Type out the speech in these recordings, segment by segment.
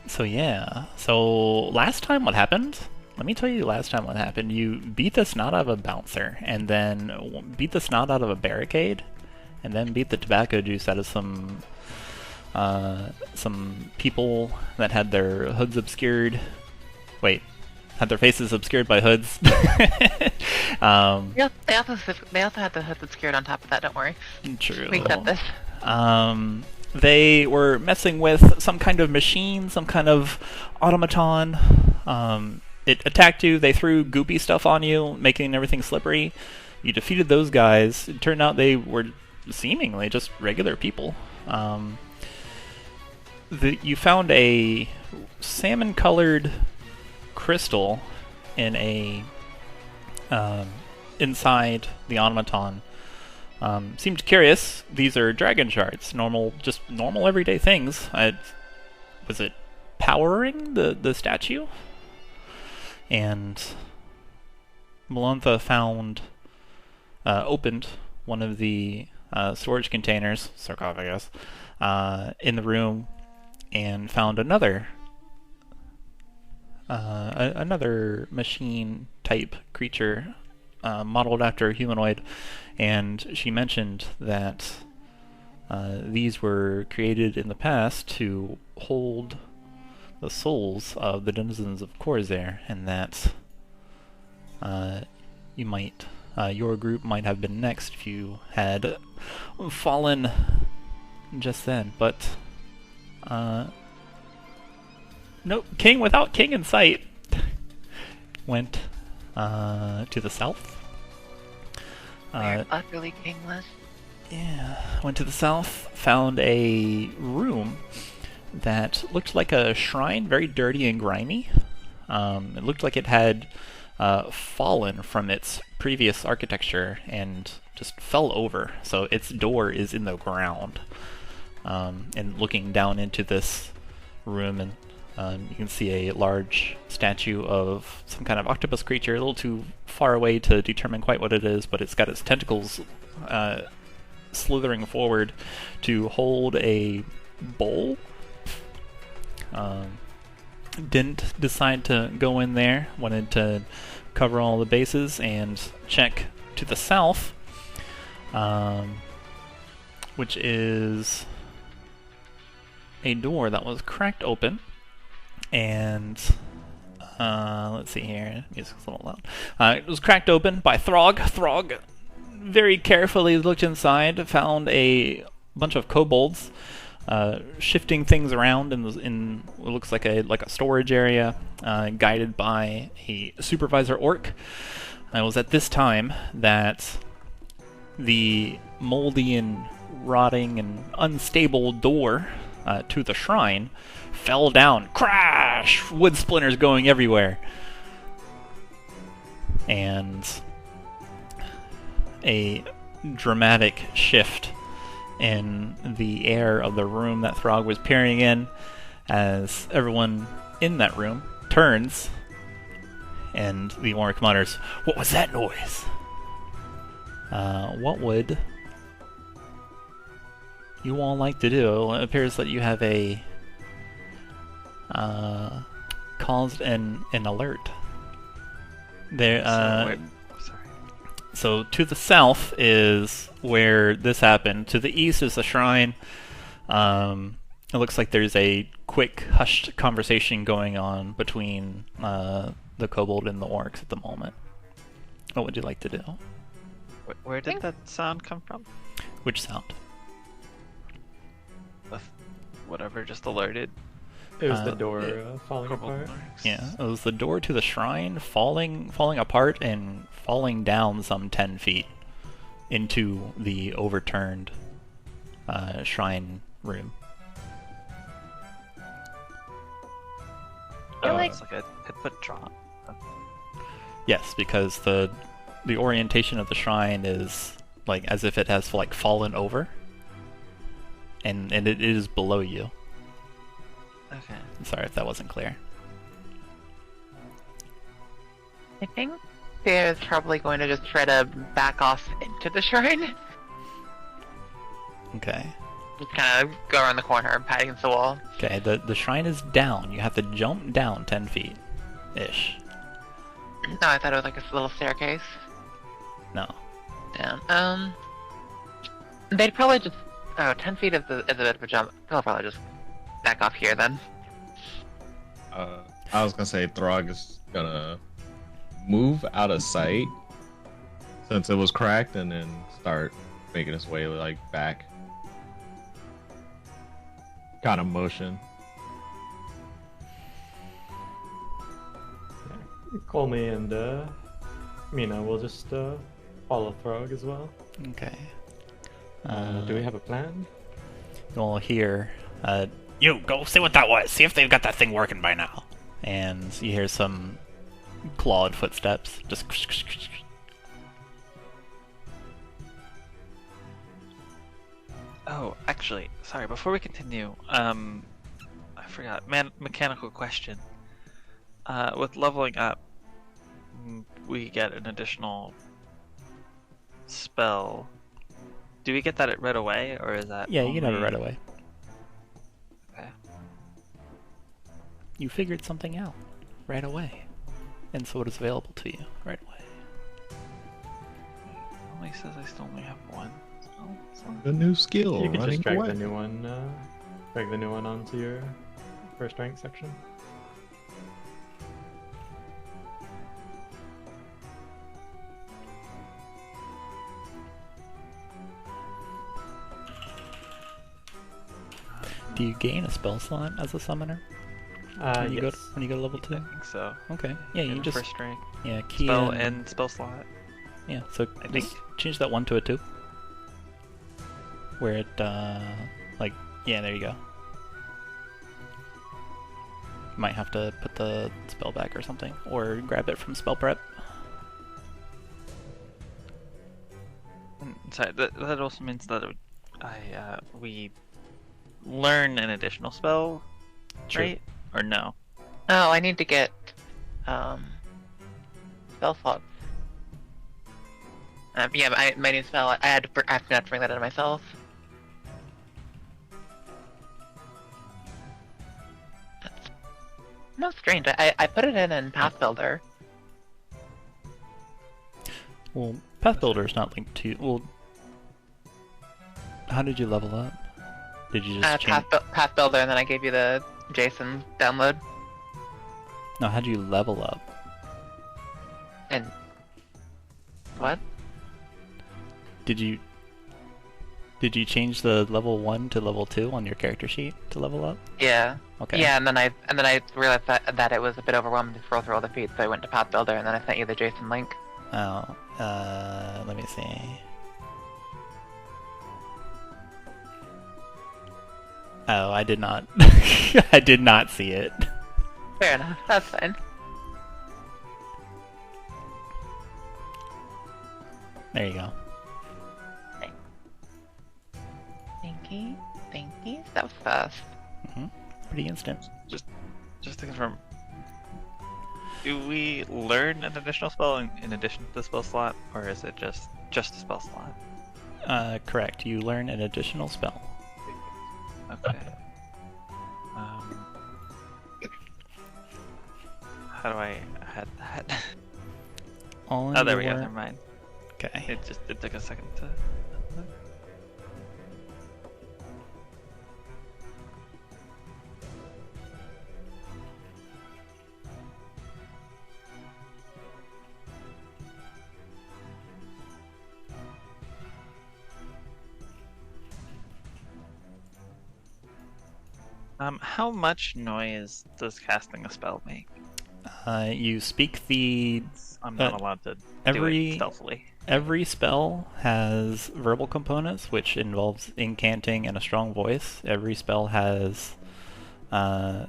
So yeah. So last time what happened? Let me tell you last time what happened. You beat the snot out of a bouncer, and then beat the snot out of a barricade, and then beat the tobacco juice out of some people that had their hoods obscured. Wait, had their faces obscured by hoods. Yeah, they also had the hood that's secured on top of that. Don't worry. True. We got this. They were messing with some kind of machine, some kind of automaton. It attacked you. They threw goopy stuff on you, making everything slippery. You defeated those guys. It turned out they were seemingly just regular people. You found a salmon-colored crystal in a inside the automaton. Seemed curious. These are dragon shards, just normal everyday things. Was it powering the statue? And Melantha opened one of the storage containers, sarcophagus, in the room, and found another machine type creature modeled after a humanoid, and she mentioned that these were created in the past to hold the souls of the denizens of Khorzaire, and that your group might have been next if you had fallen just then, but nope, king without king in sight. Went to the south. Where utterly kingless. Yeah, went to the south, found a room that looked like a shrine, very dirty and grimy. It looked like it had fallen from its previous architecture and just fell over. So its door is in the ground. And looking down into this room, and you can see a large statue of some kind of octopus creature, a little too far away to determine quite what it is, but it's got its tentacles slithering forward to hold a bowl. Didn't decide to go in there, wanted to cover all the bases and check to the south, which is a door that was cracked open, and let's see here, music's a little loud. It was cracked open by Throg. Throg very carefully looked inside, found a bunch of kobolds shifting things around in what looks like a storage area, guided by a supervisor orc. It was at this time that the moldy and rotting and unstable door to the shrine fell down. Crash! Wood splinters going everywhere. And a dramatic shift in the air of the room that Throg was peering in, as everyone in that room turns, and the orc mutters, "What was that noise?" What would you all like to do? It appears that you have caused an alert. There, So to the south is where this happened. To the east is the shrine. It looks like there's a quick, hushed conversation going on between the kobold and the orcs at the moment. What would you like to do? Where did that sound come from? Which sound? Whatever, just alerted. It was the door falling apart. Yeah, it was the door to the shrine falling apart and falling down some 10 feet into the overturned shrine room. Oh, it's like a hit-foot drop. Yes, because the orientation of the shrine is like as if it has fallen over, and it is below you. Okay. Sorry if that wasn't clear. I think Thea's probably going to just try to back off into the shrine. Okay. Just kind of go around the corner, pat against the wall. Okay, the shrine is down. You have to jump down 10 feet. Ish. No, I thought it was like a little staircase No. down. They'd probably just... Oh, 10 feet is a bit of a jump. They'll probably just back off here then. I was gonna say Throg is gonna move out of sight since it was cracked, and then start making his way like back. Kind of motion. Call me and Mina will just follow Throg as well. Okay. Do we have a plan? Well, here, you go see what that was. See if they've got that thing working by now. And you hear some clawed footsteps. Just. Oh, actually, sorry. Before we continue, I forgot. Mechanical question. With leveling up, we get an additional spell. Do we get that right away, or is that? Yeah, you only... can have it right away. Okay. You figured something out right away, and so it is available to you right away. It only says I still only have one. So... The new skill. You can running just drag away. the new one. Drag the new one onto your first rank section. Do you gain a spell slot as a summoner when you Yes. when you go to level 2? I think so. Okay. Yeah, you In can just first rank. key Spell in. and spell slot. Yeah, so I just think. change that 1 to a 2. Where it, yeah, there you go. You might have to put the spell back or something, or grab it from spell prep. Sorry, that also means that we learn an additional spell, Sure. right? Or no? Oh, I need to get spell slots. Yeah, my new spell. I forgot to bring that in myself. That's most strange. I put it in Pathfinder. Well, Path Builder is not linked to. Well, how did you level up? Did you just change? Path Builder, and then I gave you the JSON download. No, how did you level up? And what? Did you change the level 1 to level 2 on your character sheet to level up? Yeah. Okay. Yeah, and then I realized that it was a bit overwhelming to scroll through all the feeds, so I went to Path Builder, and then I sent you the JSON link. Oh, let me see. Oh, I did not. I did not see it. Fair enough. That's fine. There you go. Thank you. Thank you. That was fast. Pretty instant. Just to confirm, do we learn an additional spell in addition to the spell slot, or is it just a spell slot? Correct. You learn an additional spell. Okay. How do I add that? All Oh, there we go. your- Never mind. Okay. It took a second to. How much noise does casting a spell make? You speak the I'm not allowed to do every- it stealthily. Every spell has verbal components, which involves incanting and a strong voice. Every spell has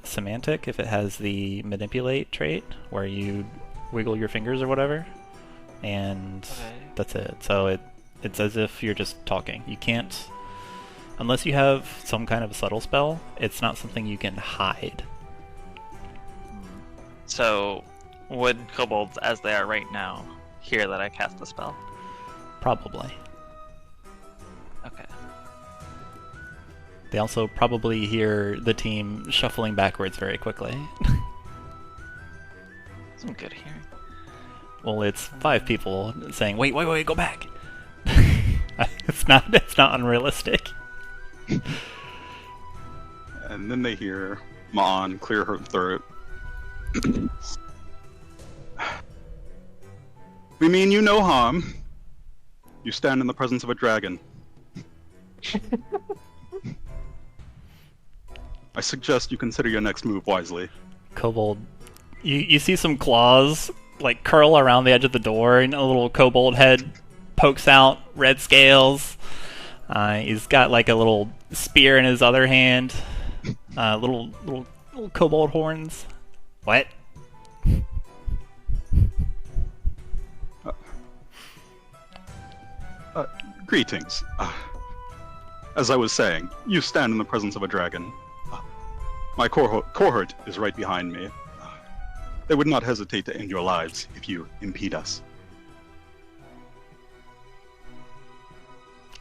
semantic, if it has the manipulate trait, where you wiggle your fingers or whatever, and Okay. that's it. So it's as if you're just talking. You can't, unless you have some kind of a subtle spell, it's not something you can hide. So, would kobolds, as they are right now, hear that I cast the spell? Probably. Okay. They also probably hear the team shuffling backwards very quickly. Some good hearing. Well, it's 5 people saying, "Wait, wait, wait, go back." It's not unrealistic. And then they hear Ma'an clear her throat. We mean you no harm. You stand in the presence of a dragon. I suggest you consider your next move wisely. Kobold, you see some claws like curl around the edge of the door, and a little kobold head pokes out, red scales. He's got like a little spear in his other hand, little kobold horns. What? Greetings. As I was saying, you stand in the presence of a dragon. My cohort is right behind me. They would not hesitate to end your lives if you impede us.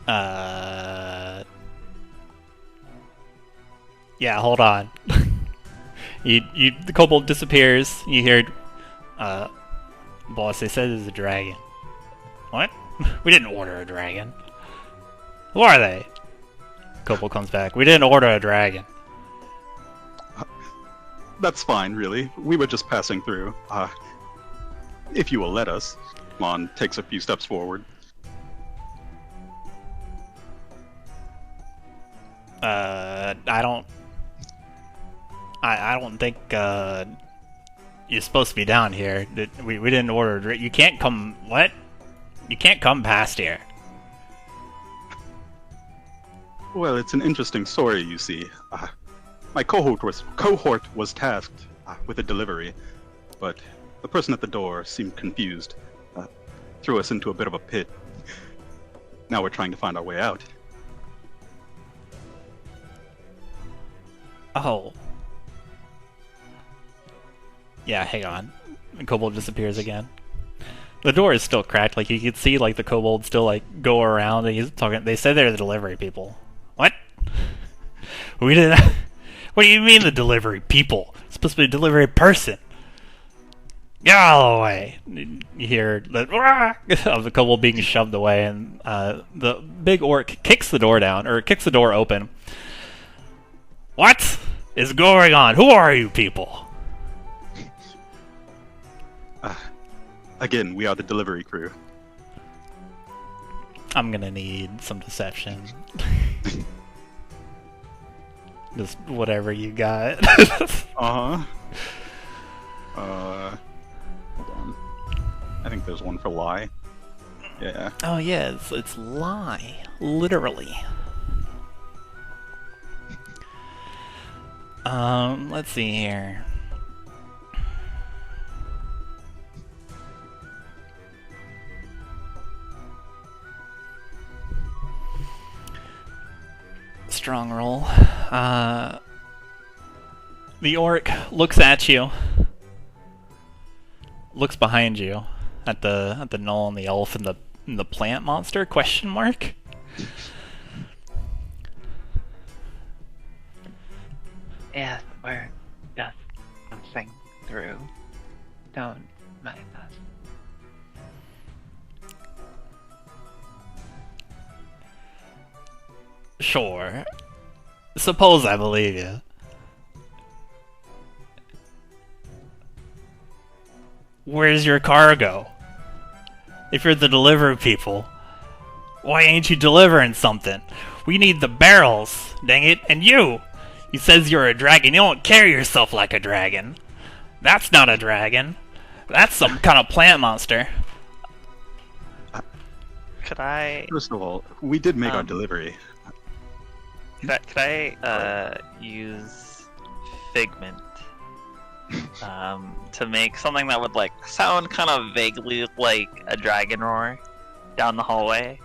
Yeah, hold on. The kobold disappears. You hear, boss, they said there's a dragon. What? We didn't order a dragon. Who are they? Kobold comes back. We didn't order a dragon. That's fine, really. We were just passing through. If you will let us. Mon takes a few steps forward. I don't think you're supposed to be down here. We didn't order. You can't come. What? You can't come past here. Well, it's an interesting story, you see. My cohort was tasked with a delivery, but the person at the door seemed confused. Threw us into a bit of a pit. Now we're trying to find our way out. Oh. Yeah, hang on. The kobold disappears again. The door is still cracked. Like, you can see, like, the kobold still, like, go around, and he's talking. They said they're the delivery people. What? We didn't. What do you mean the delivery people? It's supposed to be a delivery person. Get out of the way! You hear the of the kobold being shoved away, and the big orc kicks the door down, or kicks the door open. What is going on? Who are you people? Again, we are the delivery crew. I'm gonna need some deception. Just whatever you got. Hold on. I think there's one for lie. Yeah. Oh yeah, it's lie, literally. Let's see here. Strong roll. The orc looks at you. Looks behind you at the gnoll and the elf and the plant monster? Question mark. Yeah, we're just passing through. Don't mind us. Sure. Suppose I believe you. Where's your cargo? If you're the delivery people, why ain't you delivering something? We need the barrels, dang it, and you! He says you're a dragon, you don't carry yourself like a dragon. That's not a dragon. That's some kind of plant monster. Could I First of all, we did make our delivery. use Figment to make something that would like sound kind of vaguely like a dragon roar down the hallway?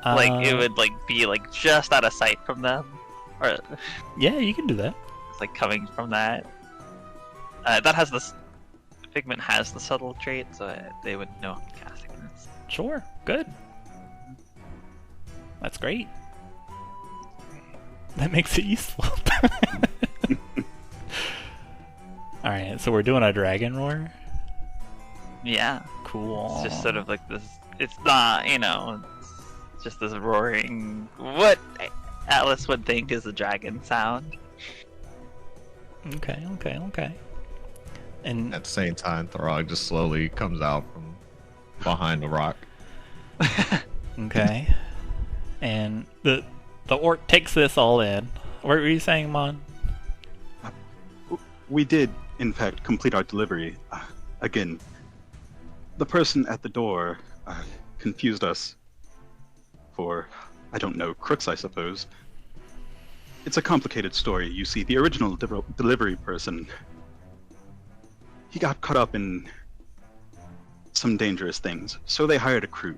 Like it would like be like just out of sight from them, or Yeah, you can do that. it's like coming from that. That has this. Figment has the subtle trait, so they would know I'm casting this. Sure, good. That's great. That makes it useful. Alright, so we're doing a dragon roar? Yeah. Cool. It's just sort of like this. It's not, it's just this roaring. What Atlas would think is a dragon sound. Okay. And At the same time, Throg just slowly comes out from behind the rock. okay. And the orc takes this all in. What were you saying, Mon? We did, in fact, complete our delivery. Again, the person at the door confused us for, I don't know, crooks, I suppose. It's a complicated story. You see, the original delivery person, he got caught up in some dangerous things, so they hired a crew.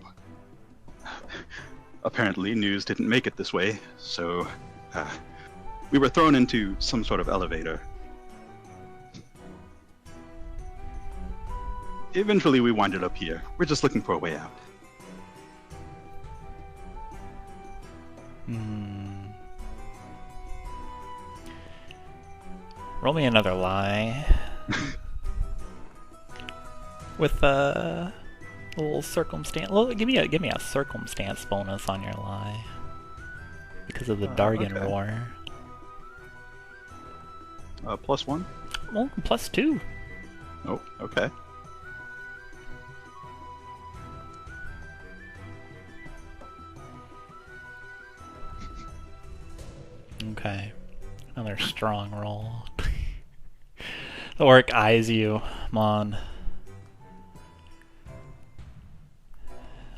Apparently, news didn't make it this way, so we were thrown into some sort of elevator. Eventually, we winded up here. We're just looking for a way out. Roll me another lie. With a little circumstance. Well, give me a circumstance bonus on your lie. Because of the Dargan okay. roar. +1? Well, +2. Oh, okay. Okay. Another strong roll. The orc eyes you, Mon.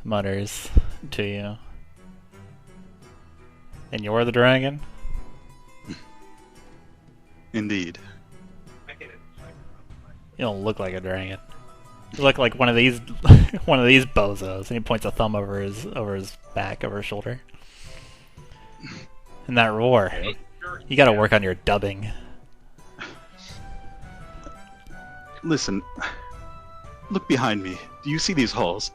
Mutters to you. And you're the dragon? Indeed. You don't look like a dragon. You look like one of these one of these bozos. And he points a thumb over his back, over his shoulder. And that roar. You gotta work on your dubbing. Listen, look behind me. Do you see these halls?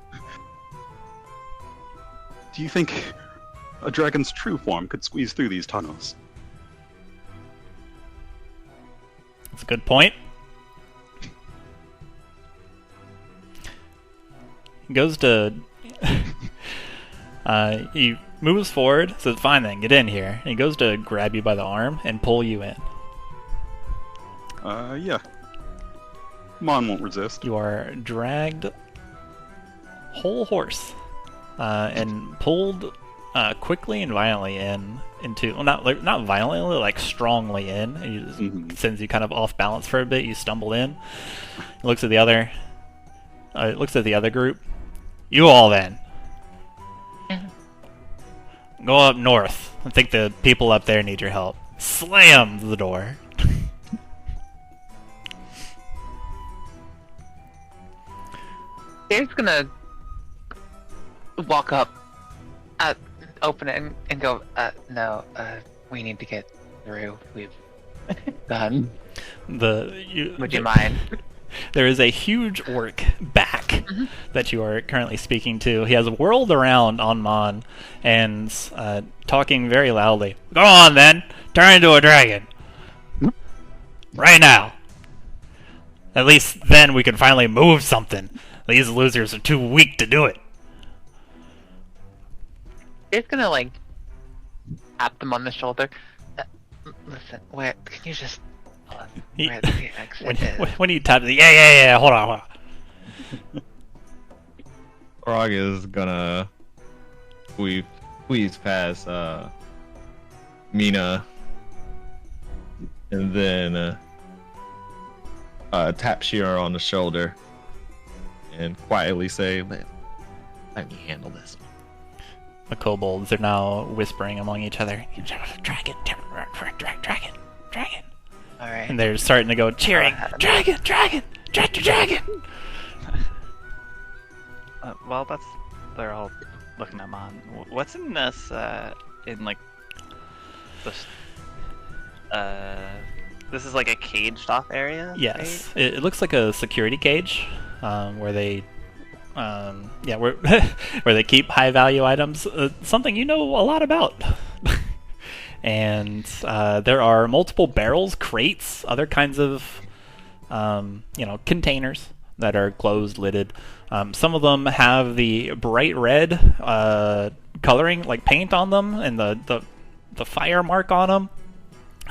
Do you think a dragon's true form could squeeze through these tunnels? That's a good point. He goes to... he moves forward, says, fine then, get in here. And he goes to grab you by the arm and pull you in. Yeah. Mon won't resist. You are dragged whole horse and pulled quickly and violently into, well, not violently, like strongly in. He just sends you kind of off balance for a bit. You stumble in. He looks at the other. Looks at the other group. You all then. Go up north. I think the people up there need your help. Slam the door. Dave's gonna walk up, open it, and go, no, we need to get through. We've done. Would you mind? There is a huge orc back that you are currently speaking to. He has whirled around on Mon and talking very loudly. Go on then! Turn into a dragon! Right now! At least then we can finally move something. These losers are too weak to do it. Dave's gonna, like, tap them on the shoulder. Listen, can you just... where the exit is? When you tap the yeah, hold on. Throg is gonna squeeze past Mina and then tap Shira on the shoulder and quietly say, let me handle this. The kobolds are now whispering among each other. Dragon. Alright. And they're starting to go cheering. Dragon. Well, they're all looking at Mon. What's in this, in this is like a caged off area? Yes, it looks like a security cage, where they, where they keep high value items. Something you know a lot about. and there are multiple barrels, crates, other kinds of containers that are closed, lidded. Some of them have the bright red coloring, like paint on them, and the fire mark on them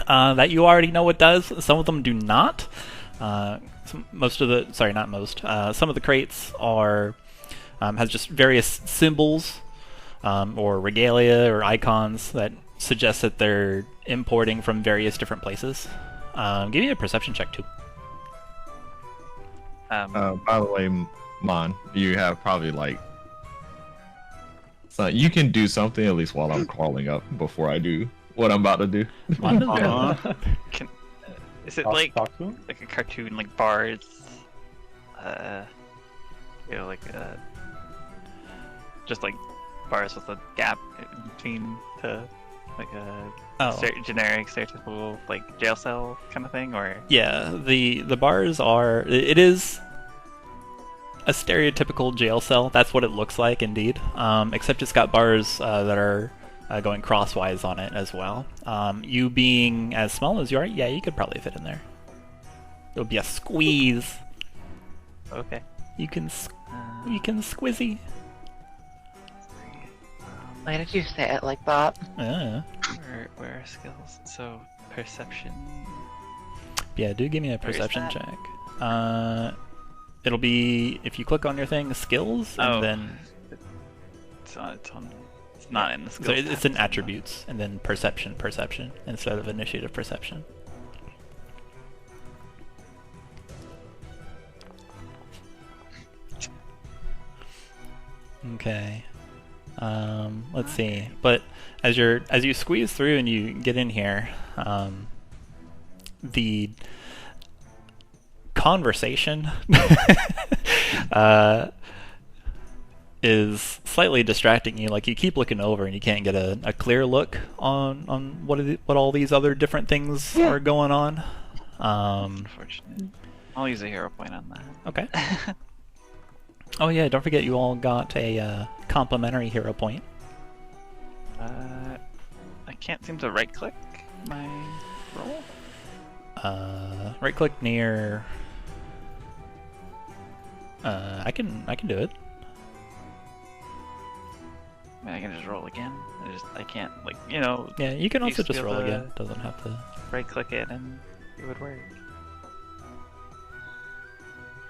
that you already know what does. Some of them do not. Some of the crates are has just various symbols or regalia or icons that suggest that they're importing from various different places. Give me a perception check too. By the way, Mon, you have probably like. So you can do something at least while I'm crawling up before I do what I'm about to do. Is it Talk to him? like a cartoon, like bars? Just like bars with a gap in between to like a generic, stereotypical like jail cell kind of thing, or Yeah, the bars are. It is a stereotypical jail cell. That's what it looks like, indeed. Except it's got bars that are going crosswise on it as well. You being as small as you are, yeah, you could probably fit in there. It'll be a squeeze. okay. You can squizzy. Why did you say it like that? Yeah. Where are skills? So perception. Yeah, do give me a Where is perception that? check. It'll be if you click on your thing, skills, and then it's not in the skills. so it's tab, in attributes, and then perception instead of initiative perception. Okay. Let's see. But as you squeeze through and you get in here, the conversation is slightly distracting you. Like you keep looking over and you can't get a clear look on what all these other different things are going on. Unfortunate. I'll use a hero point on that. Okay. Oh yeah, don't forget you all got a complimentary hero point. I can't seem to right click my roll. Right click near. I can do it. I mean, I can just roll again. I can't Yeah, you can also used to just be roll able again. to Doesn't have to. right click it and it would work.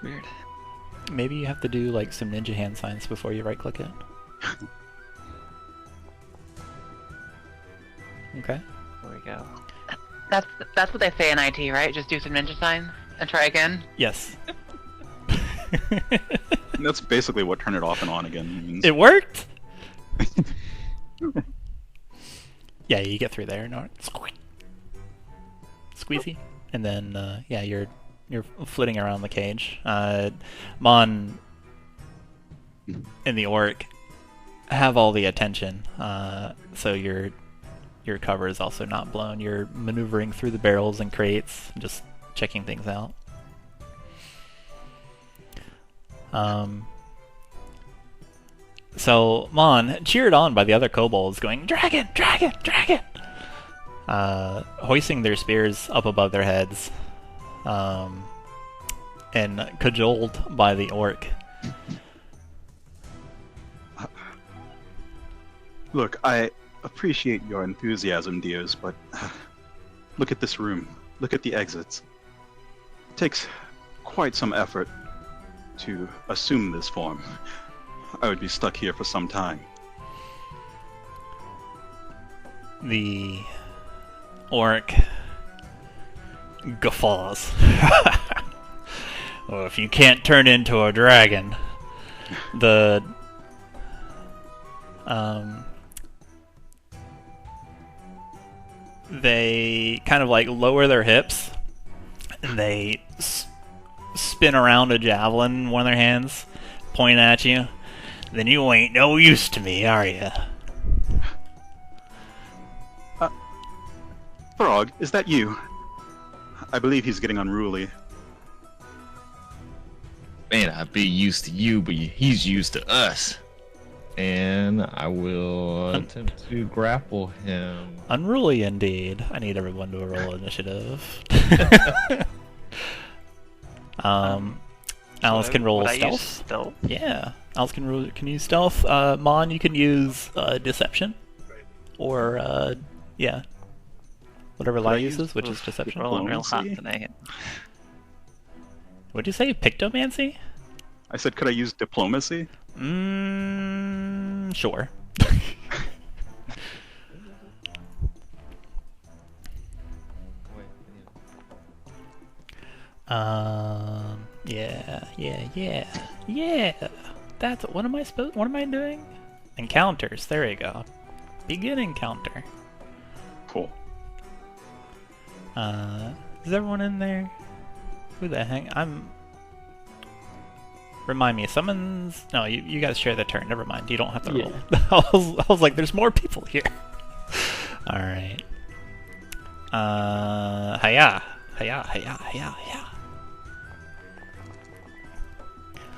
Weird. Maybe you have to do like some ninja hand signs before you right click it. Okay. There we go. That's what they say in IT, right? Just do some ninja signs and try again. Yes. That's basically what turn it off and on again means. It worked. Yeah, you get through there. No, squeezy, and then yeah, you're flitting around the cage. Mon and the orc have all the attention, so your cover is also not blown. You're maneuvering through the barrels and crates, just checking things out. So Mon, cheered on by the other kobolds, going dragon, dragon, dragon, hoisting their spears up above their heads, and cajoled by the orc. Look, I appreciate your enthusiasm, dears, but look at this room. Look at the exits. It takes quite some effort to assume this form. I would be stuck here for some time. The orc guffaws. Well, if you can't turn into a dragon, they kind of like lower their hips, and they spin around a javelin in one of their hands, point at you. Then you ain't no use to me, are you? Frog, is that you? I believe he's getting unruly. Man, I'd be used to you, but he's used to us. And I will attempt to grapple him. Unruly indeed. I need everyone to roll initiative. Alice can roll Would I use stealth. stealth? Yeah, Alice can use stealth. Mon, you can use deception, or yeah, whatever Lai uses, which is deception. Rolling real hot Diplomacy? tonight. What'd you say? Pictomancy? I said, could I use diplomacy? Sure. Yeah. That's what am I supposed? What am I doing? Encounters. There you go. Begin encounter. Cool. Is everyone in there? Who the heck? Remind me, summons... No, you guys share the turn. Never mind. You don't have to roll. I was like, there's more people here. Alright. Hiya.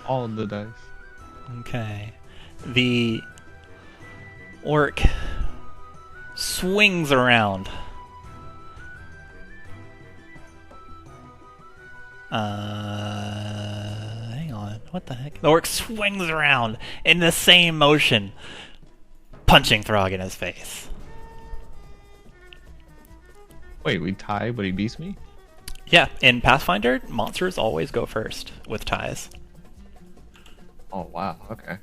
All of the dice. Okay. The orc swings around. Hang on. What the heck? The orc swings around in the same motion, punching Throg in his face. Wait, we tie, but he beats me? Yeah, in Pathfinder, monsters always go first with ties. Oh, wow. Okay.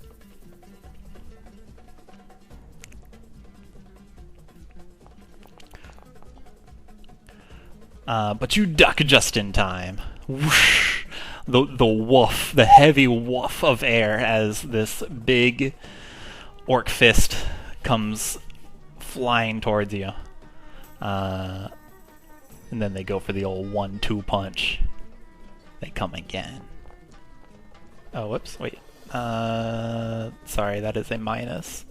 But you duck just in time. Whoosh! The woof, the heavy woof of air as this big orc fist comes flying towards you. And then they go for the old 1-2 punch. They come again. Oh, whoops, wait. Sorry, that is a minus.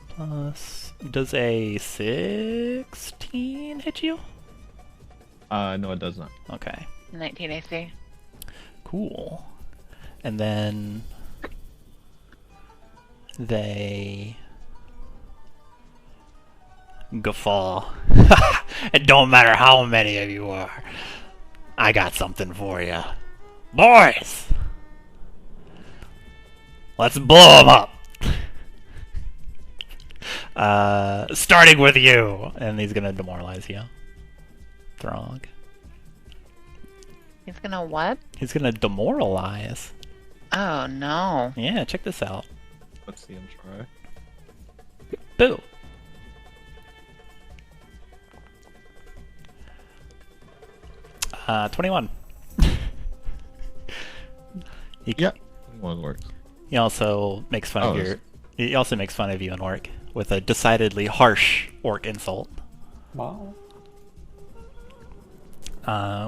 Plus, does a 16 hit you? No, it does not. Okay, 19 AC. cool. And then they guffaw. It don't matter how many of you are. I got something for you. Boys! Let's blow them up! Starting with you! And he's gonna demoralize you. Throg. He's gonna what? He's gonna demoralize. Oh no. Yeah, check this out. Let's see him try. Boo! Uh, 21. Yeah. One works. He also makes fun Oh, of your. He also makes fun of you and orc with a decidedly harsh orc insult, Wow.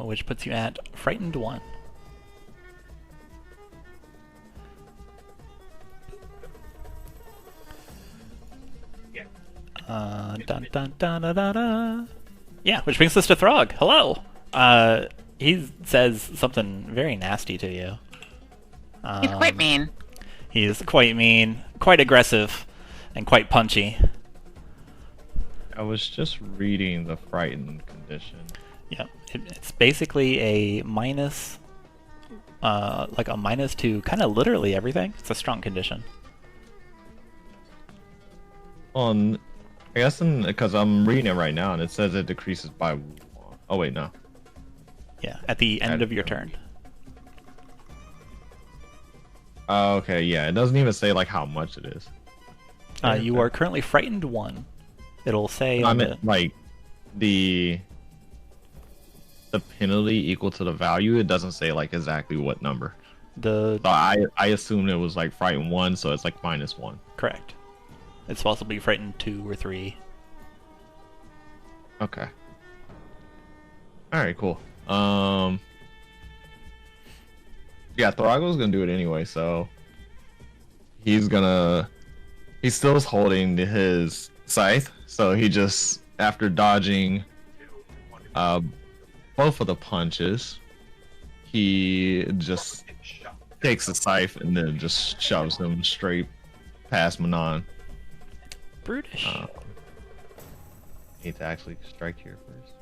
which puts you at frightened 1. Dun dun dun da da da. Yeah, which brings us to Throg. Hello. He says something very nasty to you. He's quite mean. He's quite mean, quite aggressive, and quite punchy. I was just reading the frightened condition. Yeah, it's basically a minus, like a minus to kind of literally everything. It's a strong condition. On, I guess because I'm reading it right now and it says it decreases by 1. Oh wait, no. Yeah, at the end of your turn. Oh, okay, yeah. It doesn't even say like how much it is. You are currently frightened 1. It'll say. I on meant like the penalty equal to the value. It doesn't say like exactly what number. the So I assumed it was like frightened 1, so it's like -1. correct. It's supposed to be frightened 2 or 3. Okay. All right, cool. Yeah, Thrago's gonna do it anyway, so he's still holding his scythe, so he just, after dodging both of the punches, he just takes the scythe and then just shoves him straight past Manon. Brutish. Need to actually strike here first.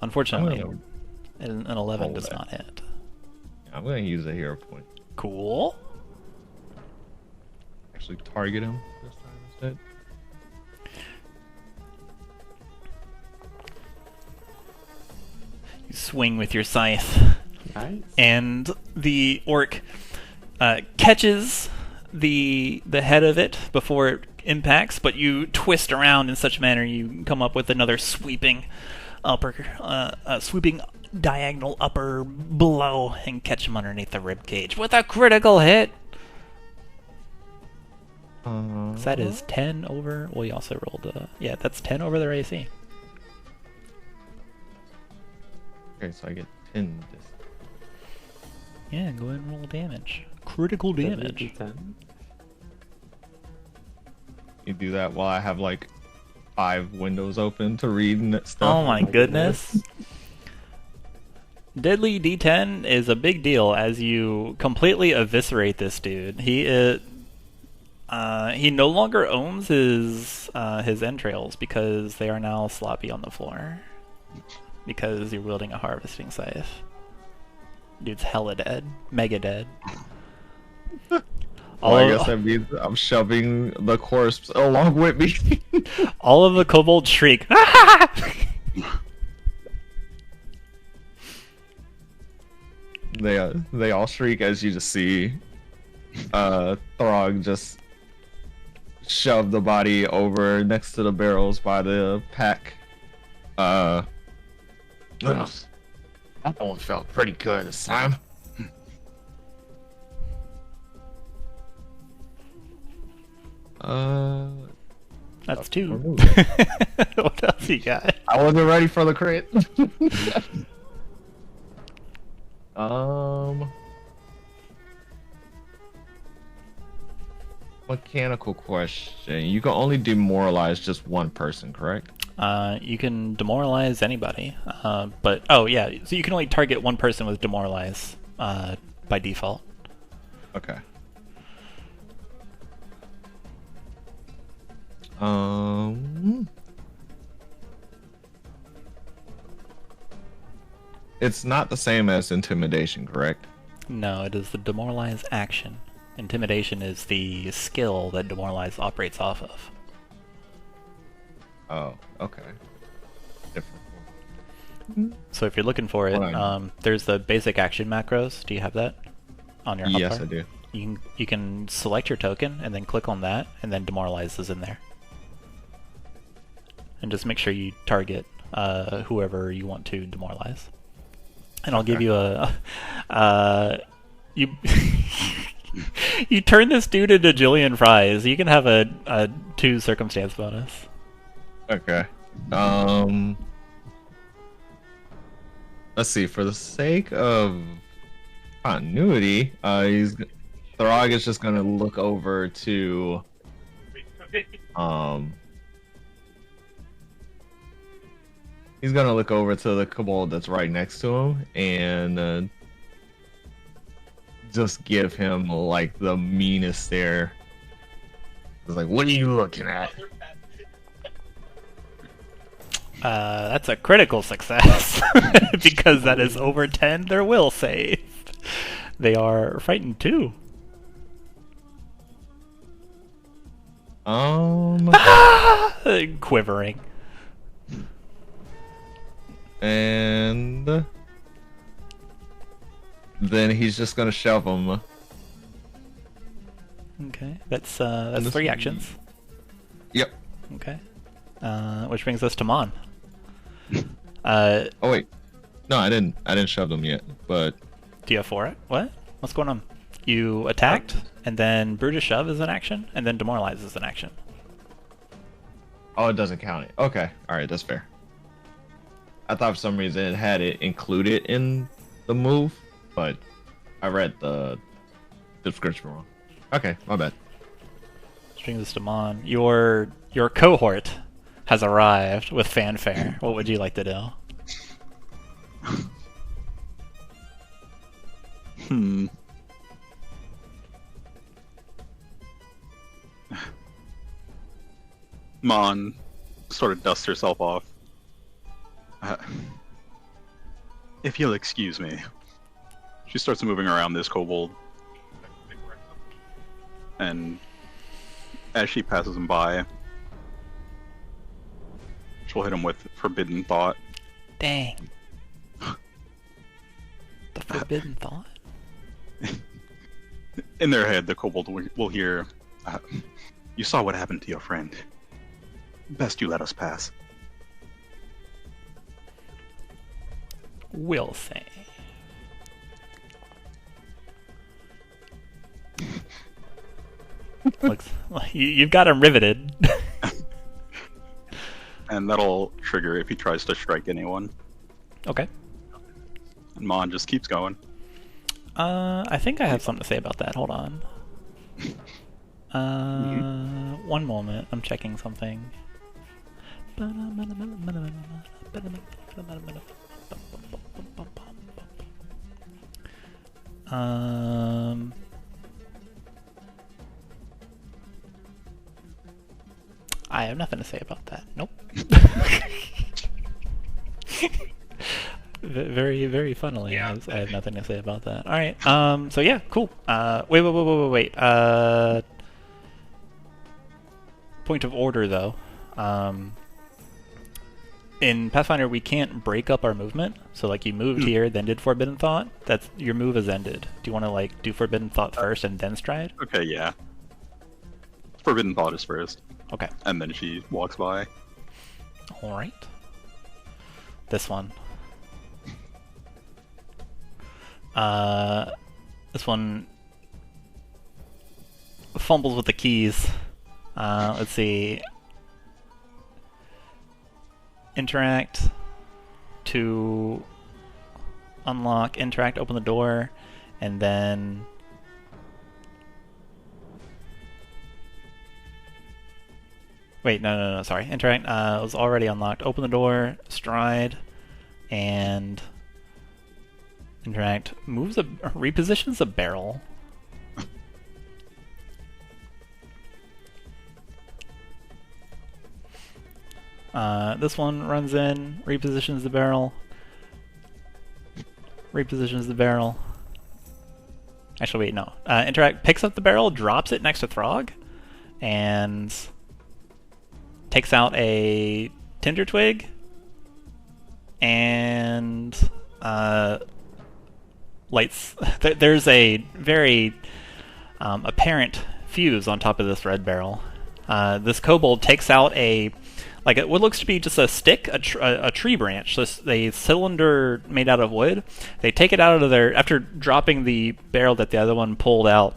Unfortunately, I'm an 11 roll does that. not hit. I'm gonna use a hero point. Cool. Actually target him this time instead. You swing with your scythe, Nice. and the orc catches the head of it before it impacts, but you twist around in such a manner you come up with another sweeping sweeping diagonal upper blow and catch him underneath the rib cage with a critical hit. So that is 10 over. Well, you also rolled. Yeah, that's 10 over their AC. Okay, so I get 10 this. Yeah, go ahead and roll damage. Critical damage. 10. You do that while I have like 5 windows open to read and stuff. Oh my goodness. Deadly D10 is a big deal as you completely eviscerate this dude. He no longer owns his entrails because they are now sloppy on the floor. Because you're wielding a harvesting scythe. Dude's hella dead. Mega dead. Well, I guess that means I'm shoving the corpse along with me. All of the kobolds shriek. They all shriek as you just see Throg just shove the body over next to the barrels by the pack. That one felt pretty good this time. That's 2. Remove What else you got? I wasn't ready for the crit. Mechanical question. You can only demoralize just one person, correct? You can demoralize anybody, but oh yeah, so you can only target one person with demoralize by default. Okay. It's not the same as intimidation, correct? No, it is the demoralize action. Intimidation is the skill that demoralize operates off of. Oh, okay. Different. So if you're looking for it, Right. there's the basic action macros. Do you have that on your Yes, hotbar? I do. You can select your token and then click on that, and then demoralize is in there. And just make sure you target whoever you want to demoralize. And I'll give you you you turn this dude into Jillian Fries. You can have a 2 circumstance bonus. Okay. Let's see. For the sake of continuity, Throg is just gonna look over to he's gonna look over to the kobold that's right next to him and just give him like the meanest stare. It's like, what are you looking at? That's a critical success because that is over 10 their will save. They are frightened too. Quivering. And then he's just gonna shove him. Okay, that's 3 actions. Yep. Okay, which brings us to Mon. Oh wait, no, I didn't shove them yet. But Do you have 4? What? What's going on? You attacked, and then Brutish Shove is an action, and then Demoralize is an action. oh, it doesn't count it. Okay, all right, that's fair. I thought for some reason it had it included in the move, but I read the description wrong. Okay, my bad. Which brings us to Mon. Your cohort has arrived with fanfare. What would you like to do? Hmm. Mon sort of dusts herself off. If you'll excuse me. She starts moving around this kobold. And as she passes him by, she'll hit him with Forbidden Thought. Dang. The Forbidden Thought? In their head, the kobold will hear, you saw what happened to your friend. Best you let us pass. Will say. Looks like you've got him riveted. And that'll trigger if he tries to strike anyone. Okay. And Mon just keeps going. I think I have something to say about that. Hold on. One moment. I'm checking something. I have nothing to say about that. Nope. Very, very funnily, I have nothing to say about that. All right. So yeah, cool. Wait. Point of order, though. In Pathfinder, we can't break up our movement. So, like, you moved here, then did Forbidden Thought. That's your move has ended. Do you want to like do Forbidden Thought first and then stride? Okay, yeah. Forbidden Thought is first. Okay. And then she walks by. All right. This one. This one fumbles with the keys. Let's see. Interact to unlock, interact, open the door, and then wait, no, sorry. Interact was already unlocked. Open the door, stride, and interact repositions the barrel. This one runs in, repositions the barrel. Repositions the barrel. Actually, wait, no. Interact picks up the barrel, drops it next to Throg, and takes out a tinder twig and lights. There's a very apparent fuse on top of this red barrel. This kobold takes out what looks to be just a stick, a tree branch, a cylinder made out of wood. They take it out of there after dropping the barrel that the other one pulled out,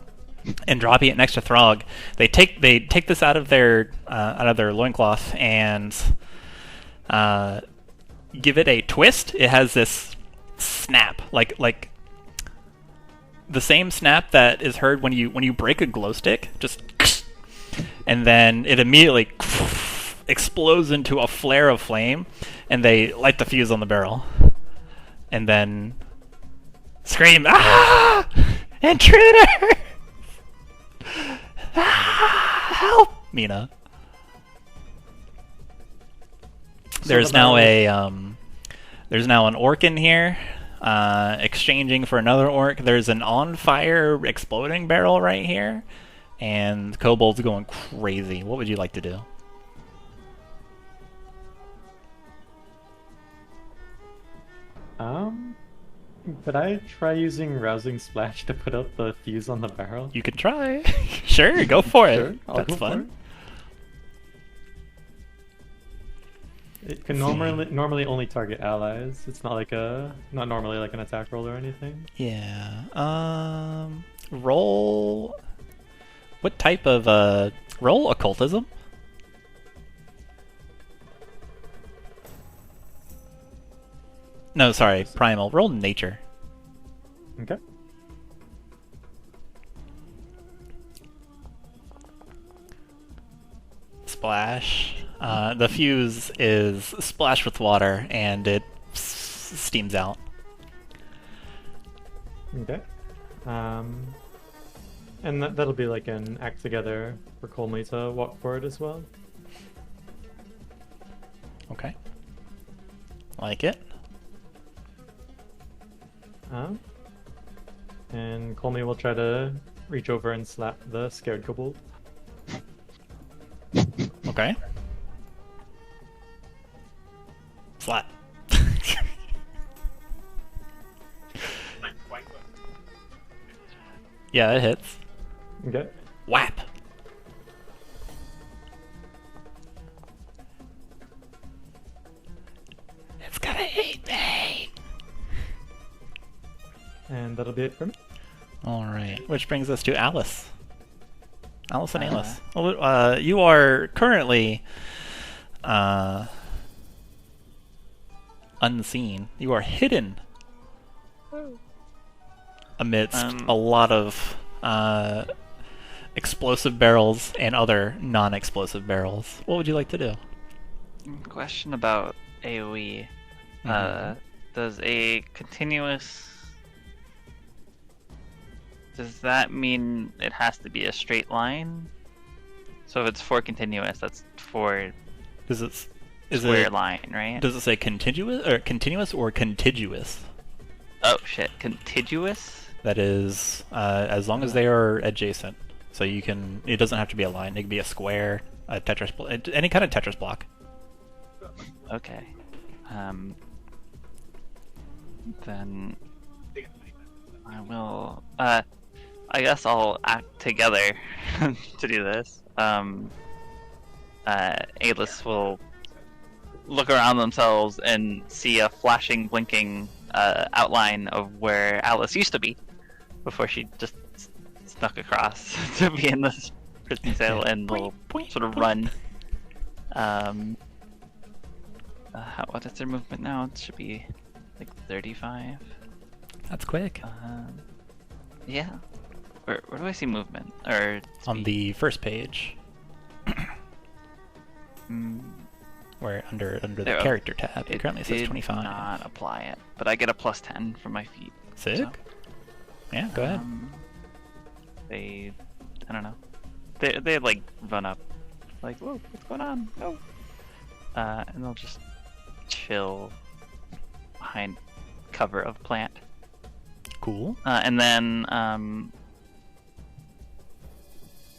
and dropping it next to Throg. They take this out of their loincloth and give it a twist. It has this snap, like the same snap that is heard when you break a glow stick, just, and then it immediately explodes into a flare of flame, and they light the fuse on the barrel, and then scream, "Ah! Intruder! Ah! Help, Mina!" There's now an orc in here, exchanging for another orc. There's an on-fire exploding barrel right here, and kobolds going crazy. What would you like to do? Could I try using Rousing Splash to put out the fuse on the barrel? You can try. Sure, go for it. Sure, I'll That's go fun. For it. It can normally only target allies. It's not not normally like an attack roll or anything. Yeah. Roll. What type of roll? Occultism. No, sorry, primal. Roll nature. Okay. Splash. The fuse is splashed with water, and it steams out. Okay. And that'll be like an act together for Colmy to walk forward as well. Okay. Like it. And Colmy will try to reach over and slap the scared kobold. Okay. Slap. Yeah, it hits. Okay. Whap. It's gonna eat me. And that'll be it for me. All right, which brings us to Alice. Alice and Alice. Well, you are currently unseen. You are hidden amidst a lot of explosive barrels and other non-explosive barrels. What would you like to do? Question about AoE. Does a continuous... Does that mean it has to be a straight line? So if it's 4 continuous, that's 4 Is it square line, right? Does it say continuous or contiguous? Oh shit, contiguous? That is, as long as they are adjacent. So you can. It doesn't have to be a line. It can be a square, a Tetris, any kind of Tetris block. Okay. Then I will. I guess I'll act together to do this. Alice will look around themselves and see a flashing, blinking outline of where Alice used to be before she just snuck across to be in this prison cell, and will sort of run. What is their movement now? It should be like 35. That's quick. Yeah. Where do I see movement? Or On speed? the first page, Mm, where under the There, character tab, it currently says did 25. not apply it, but I get a plus 10 for my feet. Sick. So, Yeah, go ahead. They, I don't know. They like run up, like, whoa, what's going on? Oh. And they'll just chill behind cover of plant. Cool. And then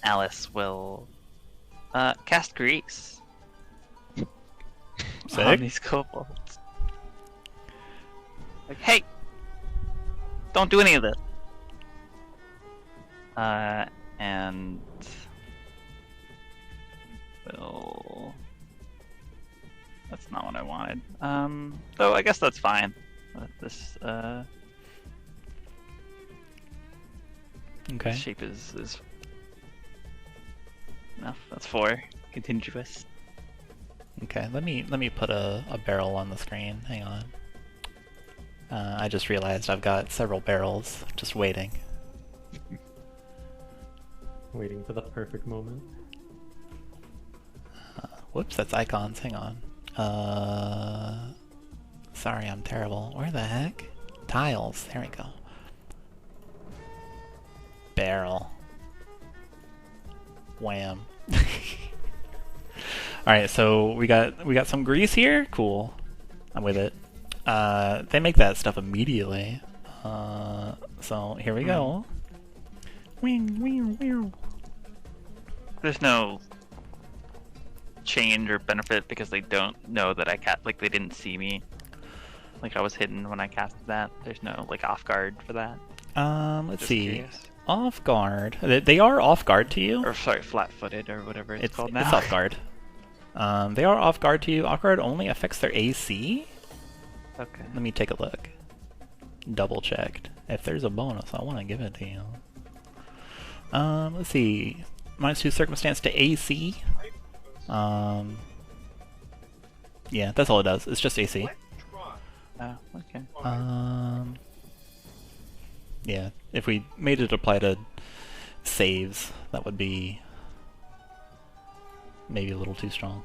Alice will cast grease on Sick. these kobolds. Like, hey, don't do any of this. And will. That's not what I wanted. Though I guess that's fine. This Okay. shape is enough. That's 4. Contiguous. Okay. Let me put a barrel on the screen. Hang on. I just realized I've got several barrels just waiting. Waiting for the perfect moment. Whoops, that's icons. Hang on. Sorry, I'm terrible. Where the heck? Tiles. There we go. Barrel. Wham. Alright, so we got some grease here. Cool. I'm with it. They make that stuff immediately. So here we go. There's no change or benefit because they don't know that I they didn't see me. Like I was hidden when I casted that. There's no like off guard for that. Let's Just see. curious. Off guard. They are off guard to you. Or sorry, flat-footed or whatever it's called now. It's off guard. They are off guard to you. Off guard only affects their AC. Okay. Let me take a look. Double checked. If there's a bonus, I want to give it to you. Let's see. -2 circumstance to AC. Yeah, that's all it does. It's just AC. Oh, okay. Yeah, if we made it apply to saves, that would be maybe a little too strong.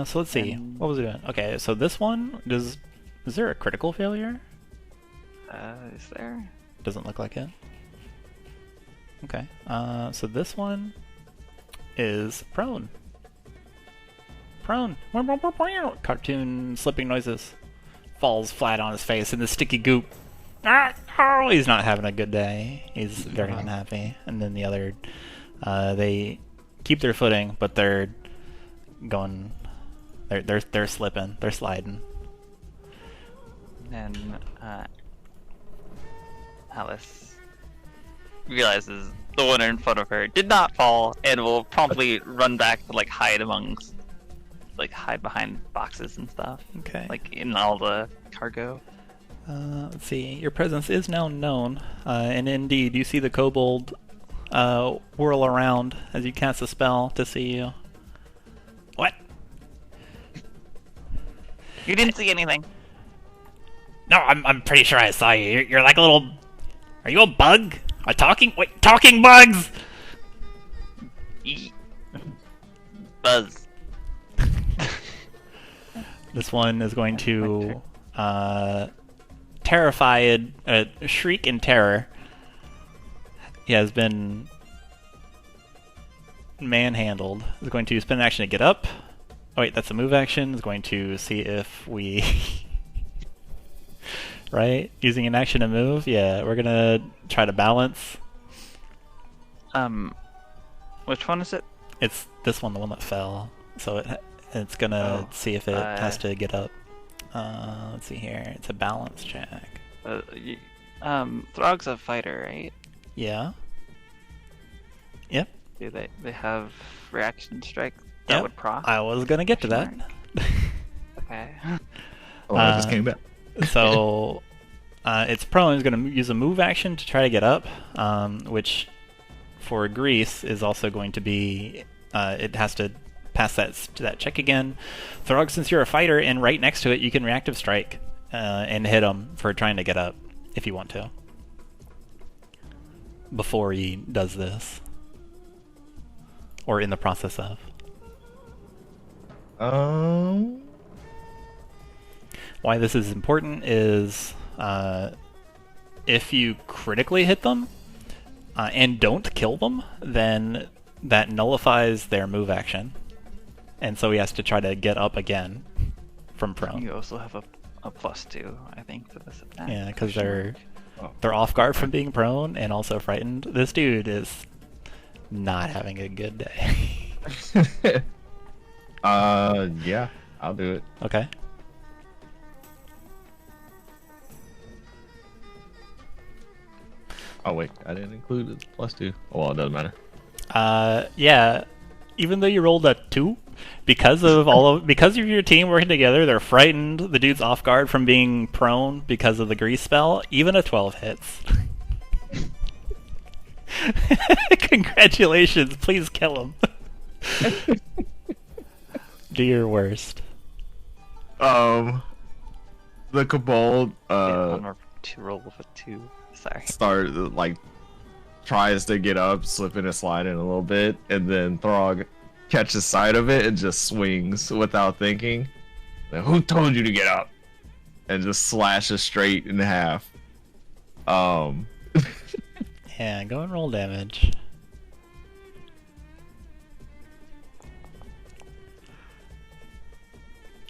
So let's see. And- What was it doing? Okay, so this one is there a critical failure? Is there? Doesn't look like it. Okay. So this one is prone. Prone. Cartoon slipping noises. Falls flat on his face in the sticky goop. Oh, he's not having a good day. He's very unhappy. And then the other, they keep their footing, but they're going. They're slipping. They're sliding. And Alice realizes the one in front of her did not fall and will promptly run back to hide hide behind boxes and stuff, Okay. in all the cargo. Let's see. Your presence is now known, and indeed, you see the kobold whirl around as you cast a spell to see you. What? You didn't see anything. No, I'm pretty sure I saw you. You're like a little. Are you a bug? A talking bugs? Buzz. This one is going to terrified, shriek in terror. He has been manhandled. Is going to spend an action to get up. Oh wait, that's a move action. Is going to see if we right? Using an action to move? Yeah, we're gonna try to balance. Which one is it? It's this one, the one that fell. So it's gonna see if it has to get up. Let's see here. It's a balance check. Throg's a fighter, right? Yeah. Yep. Do they have reaction strike that Yep. would proc? I was gonna get to that. Okay. Oh, I just came back. So it's prone. It's going to use a move action to try to get up, which for Grease is also going to be it has to pass that check again. Throg, since you're a fighter and right next to it, you can reactive strike and hit him for trying to get up if you want to. Before he does this, or in the process of. Why this is important is if you critically hit them and don't kill them, then that nullifies their move action. And so he has to try to get up again from prone. You also have a +2, I think, to this attack. Yeah, because they're off guard from being prone and also frightened. This dude is not having a good day. Yeah, I'll do it. Okay. Oh wait, I didn't include the +2. Oh, well, it doesn't matter. Yeah. Even though you rolled a 2, because of your team working together, they're frightened. The dude's off guard from being prone because of the grease spell. Even a 12 hits. Congratulations! Please kill him. Do your worst. The kobold One more to roll with a 2. Sorry. tries to get up, slipping and sliding a little bit, and then Throg catches sight of it and just swings without thinking. Like, who told you to get up? And just slashes straight in half. Yeah, go and roll damage.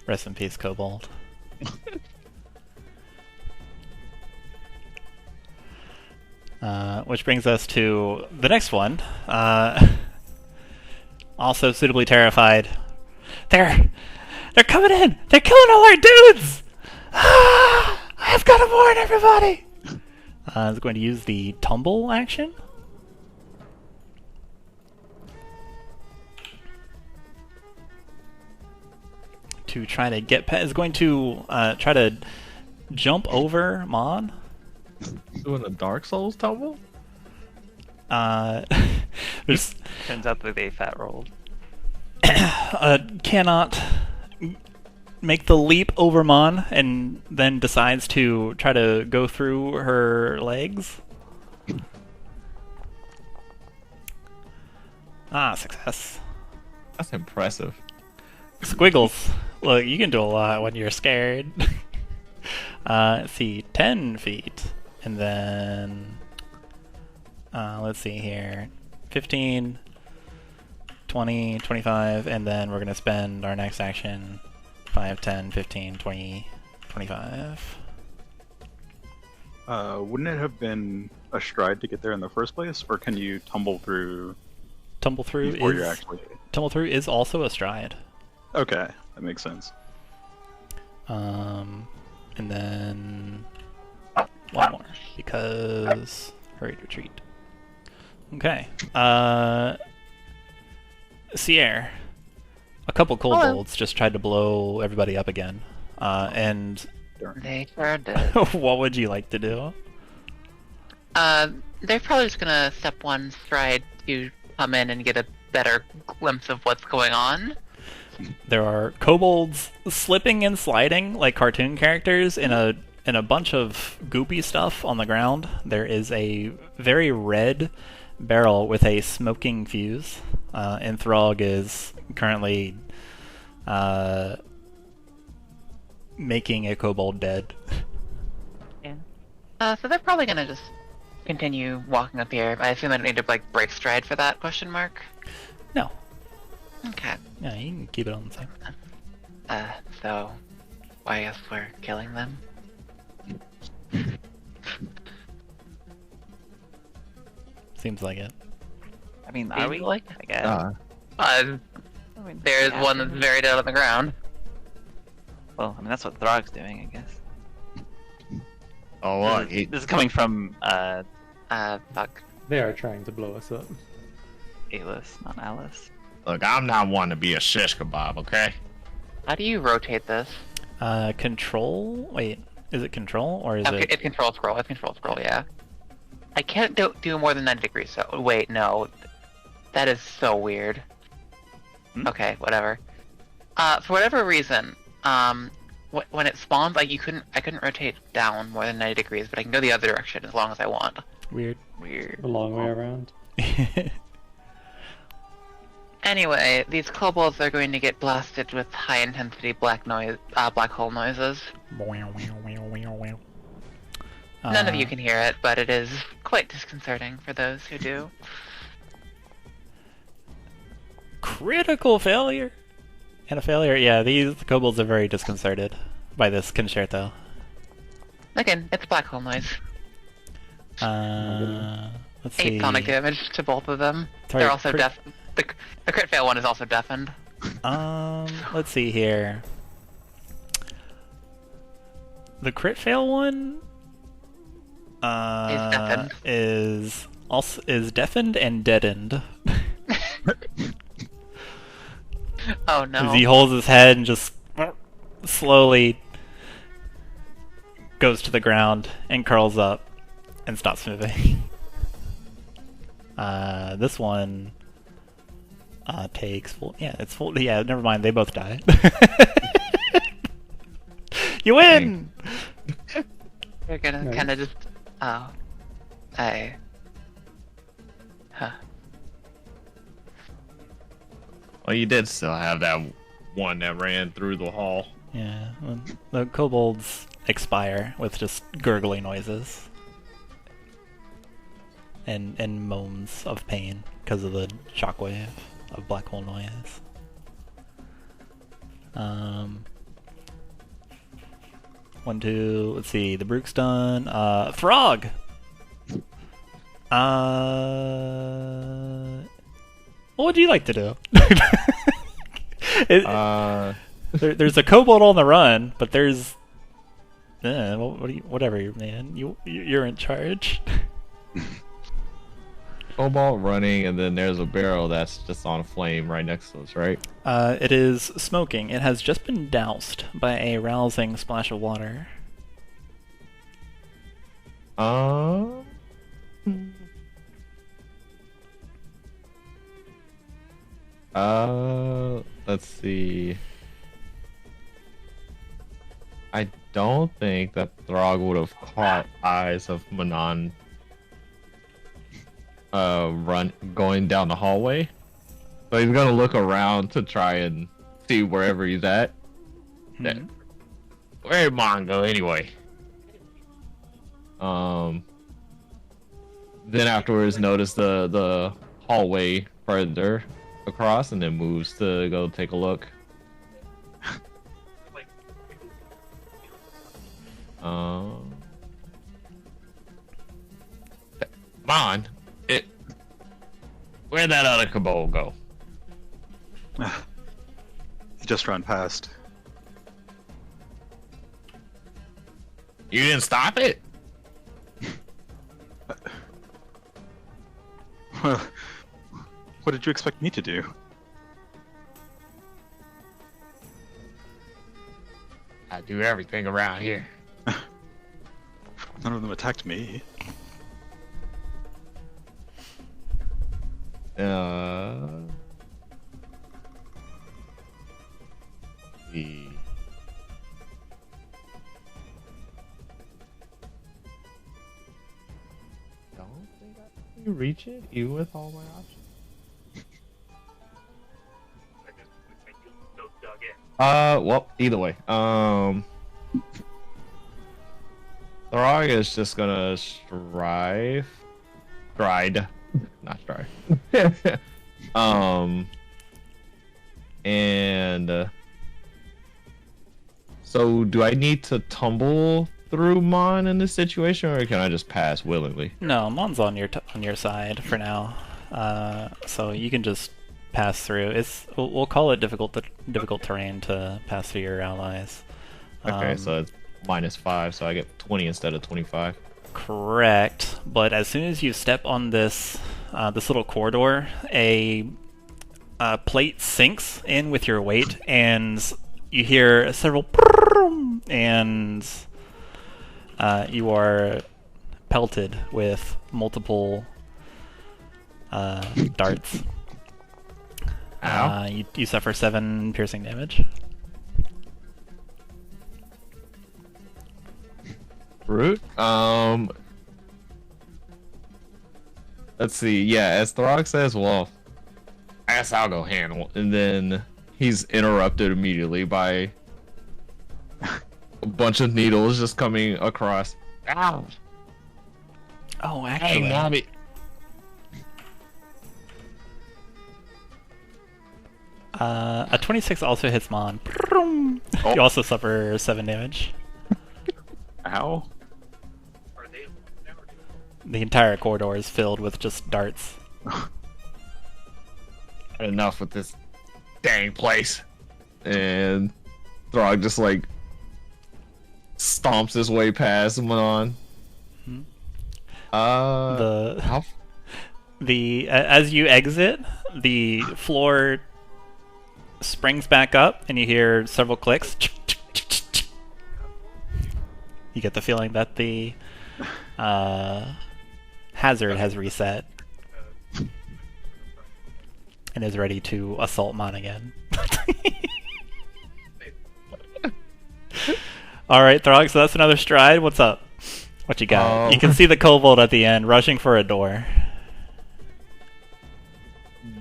Rest in peace, Kobold. Which brings us to the next one. Also suitably terrified. They're coming in! They're killing all our dudes! I've got to warn everybody! Is going to use the tumble action. To try to get is going to try to jump over Mon. Doing a Dark Souls tumble? There's Turns out that they fat rolled. cannot make the leap over Mon and then decides to try to go through her legs. Success. That's impressive. Squiggles. Look, you can do a lot when you're scared. Let's see, 10 feet. And then, let's see here, 15, 20, 25, and then we're going to spend our next action 5, 10, 15, 20, 25. Wouldn't it have been a stride to get there in the first place, or can you tumble through Tumble through before you're is actually... tumble through is also a stride. Okay, that makes sense. And then one more because hurried retreat. Okay. Sierra. A couple kobolds just tried to blow everybody up again. And They sure did. what would you like to do? They're probably just gonna step one stride to come in and get a better glimpse of what's going on. There are kobolds slipping and sliding like cartoon characters in a bunch of goopy stuff on the ground. There is a very red barrel with a smoking fuse, and Throg is currently making a kobold dead. Yeah. So they're probably gonna just continue walking up here. I assume I don't need to like break stride for that question mark. No. Okay. Yeah, you can keep it on the side. So I guess we're killing them. Seems like it. I mean, are we? Like, I guess. I mean, there's yeah, one that's very dead on the ground. Well, I mean, that's what Throg's doing, I guess. Oh, look, This is coming from Fuck. They are trying to blow us up. Alice, not Alice. look, I'm not one to be a shish kebab, okay? How do you rotate this? Control? Wait, is it control or is Okay, it? it's control scroll. It's control scroll. Yeah. I can't do more than 90 degrees. So wait, no, that is so weird. Okay, whatever. For whatever reason, when it spawns, like I couldn't rotate down more than 90 degrees, but I can go the other direction as long as I want. Weird. Weird. The long way around. Anyway, these kobolds are going to get blasted with high intensity black hole noises. None of you can hear it, but it is quite disconcerting for those who do. Critical failure. And a failure. Yeah, these kobolds are very disconcerted by this concerto. Again, it's black hole noise. Let's see. 8 sonic damage to both of them. Sorry, They're also crit- deaf. The crit fail one is also deafened. Let's see here. The crit fail one deafened. is deafened and deadened. Oh no. As he holds his head and just slowly goes to the ground and curls up and stops moving. This one takes full. Yeah, it's full. Yeah, never mind. They both die. You win. They're gonna Nice. kind of just. Oh. Huh. Well, you did still have that one that ran through the hall. Yeah, well, the kobolds expire with just gurgly noises and moans of pain because of the shockwave of black hole noise. 1, 2. Let's see. The Brook's done. Throg. What would you like to do? There's a kobold on the run, but there's whatever, man. You're in charge. Cobalt running, and then there's a barrel that's just on flame right next to us, right? It is smoking. It has just been doused by a rousing splash of water. Let's see. I don't think that Throg would have caught eyes of Manon going down the hallway. So he's gonna look around to try and see wherever he's at. That, where did Mon go anyway? Then afterwards, notice the hallway further across, and then moves to go take a look. Mon, where'd that other Cabal go? He just ran past. You didn't stop it? Well, what did you expect me to do? I do everything around here. None of them attacked me. Don't think I can reach it, even with all my options. Well, either way. Throg is just gonna stride, not strive. And so do I need to tumble through Mon in this situation, or can I just pass willingly? No, Mon's on your side for now, so you can just pass through. We'll call it difficult terrain to pass through your allies. Okay, so it's -5, so I get 20 instead of 25. Correct, but as soon as you step on this little corridor, a plate sinks in with your weight, and you hear several and you are pelted with multiple darts. Ow. You suffer 7 piercing damage. Root. Let's see. Yeah, as Throg says, well, I guess I'll go handle. And then he's interrupted immediately by a bunch of needles just coming across. Ow! Oh, Hey, actually, mommy. a 26 also hits Mon. You also suffer 7 damage. Ow. The entire corridor is filled with just darts. Enough with this dang place. And Throg just like stomps his way past Mon. How As you exit, the floor springs back up, and you hear several clicks. You get the feeling that the hazard has reset and is ready to assault Mon again. Alright, Throg, so that's another stride. What's up? What you got? You can see the kobold at the end rushing for a door.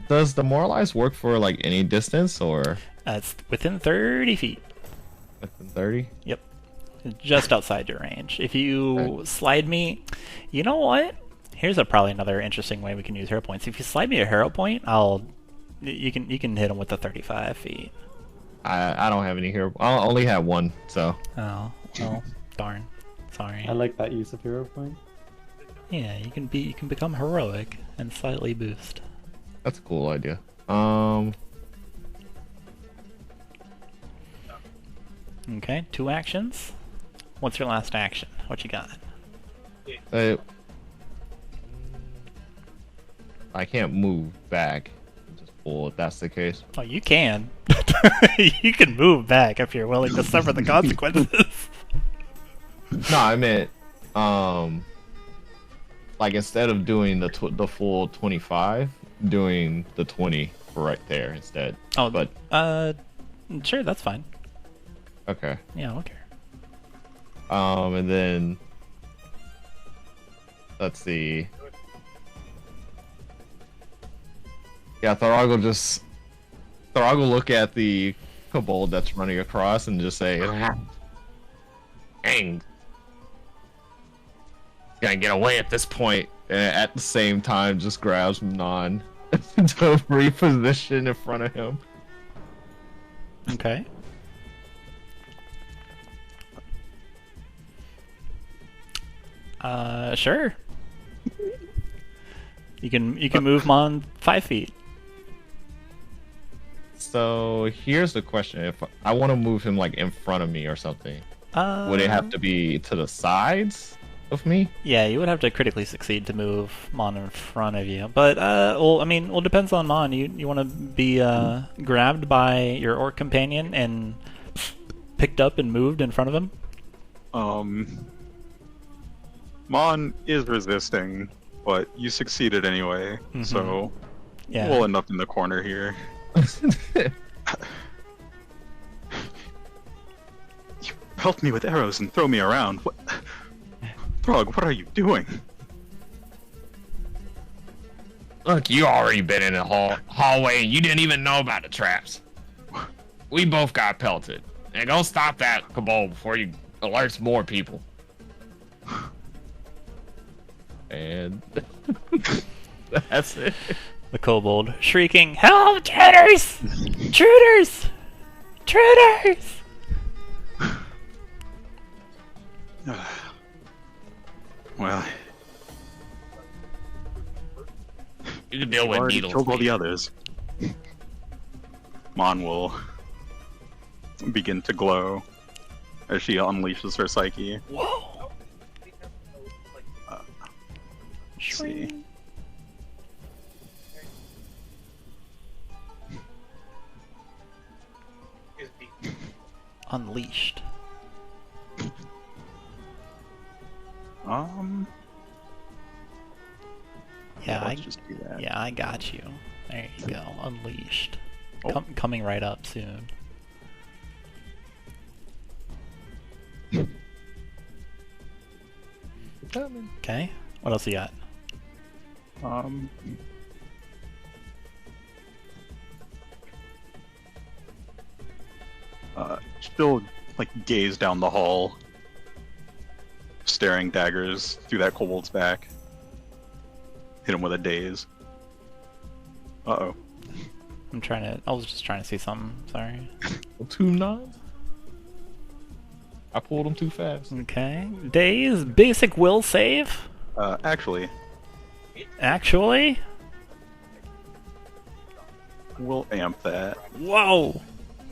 Does Demoralize work for like any distance, or It's within 30 feet. within 30? Yep. Just outside your range. If you slide me... You know what? Here's probably another interesting way we can use hero points. If you slide me a hero point, you can hit him with the 35 feet. I don't have any here. I only have one, so. Oh, well, darn. Sorry. I like that use of hero point. Yeah, you can become heroic and slightly boost. That's a cool idea. Okay, 2 actions. What's your last action? What you got? I can't move back. Just pull if that's the case. Oh, you can. You can move back if you're willing to suffer the consequences. No, I meant, like instead of doing the full 25, doing the 20 for right there instead. Oh, but sure, that's fine. okay. Yeah, I don't care. And then let's see. Yeah, Throg will look at the kobold that's running across and just say, "Dang, gotta get away at this point." And at the same time, just grabs Non to reposition in front of him. Okay. Sure. You can move Mon 5 feet. So here's the question: if I want to move him like in front of me or something, would it have to be to the sides of me? Yeah, you would have to critically succeed to move Mon in front of you. But well, I mean, well, depends on Mon. You want to be grabbed by your orc companion and picked up and moved in front of him? Mon is resisting, but you succeeded anyway, so Yeah. we'll end up in the corner here. You pelt me with arrows and throw me around. What? Throg, what are you doing? Look, you already been in the hallway and you didn't even know about the traps. We both got pelted. And go stop that kobold before you alerts more people. And that's it. The kobold shrieking, "Help, intruders! Intruders! Intruders!" Well, You can deal I've with already needles. killed all the others. Mon will begin to glow as she unleashes her psyche. Whoa! Let's see. Unleashed. Yeah, let's just do that. Yeah, I got you. There you go. Unleashed. Oh. Coming right up soon. Okay. What else you got? Still like gaze down the hall, staring daggers through that kobold's back. Hit him with a daze. Uh-oh. I was just trying to see something. Sorry. 2 9. I pulled him too fast. Okay. Days, basic will save? Actually, Actually? we'll amp that. Whoa!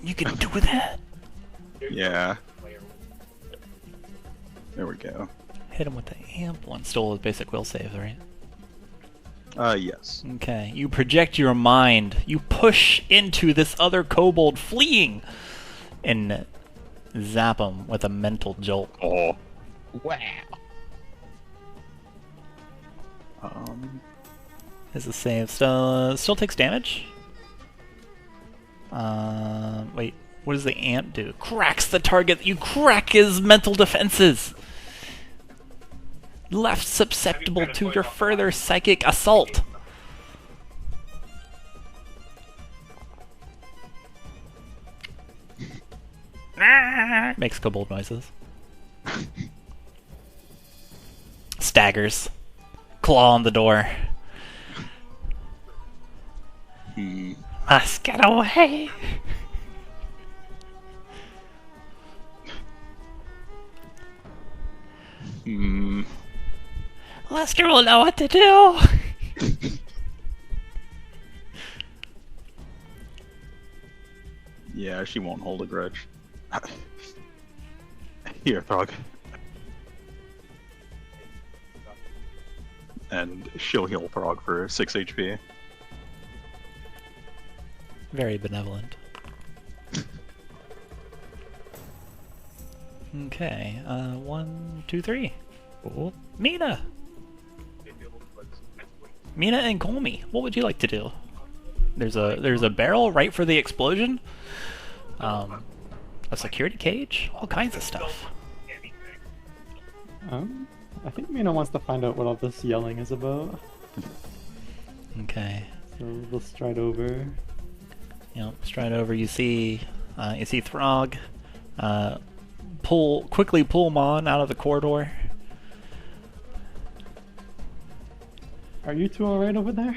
You can do that? Yeah. There we go. Hit him with the amp one. Still with basic will saves, right? Yes. Okay. You project your mind. You push into this other kobold fleeing and zap him with a mental jolt. Oh. Wow. Is the save still takes damage? Wait. What does the amp do? Cracks the target. You crack his mental defenses. Left susceptible to your further psychic assault. Makes kobold noises. Staggers. Claw on the door. Must get away. Lester will know what to do. Yeah, she won't hold a grudge. Here, Throg. And she'll heal Throg for 6 HP. Very benevolent. Okay, 1, 2, 3. Cool. Mina! Mina and Colmy, what would you like to do? There's a barrel right for the explosion. A security cage, all kinds of stuff. I think Mina wants to find out what all this yelling is about. Okay. So we'll stride over. Straight over. You see You see Throg quickly pull Mon out of the corridor. Are you two alright over there?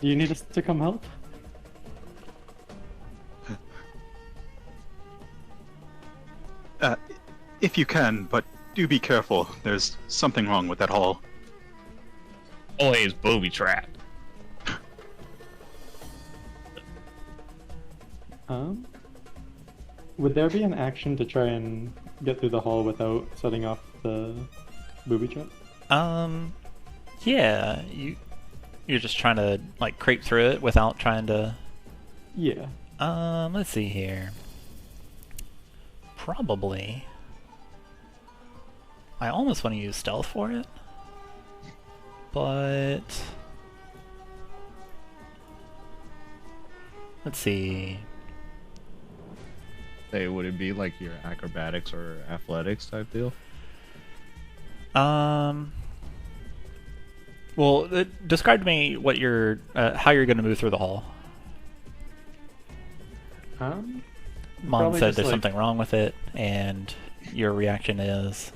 Do you need us to come help? If you can, but do be careful. There's something wrong with that hall. Always booby trap. Would there be an action to try and get through the hall without setting off the booby trap? Yeah, you're just trying to like creep through it without trying to. Yeah. Let's see here. Probably. I almost want to use stealth for it, but let's see. Say, would it be like your acrobatics or athletics type deal? Well, describe to me what how you're going to move through the hall. Mom said there's something wrong with it, and your reaction is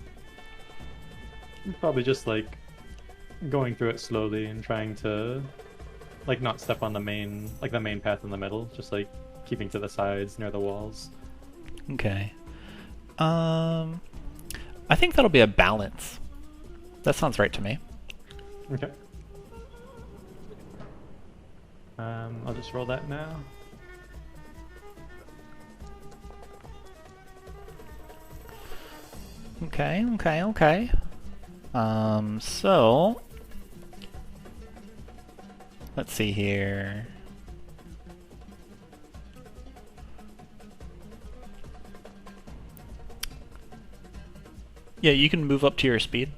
probably just like going through it slowly and trying to like not step on the main path in the middle, just like keeping to the sides near the walls. Okay. I think that'll be a balance. That sounds right to me. Okay. I'll just roll that now. Okay. So let's see here. Yeah, you can move up to your speed.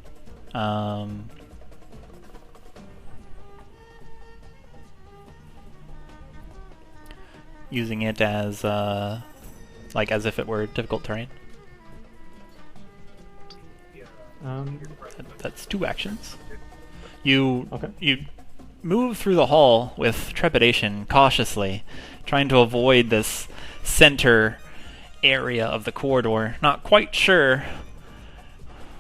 Using it as like as if it were difficult terrain. That's 2 actions. You move through the hall with trepidation, cautiously, trying to avoid this center area of the corridor. Not quite sure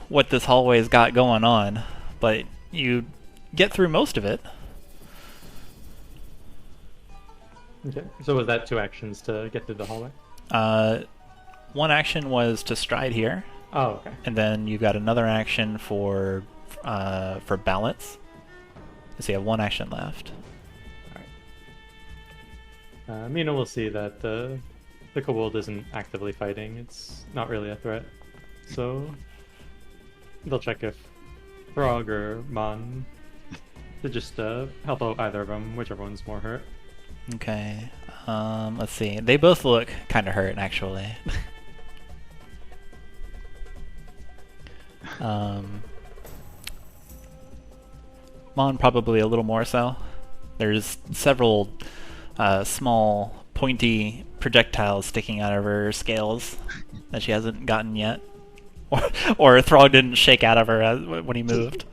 what this hallway's got going on, but you get through most of it. Okay. So was that 2 actions to get through the hallway? 1 action was to stride here. Oh, okay. And then you got another action for balance. So you have 1 action left. Alright. Mina will see that the kobold isn't actively fighting. It's not really a threat. So they'll check if Throg or Mon to just help out either of them, whichever one's more hurt. Okay. Let's see. They both look kind of hurt, actually. Mon probably a little more so. There's several small, pointy projectiles sticking out of her scales that she hasn't gotten yet. Or Throg didn't shake out of her when he moved.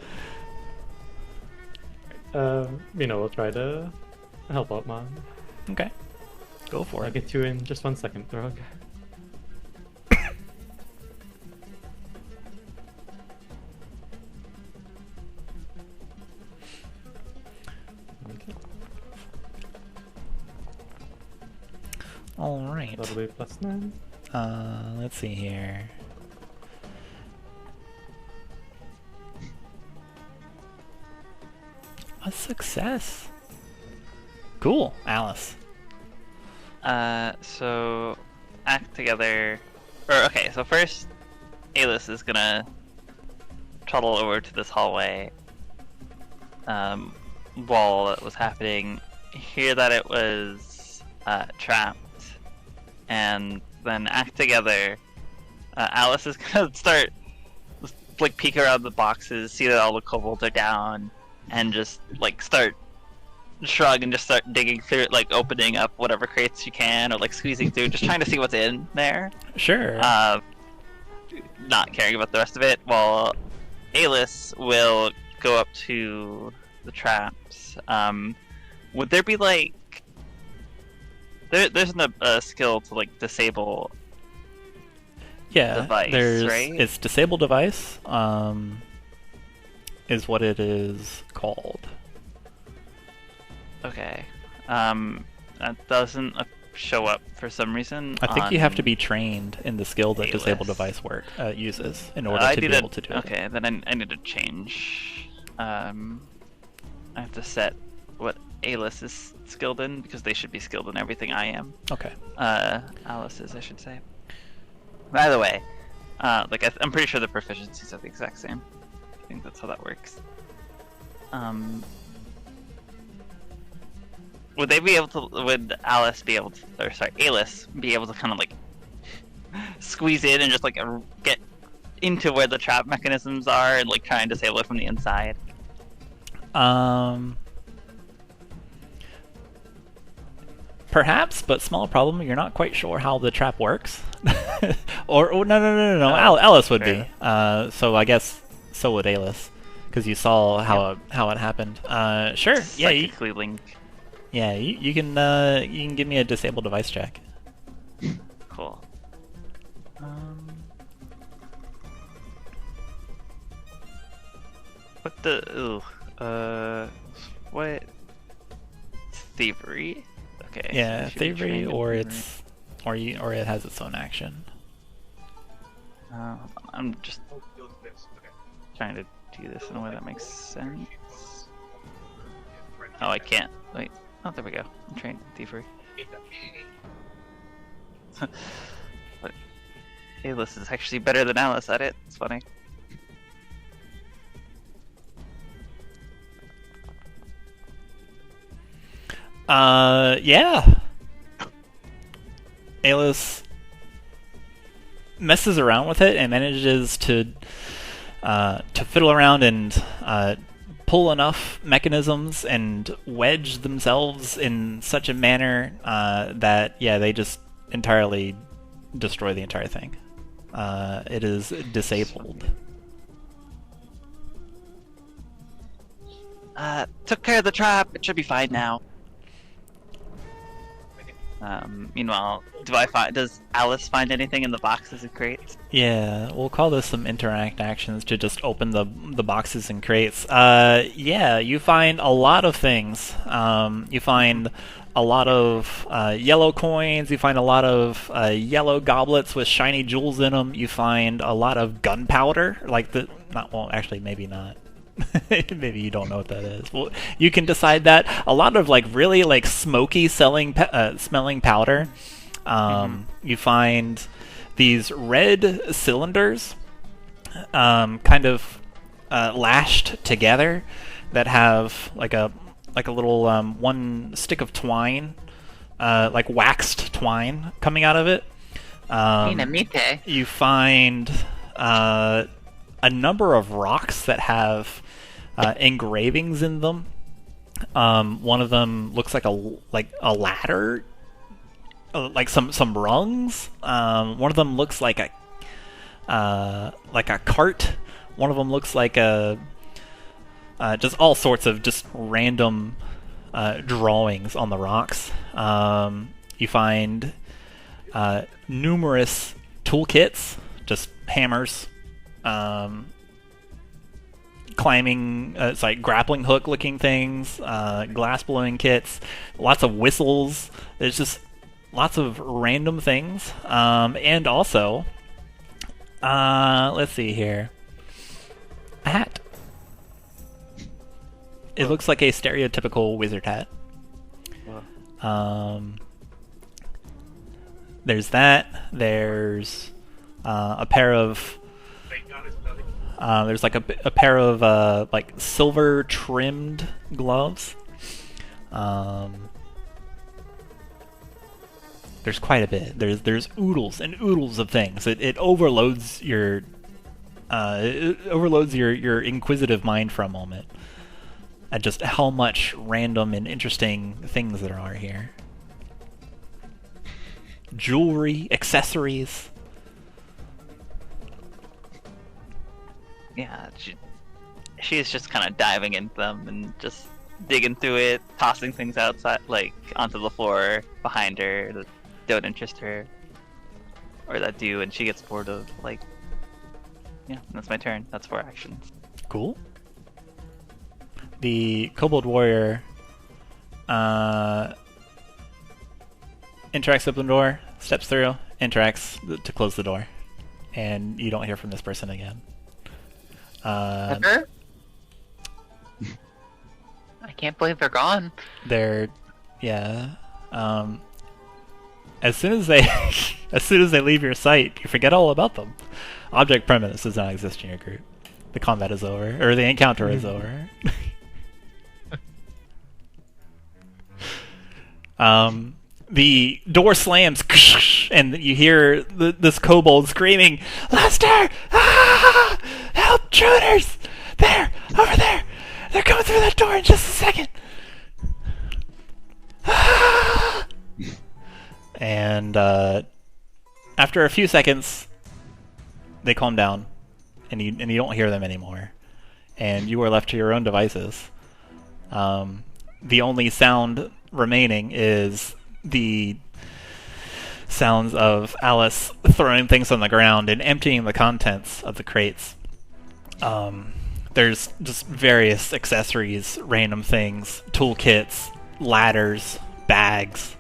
We'll try to help out Mon. Okay. Go for I'll it. get you in just 1 second, Throg. Alright. That'll be +9. Let's see here. A success. Cool, Alice. So act together. So first, Alice is gonna trundle over to this hallway. While it was happening, hear that it was trapped, and then act together. Alice is gonna start like peek around the boxes, see that all the kobolds are down, and just like start shrug and just start digging through it, like opening up whatever crates you can, or like squeezing through, just trying to see what's in there. Sure. Not caring about the rest of it. While Alice will go up to the traps. Would there be like There's a skill to like disable. Yeah, Device, there's right? it's disable device. Is what it is called. Okay. That doesn't show up for some reason. I think you have to on- be trained in the skill that disable A-list. device uses in order I to be need able to do it. Okay, then I need to change. I have to set what A-list is skilled in because they should be skilled in everything I am. Okay. Alice is, I should say. By the way, like I'm pretty sure the proficiencies are the exact same. I think that's how that works. Would they be able to? Would Alice be able to? Or sorry, Alice be able to kind of like squeeze in and just like get into where the trap mechanisms are and like try and disable it from the inside? Perhaps, but small problem. You're not quite sure how the trap works. or no. Oh, Alice would fair be. So I guess so would Alice, because you saw how it happened. Sure. Yeah. Psychically link. Yeah. You can give me a disable device check. Cool. What the? Ooh. What? Thievery. Okay. so Yeah, I should be thievery, trained in or thievery. or it has its own action. I'm just trying to do this in a way that makes sense. Oh, I can't. Wait. Oh, there we go. I'm trained in thievery. But Alice is actually better than Alice at it. It's funny. Yeah. Alice messes around with it and manages to fiddle around and pull enough mechanisms and wedge themselves in such a manner that they just entirely destroy the entire thing. It is disabled. Took care of the trap. It should be fine now. Meanwhile, does Alice find anything in the boxes and crates? Yeah, we'll call this some interact actions to just open the boxes and crates. Yeah, you find a lot of things. You find a lot of yellow coins. You find a lot of yellow goblets with shiny jewels in them. You find a lot of gunpowder, maybe not. Maybe you don't know what that is. Well, you can decide that. A lot of really smoky smelling powder. You find these red cylinders, kind of lashed together, that have like a little one stick of twine, like waxed twine coming out of it. Dinamite. You find a number of rocks that have engravings in them. One of them looks like a ladder, like some rungs. One of them looks like a cart. One of them looks like just all sorts of just random drawings on the rocks. You find numerous toolkits, just hammers, climbing, it's like grappling hook looking things, glass blowing kits, lots of whistles. There's just lots of random things. And also, let's see here, a hat. It looks like a stereotypical wizard hat. There's that. There's a pair of there's like a pair of like silver trimmed gloves. There's quite a bit. There's oodles and oodles of things. It overloads your your inquisitive mind for a moment at just how much random and interesting things there are here. Jewelry, accessories. Yeah, she is just kind of diving into them and just digging through it, tossing things outside, like onto the floor behind her that don't interest her, or that do, and she gets bored of. Like, yeah, that's my turn. That's 4 actions. Cool. The kobold warrior interacts with the door, steps through, interacts to close the door, and you don't hear from this person again. Ever? I can't believe they're gone. They're, yeah. As soon as they, as soon as they leave your sight, you forget all about them. Object permanence does not exist in your group. The combat is over, or the encounter is over. The door slams, and you hear this kobold screaming, "Lester! Ah! Help, intruders! There! Over there! They're coming through that door in just a second!" Ah! And after a few seconds, they calm down, and you don't hear them anymore, and you are left to your own devices. The only sound remaining is the sounds of Alice throwing things on the ground and emptying the contents of the crates. There's just various accessories, random things, toolkits, ladders, bags,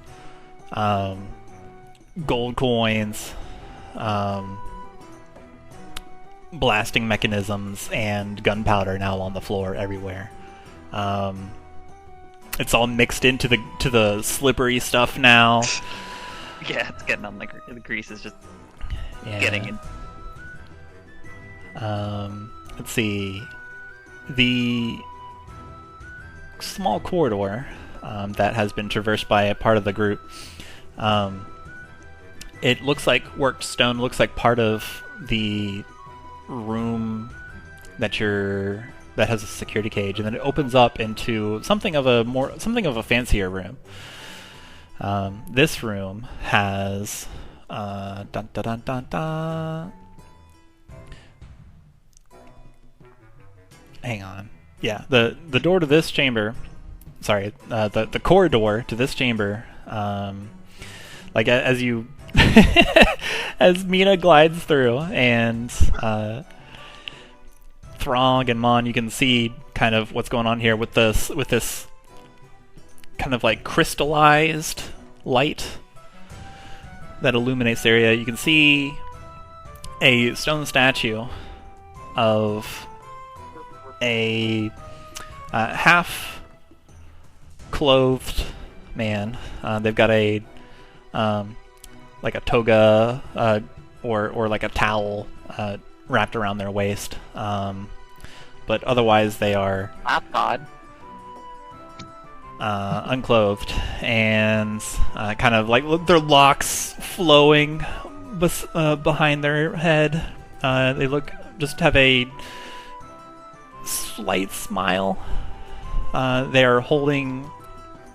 gold coins, blasting mechanisms, and gunpowder now on the floor everywhere. It's all mixed into the slippery stuff now. Yeah, it's getting on the grease is just Yeah. getting in. Let's see. The small corridor that has been traversed by a part of the group. It looks like worked stone. Looks like part of the room that has a security cage, and then it opens up into something of a fancier room. This room has dun, dun, dun, dun, dun. Hang on. Yeah, the door to this chamber. Sorry, the corridor to this chamber. Like as you as Mina glides through, and Throg and Mon, you can see kind of what's going on here with this kind of like crystallized light that illuminates the area. You can see a stone statue of a half-clothed man. They've got a like a toga or like a towel wrapped around their waist, but otherwise they are God. unclothed, and kind of like their locks flowing behind their head. They just have a slight smile. They are holding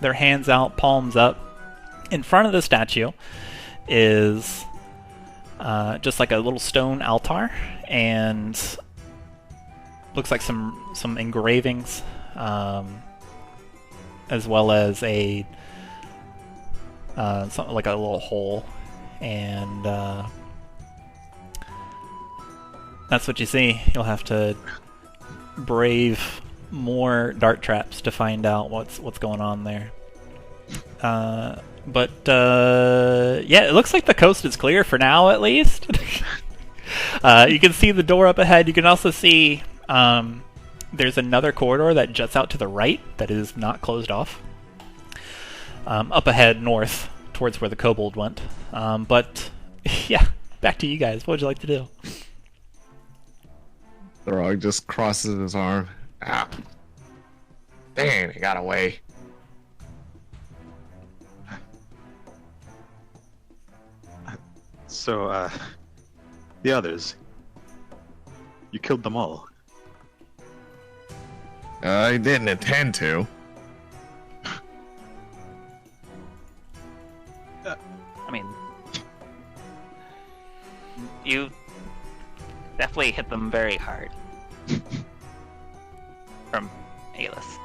their hands out, palms up. In front of the statue is just like a little stone altar, and looks like some engravings, as well as a something like a little hole, and that's what you see. You'll have to brave more dart traps to find out what's going on there. But yeah, it looks like the coast is clear for now, at least. You can see the door up ahead. You can also see there's another corridor that juts out to the right that is not closed off. Up ahead, north, towards where the kobold went. But yeah, back to you guys. What would you like to do? Throg just crosses his arm. Ah. Dang, he got away. So, the others. You killed them all. I didn't intend to. I mean, you definitely hit them very hard. From Alis.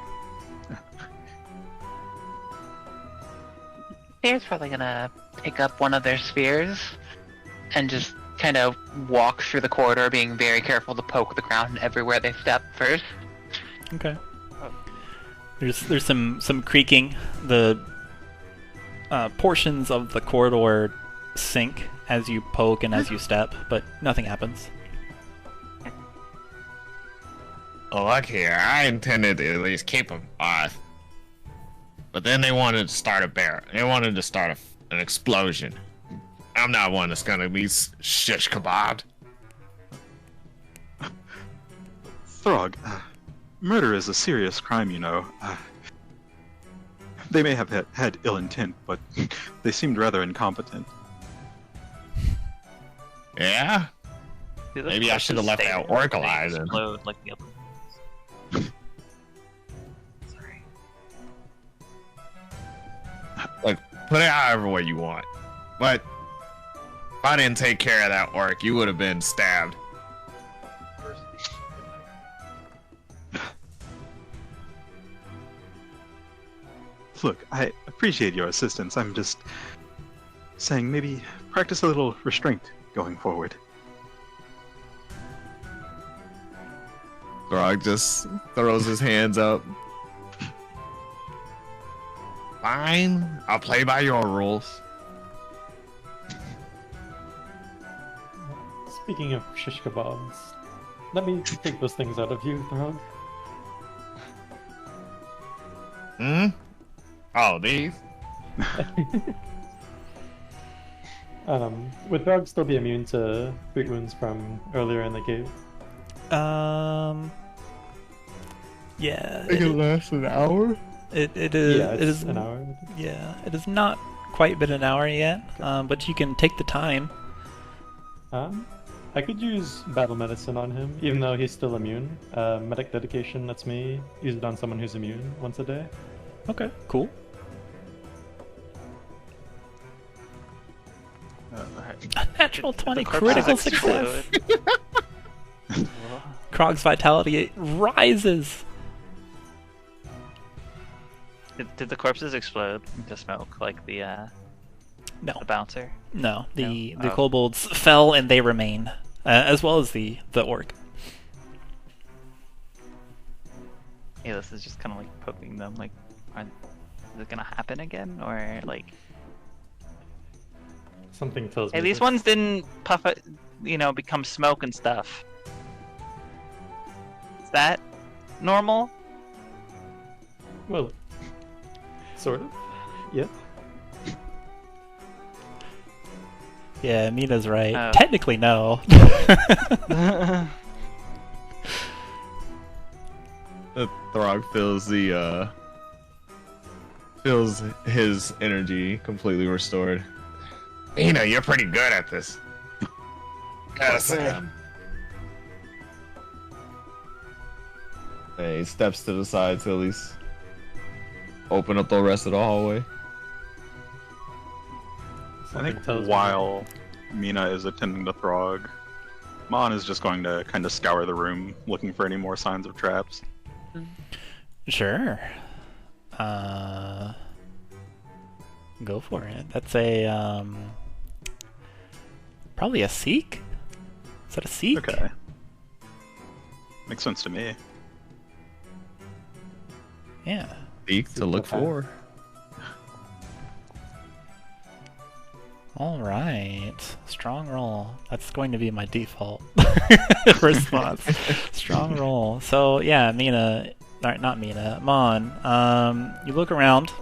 They're probably gonna pick up one of their spears and just kind of walk through the corridor, being very careful to poke the ground everywhere they step first. Okay. There's some creaking. The portions of the corridor sink as you poke and as you step, but nothing happens. Oh, look here. I intended to at least keep them off. But then they wanted to start a bear. They wanted to start an explosion. I'm not one that's gonna be shish kebabbed. Throg, murder is a serious crime, you know. They may have had ill intent, but they seemed rather incompetent. Yeah? Do those Maybe I should have corpses left stay that there, or orc do they alive then. explode like the other ones? Sorry. Look, put it however way you want. But if I didn't take care of that orc, you would have been stabbed. Look, I appreciate your assistance. I'm just saying maybe practice a little restraint going forward. Throg just throws his hands up. Fine, I'll play by your rules. Speaking of shish kebabs, let me take those things out of you, Throg. Hmm? Oh, these? Would Throg still be immune to boot wounds from earlier in the cave? Yeah. It can last an hour? It is. Yeah, it it's is an hour. Yeah, it has not quite been an hour yet. But you can take the time. I could use battle medicine on him, even though he's still immune. Medic dedication lets me use it on someone who's immune once a day. Okay, cool. A natural 20 critical success. Krog's vitality rises. Did the corpses explode into smoke like the No, bouncer? no. The No? Oh. kobolds fell and they remain, as well as the orc. Yeah, this is just kind of like poking them. Like, is it gonna happen again, or like? Something tells Hey, me these that- ones didn't puff it, become smoke and stuff. Is that normal? Well, sort of. Yeah. Yeah, Mina's right. Oh. Technically, no. The Throg feels feels his energy completely restored. You're pretty good at this. Gotta say. Hey, he steps to the side to at least open up the rest of the hallway. I Something think tells me while Mina is attending to Throg, Mon is just going to kind of scour the room, looking for any more signs of traps. Sure. Go for it. That's a probably a seek. Is that a seek? Okay. Makes sense to me. Yeah. Seek to look for. All right. Strong roll. That's going to be my default response. Strong roll. So yeah, Mina. Not Mina. Mon. You look around.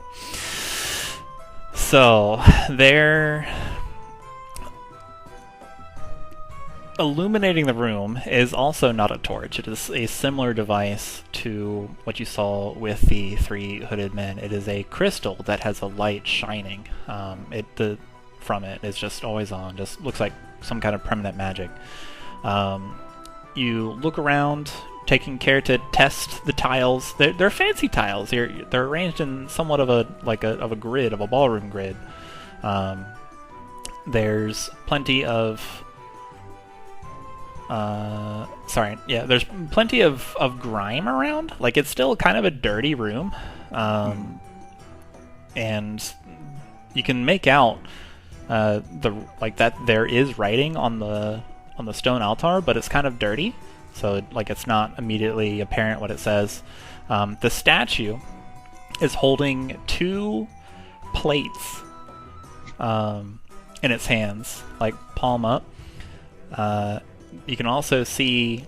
So there. Illuminating the room is also not a torch. It is a similar device to what you saw with the three hooded men. It is a crystal that has a light shining. From it is just always on. Just looks like some kind of permanent magic. You look around, taking care to test the tiles. They're fancy tiles. They're arranged in somewhat of a grid, of a ballroom grid. There's plenty of there's plenty of grime around. Like, it's still kind of a dirty room. And you can make out that there is writing on the stone altar, but it's kind of dirty, so it's not immediately apparent what it says. The statue is holding 2 plates in its hands, palm up. You can also see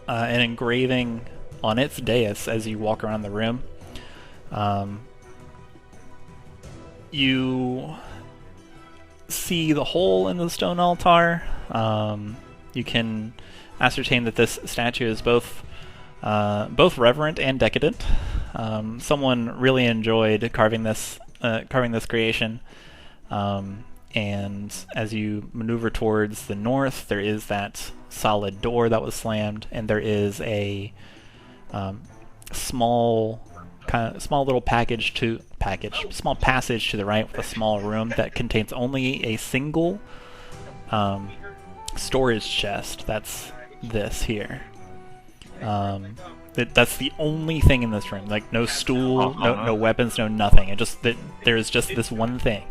an engraving on its dais as you walk around the room. You see the hole in the stone altar. You can ascertain that this statue is both reverent and decadent. Someone really enjoyed carving this creation. And as you maneuver towards the north, there is that solid door that was slammed, and there is a small passage to the right with a small room that contains only a single storage chest. That's this here. That's the only thing in this room. No stool, no weapons, no nothing. There's just this one thing.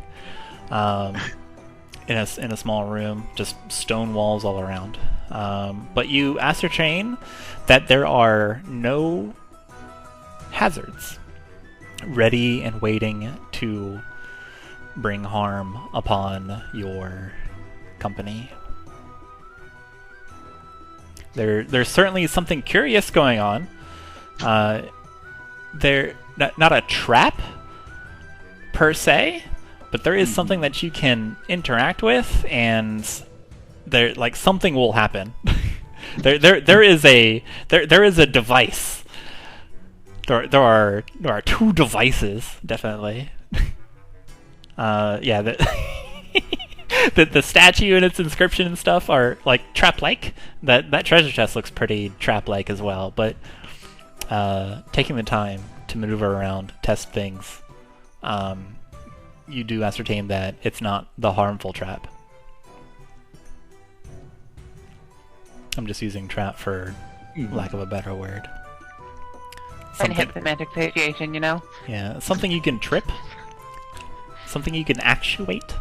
In a small room, just stone walls all around. But you ascertain that there are no hazards ready and waiting to bring harm upon your company. There's certainly something curious going on. They're not a trap per se, but there is something that you can interact with, and something will happen. there is a device. There are 2 devices, definitely. Yeah, the statue and its inscription and stuff are trap-like. That treasure chest looks pretty trap-like as well, but taking the time to maneuver around, test things, you do ascertain that it's not the harmful trap. I'm just using trap for lack of a better word. And hit semantic satiation, Yeah, something you can trip. Something you can actuate.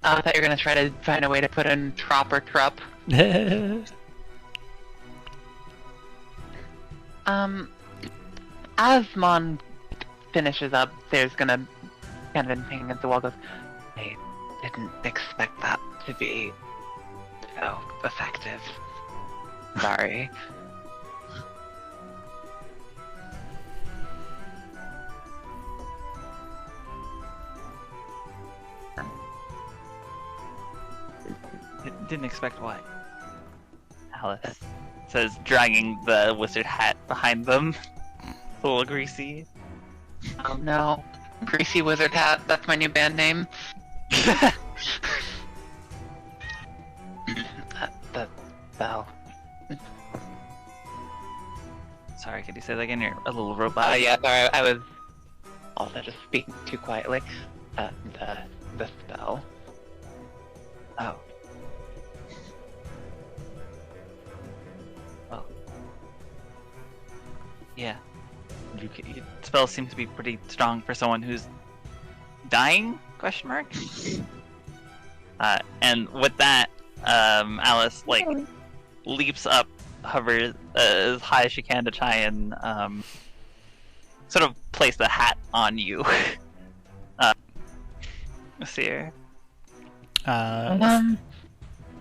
I thought you were going to try to find a way to put in trop or trup. As Mon finishes up, there's gonna kind of hang against the wall, goes, I didn't expect that to be so effective. Sorry. Didn't expect what? Alice says, dragging the wizard hat behind them. A little greasy. Oh no. Greasy Wizard Hat, that's my new band name. The bell. Sorry, could you say that again? You're a little robot. Yeah, sorry, I was also just speaking too quietly. The spell. Oh. Well. Yeah. Spells seem to be pretty strong for someone who's dying? Question mark. And with that, Alice leaps up, hovers as high as she can to try and sort of place the hat on you. Sierra.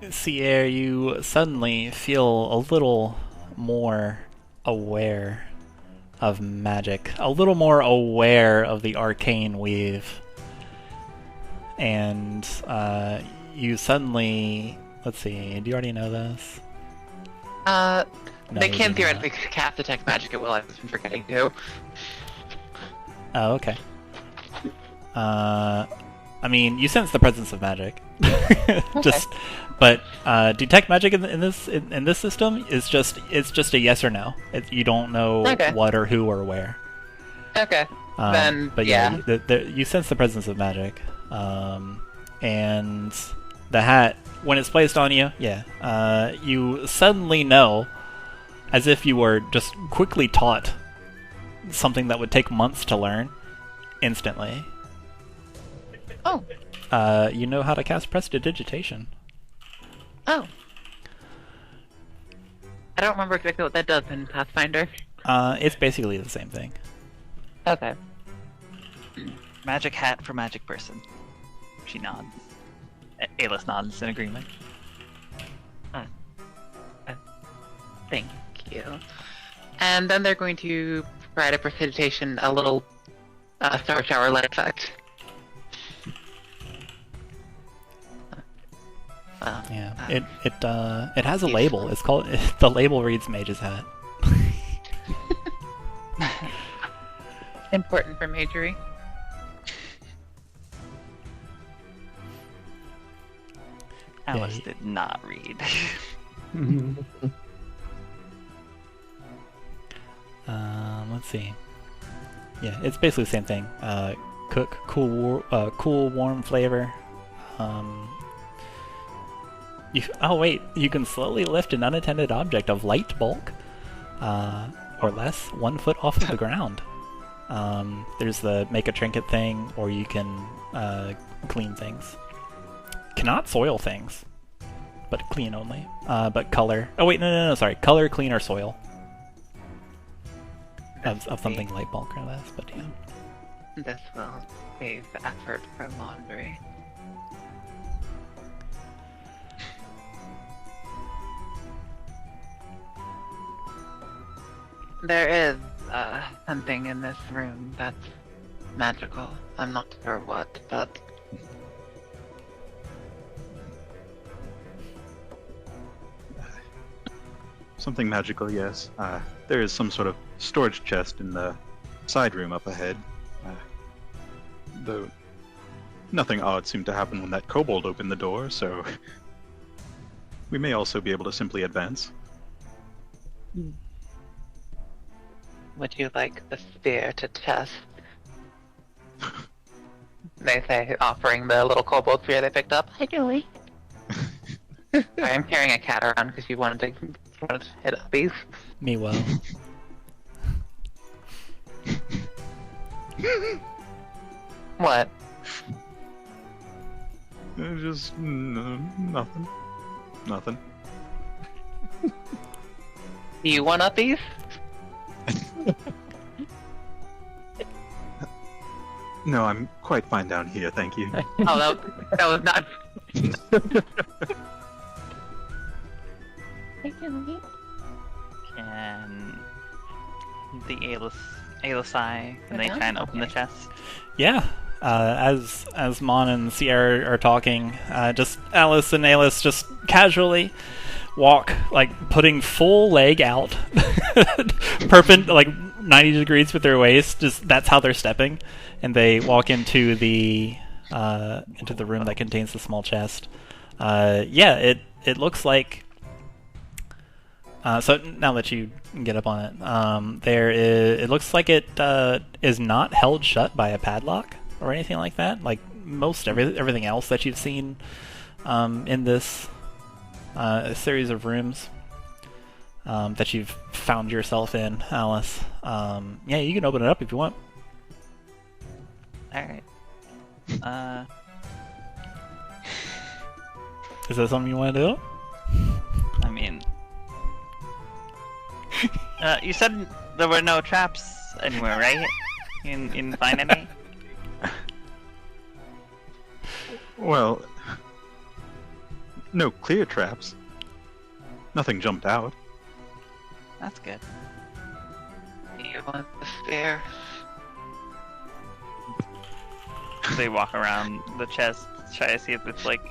Sierra, you suddenly feel a little more aware of magic, a little more aware of the arcane weave, and you suddenly, let's see, do you already know this? They you can do theoretically cast detect magic at will. I've been forgetting to. Oh, okay. I mean, you sense the presence of magic. But detect magic in this system is just a yes or no. You don't know what or who or where. Okay. Then but yeah, you sense the presence of magic, and the hat, when it's placed on you, you suddenly know, as if you were just quickly taught something that would take months to learn, instantly. Oh. You know how to cast Prestidigitation. Oh. I don't remember exactly what that does in Pathfinder. It's basically the same thing. Okay. Magic hat for magic person. She nods. Alis nods in agreement. Thank you. And then they're going to provide a precipitation, a little star shower light effect. Yeah, it has a label. It's called the label reads Mage's Hat. Important for magery. Alice did not read. Let's see. Yeah, it's basically the same thing. Cook, cool, warm flavor. Oh wait, you can slowly lift an unattended object of light bulk, or less, 1 foot off of the ground. There's the make a trinket thing, or you can clean things. Cannot soil things, but clean only. But color. Oh wait, no, sorry. Color, clean, or soil. Of something light bulk or less, but yeah. This will save effort for laundry. There is something in this room that's magical. I'm not sure what, but Something magical, yes. There is some sort of storage chest in the side room up ahead. Though nothing odd seemed to happen when that kobold opened the door, so we may also be able to simply advance. would you like the spear to test? They say, offering the little kobold spear they picked up. Hi, Julie. Sorry, I'm carrying a cat around because you wanted to hit uppies. Me well. What? Just nothing. Nothing. Do you want uppies? No, I'm quite fine down here, thank you. Oh, that was not. Can the Alisai, can they try and open the chest? Yeah. As Mon and Sierra are talking, just Alice and Alis just casually walk, like putting full leg out, like 90 degrees with their waist. Just that's how they're stepping, and they walk into the room that contains the small chest. Yeah, it looks like. So now that you get up on it, it looks like it is not held shut by a padlock or anything like that. Like most everything else that you've seen in this series of rooms that you've found yourself in, Alice. Yeah, you can open it up if you want. Alright. Is that something you want to do? I mean... you said there were no traps anywhere, right? You didn't find any? Well, no clear traps. Nothing jumped out. That's good. Do you want the spear? They walk around the chest, try to see if it's like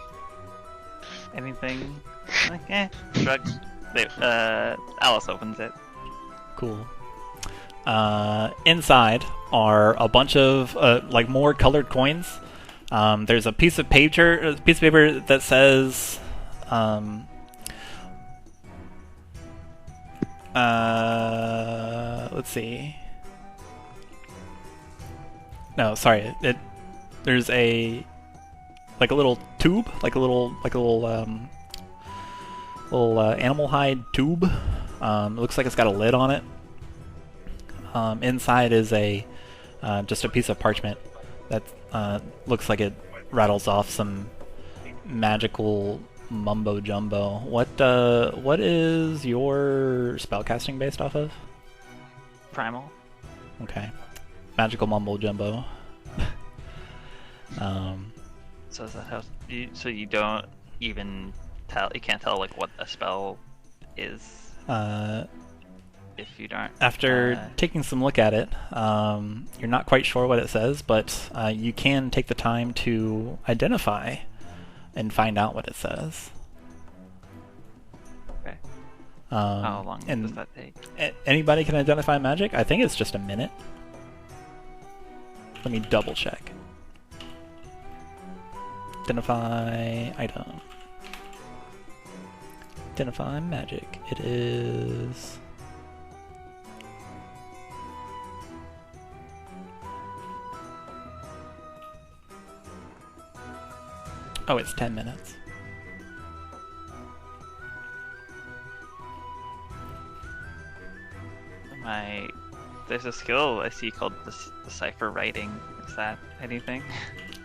anything. Like, shrug. Alice opens it. Cool. Inside are a bunch of like more colored coins. There's a piece of paper that says let's see. No, sorry. There's a little tube, like a little animal hide tube. It looks like it's got a lid on it. Inside is just a piece of parchment that looks like it rattles off some magical mumbo jumbo. What is your spellcasting based off of? Primal. Okay, magical mumbo jumbo. So is that how? So you don't even tell? You can't tell like what a spell is if you don't. After taking some look at it, you're not quite sure what it says, but you can take the time to identify and find out what it says. Okay. How long and does that take? Anybody can identify magic. I think it's just a minute. Let me double check. Identify item. Identify magic. It is... Oh, it's 10 minutes. There's a skill I see called decipher writing. Is that anything?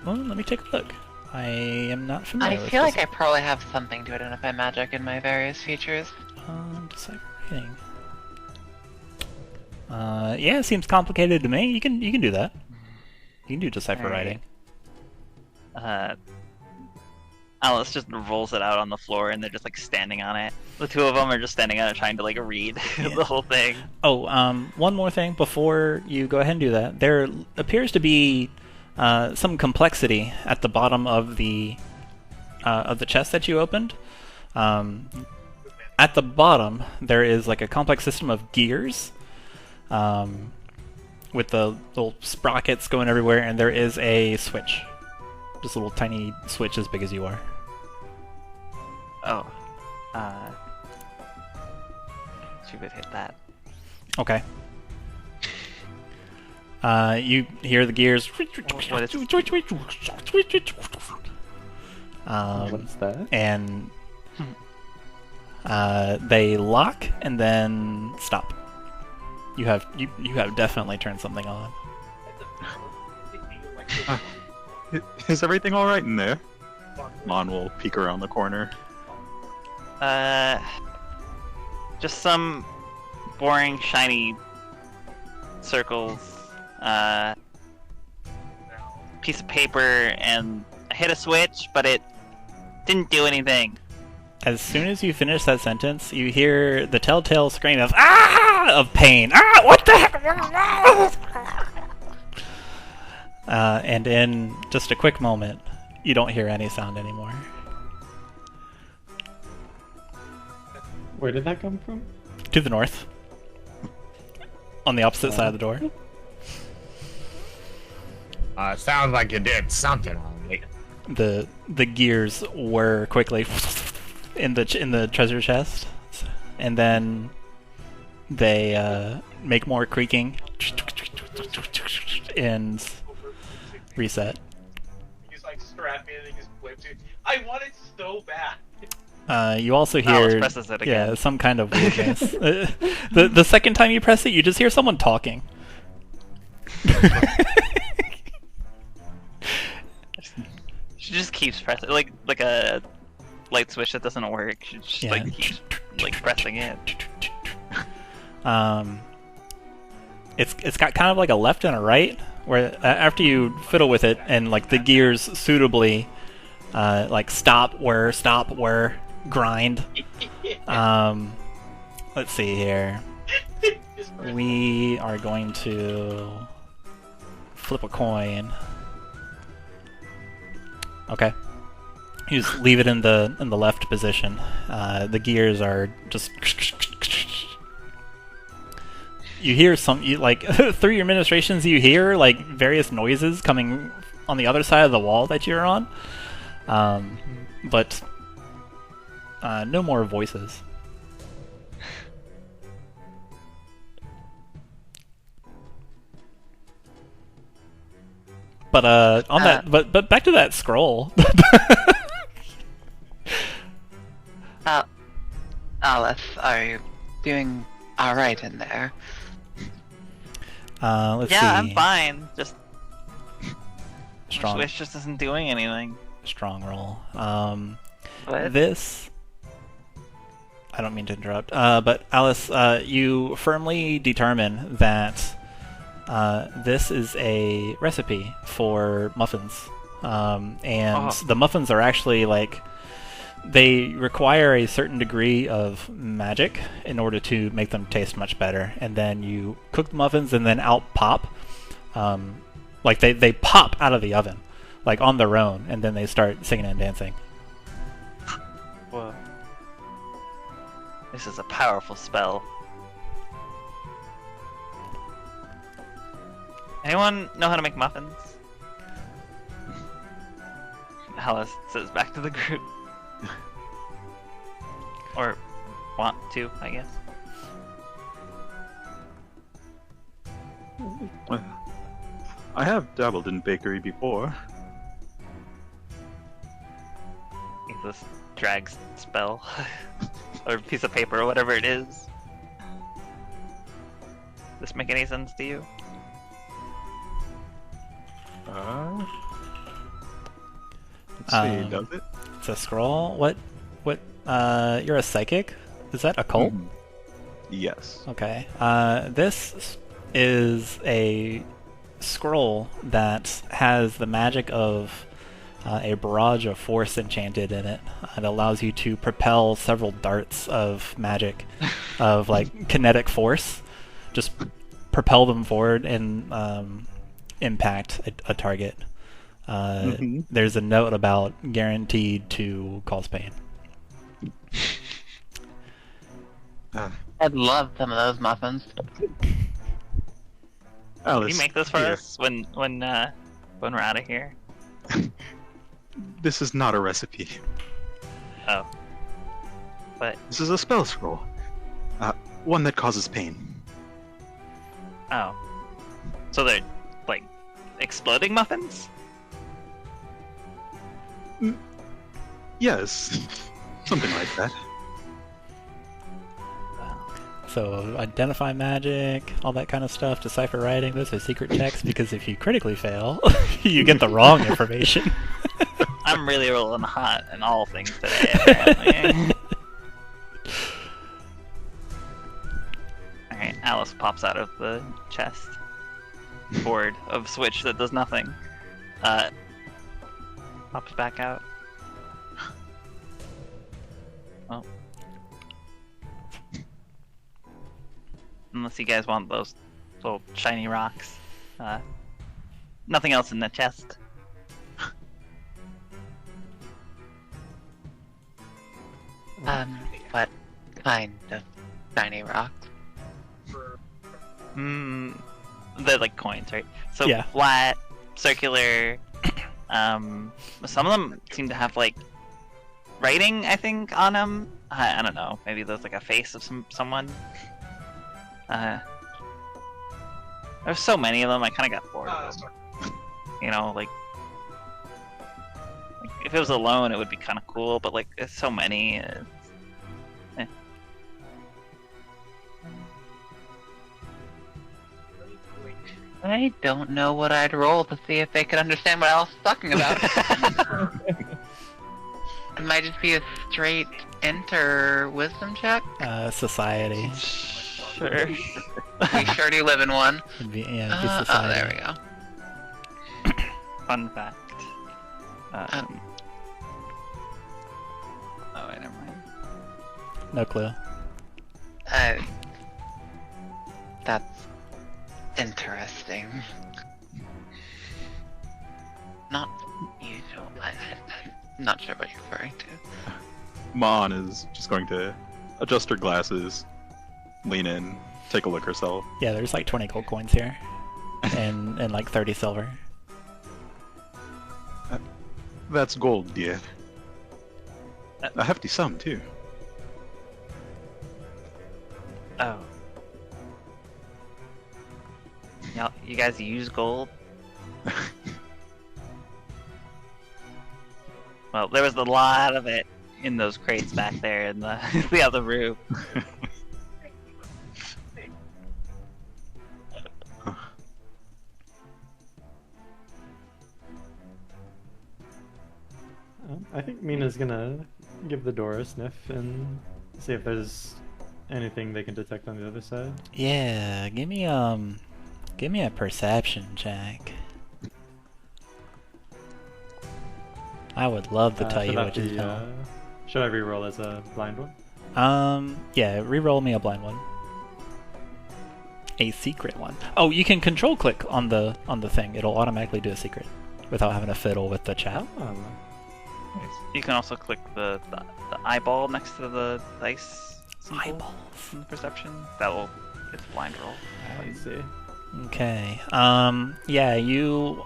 Well, let me take a look. I am not familiar I with feel this. like I probably have something to identify magic in my various features. Decipher writing. Yeah, it seems complicated to me. You can do that. You can do decipher Alright. writing. Alice just rolls it out on the floor, and they're just like standing on it. The two of them are just standing on it, trying to like read the whole thing. Oh, one more thing before you go ahead and do that. There appears to be some complexity at the bottom of the chest that you opened. At the bottom, there is like a complex system of gears, with the little sprockets going everywhere, and there is a switch. Just a little tiny switch as big as you are. Oh. She would hit that. Okay. You hear the gears. What is- What's that? And they lock and then stop. You have definitely turned something on. Is everything all right in there? Mon will peek around the corner. Just some boring, shiny circles, piece of paper, and I hit a switch, but it didn't do anything. As soon as you finish that sentence, you hear the telltale scream of "Ah!" of pain. Ah! What the heck? And in just a quick moment, you don't hear any sound anymore. Where did that come from? To the north. On the opposite side of the door. Sounds like you did something on me. The gears whir quickly in the treasure chest, and then they make more creaking and reset. He's like strapping it and he's flipped it. I want it so bad. You also Alice hear presses it again. some kind of weirdness. The second time you press it, you just hear someone talking. She just keeps pressing, like a light switch that doesn't work. She just Yeah. like keeps like pressing it. It's got kind of like a left and a right, where after you fiddle with it and like the gears suitably like stop where grind. Let's see here. We are going to flip a coin. Okay. You just leave it in the left position. The gears are just. You hear through your ministrations. You hear like various noises coming on the other side of the wall that you're on, but no more voices. But but back to that scroll. Alice, are you doing alright in there? Let's see. Yeah, I'm fine. Just Strong. Switch just isn't doing anything. Strong roll. What? This. I don't mean to interrupt, but Alice, you firmly determine that this is a recipe for muffins, and the muffins are actually like they require a certain degree of magic in order to make them taste much better. And then you cook the muffins, and then out pop, like they pop out of the oven, like on their own, and then they start singing and dancing. Whoa. This is a powerful spell. Anyone know how to make muffins? Alice says back to the group. Or want to, I guess. Well, I have dabbled in bakery before. Use this drag spell. Or piece of paper or whatever it is. Does this make any sense to you? Let's see, does it? It's a scroll. What? You're a psychic? Is that occult? Mhm. Yes. Okay. This is a scroll that has the magic of a barrage of force enchanted in it. It allows you to propel several darts of magic, of like kinetic force, just propel them forward and impact a target. There's a note about guaranteed to cause pain. I'd love some of those muffins. Alice, Can you make this for here. us when we're out of here? This is not a recipe. Oh. But This is a spell scroll. One that causes pain. oh. So they're like exploding muffins? Yes. Something like that. So identify magic, all that kind of stuff, decipher writing. Those are secret checks because if you critically fail, you get the wrong information. I'm really rolling hot in all things today, apparently. Alright, Alice pops out of the chest. Board of switch that does nothing. Pops back out. Oh. Unless you guys want those little shiny rocks. Nothing else in the chest. What kind of shiny rock? They're like coins, right? So Yeah. flat, circular. Some of them seem to have like writing, I think, on them. I don't know. Maybe there's like a face of someone. There's so many of them. I kind of got bored of them. You know, like if it was alone, it would be kind of cool. But like, there's so many. I don't know what I'd roll to see if they could understand what I was talking about. It might just be a straight enter wisdom check. Society. Sure. We sure do live in one. It'd be, yeah, it'd be Oh, society. there we go. Fun fact. Oh, wait, never mind. No clue. That's interesting. Not usual. I'm not sure what you're referring to. Mon is just going to adjust her glasses, lean in, take a look herself. Yeah, there's like 20 gold coins here, and like 30 silver. That's gold, dear. A hefty sum, too. Oh. Y'all, you guys use gold? Well, there was a lot of it in those crates back there in the the other room. I think Mina's gonna give the door a sniff and see if there's anything they can detect on the other side. Yeah, give me a perception check. I would love to tell Should you that what you be, know. should I reroll as a blind one? Yeah, re-roll me a blind one. A secret one. Oh, you can control click on the thing. It'll automatically do a secret without having to fiddle with the chat. Oh, You can also click the eyeball next to the dice symbol Eyeballs. in the perception. That will get the blind roll. I see. Okay. Yeah, you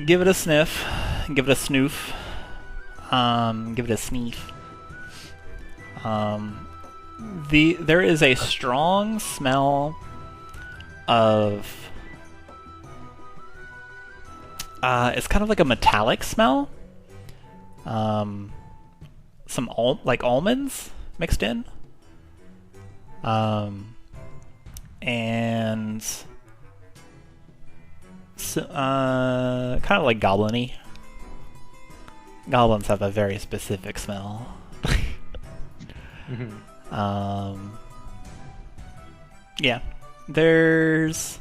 give it a sniff, give it a snoof, give it a sneef. There is a strong smell of it's kind of like a metallic smell. Some almonds mixed in. And kind of like goblin-y. Goblins have a very specific smell. Yeah, there's.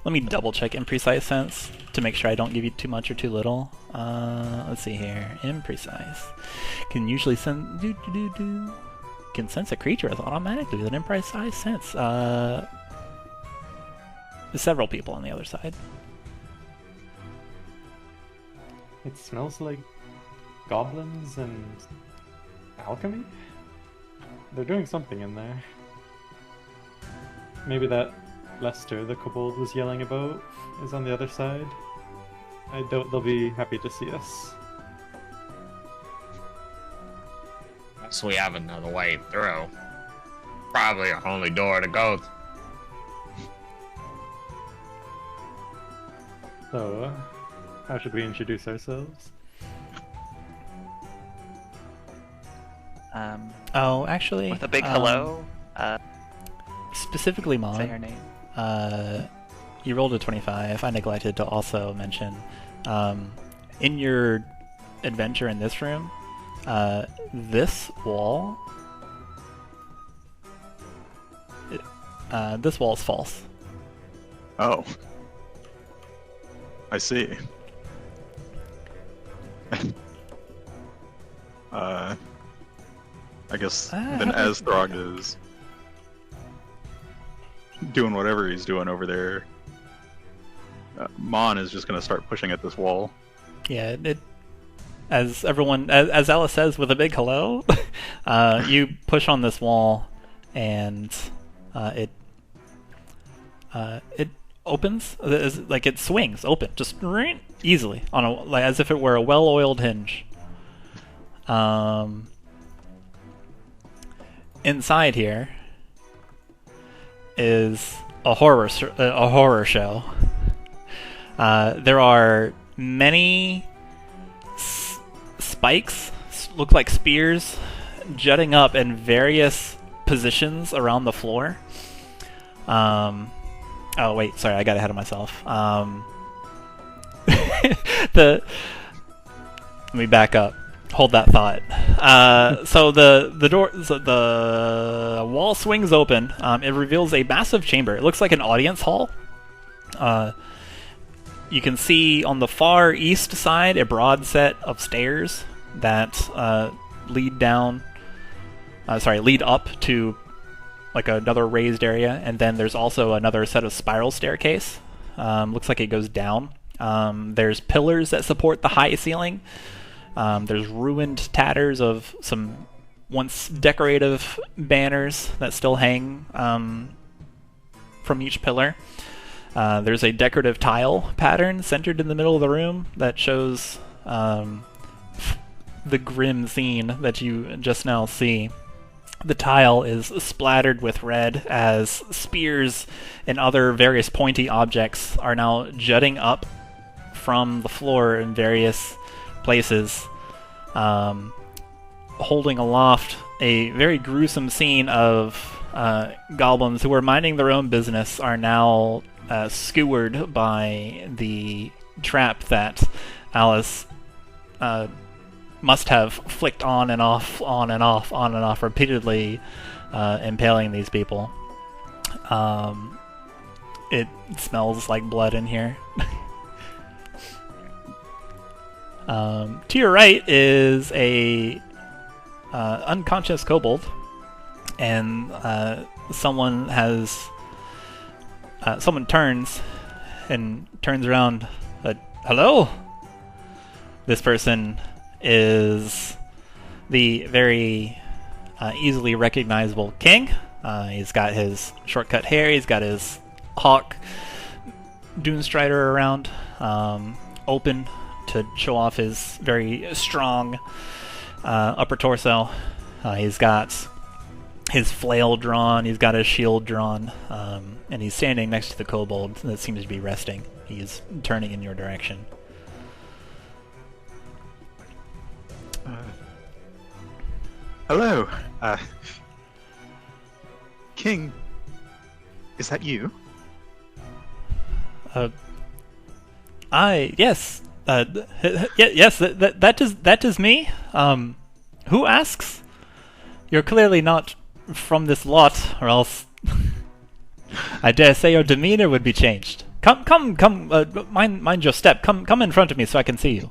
Let me double check imprecise sense to make sure I don't give you too much or too little. Let's see here. Imprecise can usually can sense a creature as automatically with an imprecise sense. There's several people on the other side. It smells like goblins and alchemy? They're doing something in there. Maybe that Lester the kobold was yelling about is on the other side. I doubt they'll be happy to see us. So we have another way through. Probably our only door to go. So, how should we introduce ourselves? Oh, actually, With a big hello, specifically, say her Mon. name. You rolled a 25. I neglected to also mention, in your adventure in this room, this wall is false. Oh. I see. I guess then as Throg is doing whatever he's doing over there, Mon is just gonna start pushing at this wall. Yeah, as Alice says with a big hello, you push on this wall, and it opens, it swings open, just easily on as if it were a well-oiled hinge. Inside here is a horror show. There are many spikes, look like spears, jutting up in various positions around the floor. Oh wait, sorry, I got ahead of myself. Let me back up. Hold that thought. So the wall swings open. It reveals a massive chamber. It looks like an audience hall. You can see on the far east side a broad set of stairs that lead up to like another raised area, and then there's also another set of spiral staircase. Looks like it goes down. There's pillars that support the high ceiling. There's ruined tatters of some once decorative banners that still hang from each pillar. There's a decorative tile pattern centered in the middle of the room that shows the grim scene that you just now see. The tile is splattered with red as spears and other various pointy objects are now jutting up from the floor in various places, holding aloft a very gruesome scene of goblins who were minding their own business are now skewered by the trap that Alice must have flicked on and off, on and off, on and off, repeatedly impaling these people. It smells like blood in here. To your right is a unconscious kobold, and someone turns around. Hello? This person is the very easily recognizable king. He's got his shortcut hair, he's got his hawk Dunestrider around, open to show off his very strong upper torso. He's got his flail drawn, he's got his shield drawn, and he's standing next to the kobold that seems to be resting. He's turning in your direction. Hello, King. Is that you? Yes. Yes, that is me. Who asks? You're clearly not from this lot, or else I dare say your demeanor would be changed. Come, mind your step. Come in front of me so I can see you.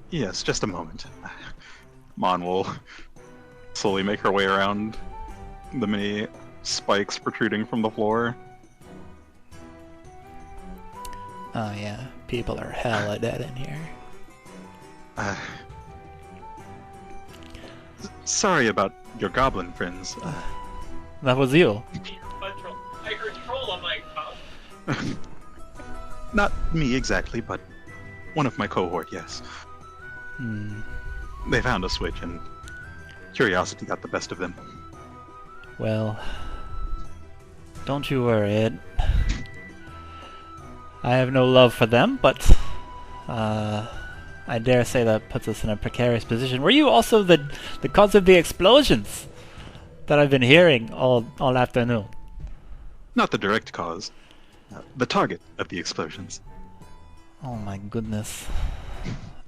Yes, just a moment. Mon will slowly make her way around the many spikes protruding from the floor. Oh yeah, people are hella dead in here. Sorry about your goblin friends. That was you. I heard troll on my top. Not me exactly, but one of my cohort, yes. They found a switch and curiosity got the best of them. Well, don't you worry, Ed. I have no love for them, but I dare say that puts us in a precarious position. Were you also the cause of the explosions that I've been hearing all afternoon? Not the direct cause. The target of the explosions. Oh my goodness.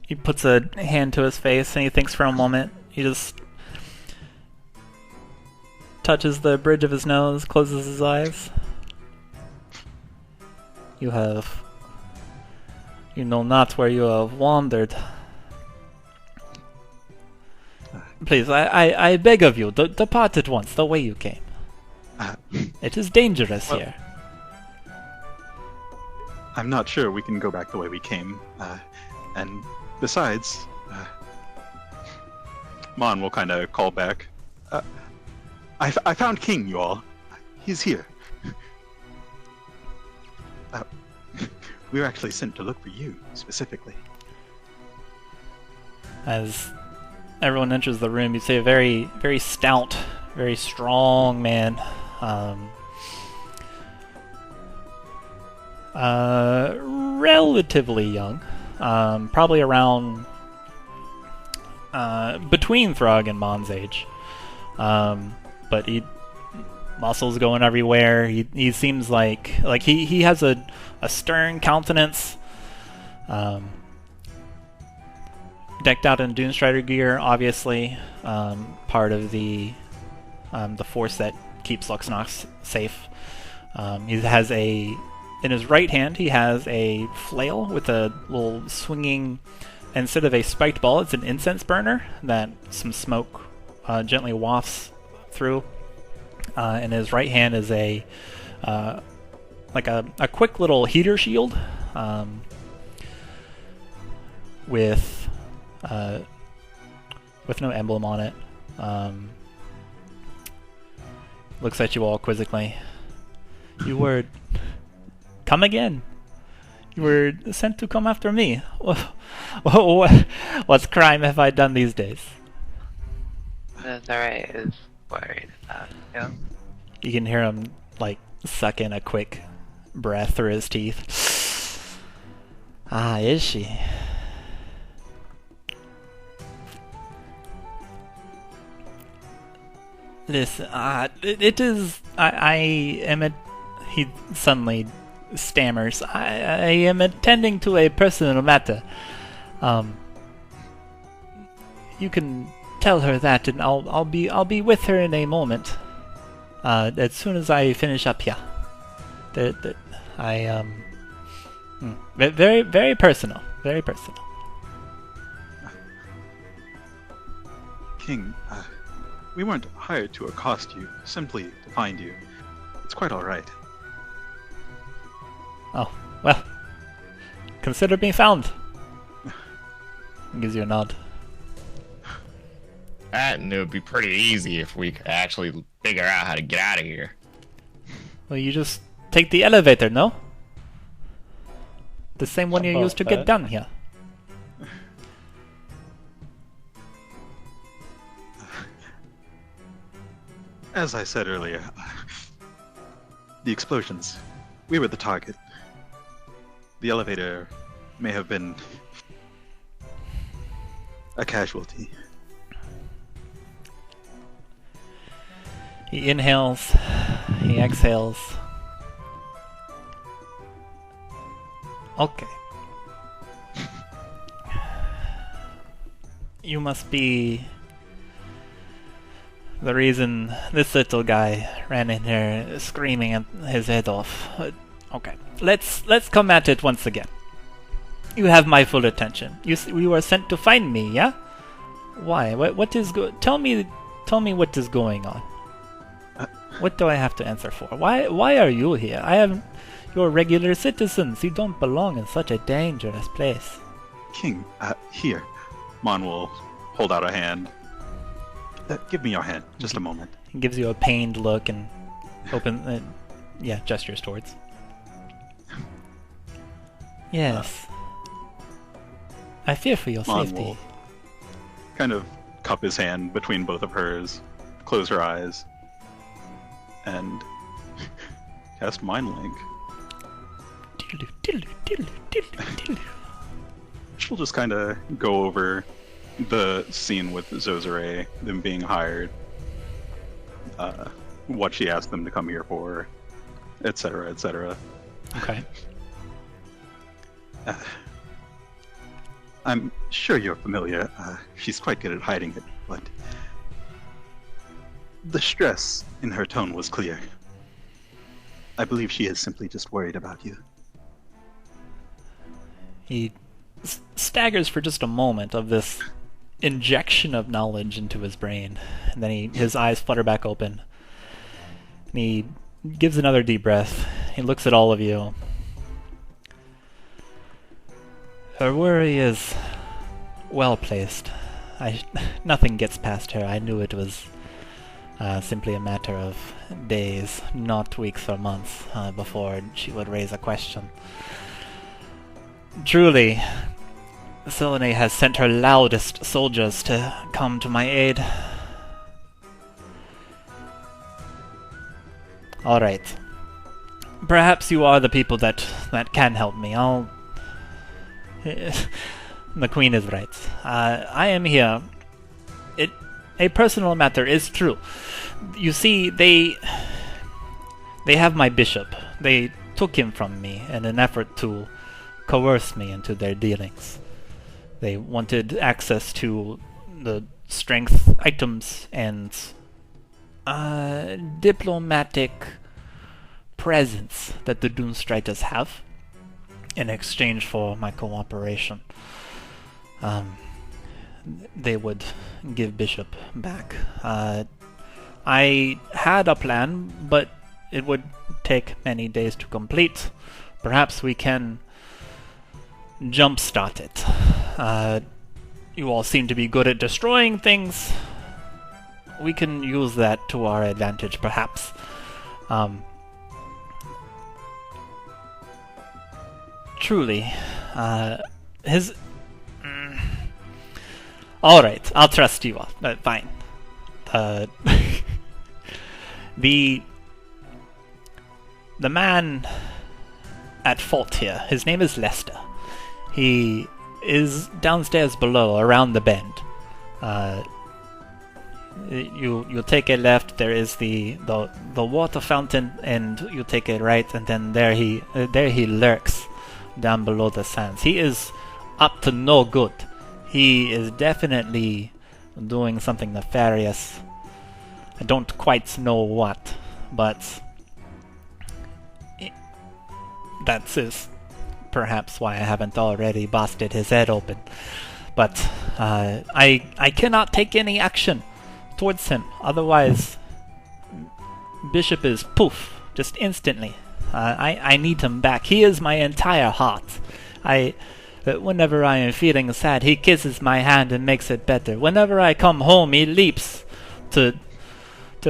He puts a hand to his face and he thinks for a moment. He just touches the bridge of his nose, closes his eyes. You know not where you have wandered. Please, I beg of you, depart at once, the way you came. It is dangerous here. I'm not sure we can go back the way we came. And besides, Mon will kind of call back. I found King, you all. He's here. We were actually sent to look for you, specifically. As everyone enters the room, you see a very, very stout, very strong man. Relatively young. Probably around between Throg and Mon's age. But muscles going everywhere. He seems like he has a stern countenance. Decked out in Dunestrider gear, obviously. Part of the force that keeps Luxnox safe. He has in his right hand, he has a flail with a little swinging, instead of a spiked ball, it's an incense burner that some smoke gently wafts through. In his right hand is a quick little heater shield with no emblem on it. Looks at you all quizzically. You were... Come again. You were sent to come after me. What crime have I done these days? That's alright. I was worried about you. You can hear him, suck in a quick breath through his teeth. Ah, is she? Listen, it is... I am a... He suddenly stammers. I am attending to a personal matter. You can tell her that, and I'll be with her in a moment. As soon as I finish up here. Very, very personal. Very personal. King, we weren't hired to accost you, simply to find you. It's quite alright. Oh, well. Consider being found. Gives you a nod. And it would be pretty easy if we could actually figure out how to get out of here. Well, you just take the elevator, no? The same one you About used to get that. down here. As I said earlier, the explosions. We were the target. The elevator may have been a casualty. He inhales, he exhales. Okay. You must be the reason this little guy ran in here screaming his head off. Okay, let's come at it once again. You have my full attention. You were sent to find me, yeah? Why? What is tell me what is going on. What do I have to answer for? Why are you here? You're regular citizens. You don't belong in such a dangerous place. King, here. Mon will hold out a hand. Give me your hand, just a moment. He gives you a pained look and gestures towards. Yes. I fear for your Mon safety. will kind of cup his hand between both of hers, close her eyes, and cast Mind Link. She'll just kind of go over the scene with Khorzaire, them being hired, what she asked them to come here for, etc., etc. Okay. I'm sure you're familiar. She's quite good at hiding it, but the stress in her tone was clear. I believe she is simply just worried about you. He staggers for just a moment of this injection of knowledge into his brain, and then his eyes flutter back open. And he gives another deep breath. He looks at all of you. Her worry is well placed. Nothing gets past her. I knew it was simply a matter of days, not weeks or months, before she would raise a question. Truly, Selene has sent her loudest soldiers to come to my aid. Alright. Perhaps you are the people that can help me. The Queen is right. I am here. A personal matter is true. You see, they have my bishop. They took him from me in an effort to coerce me into their dealings. They wanted access to the strength items and diplomatic presence that the Doomstriders have in exchange for my cooperation. They would give Bishop back. I had a plan, but it would take many days to complete. Perhaps we can jumpstart it. You all seem to be good at destroying things. We can use that to our advantage, perhaps. Truly, Alright, I'll trust you all. Fine. The man at fault here, his name is Lester. He is downstairs below, around the bend. You take a left. There is the water fountain, and you take a right, and then there he lurks down below the sands. He is up to no good. He is definitely doing something nefarious. I don't quite know what, but that is perhaps why I haven't already busted his head open. But I cannot take any action towards him. Otherwise, Bishop is poof, just instantly. I need him back. He is my entire heart. Whenever I am feeling sad, he kisses my hand and makes it better. Whenever I come home, he leaps to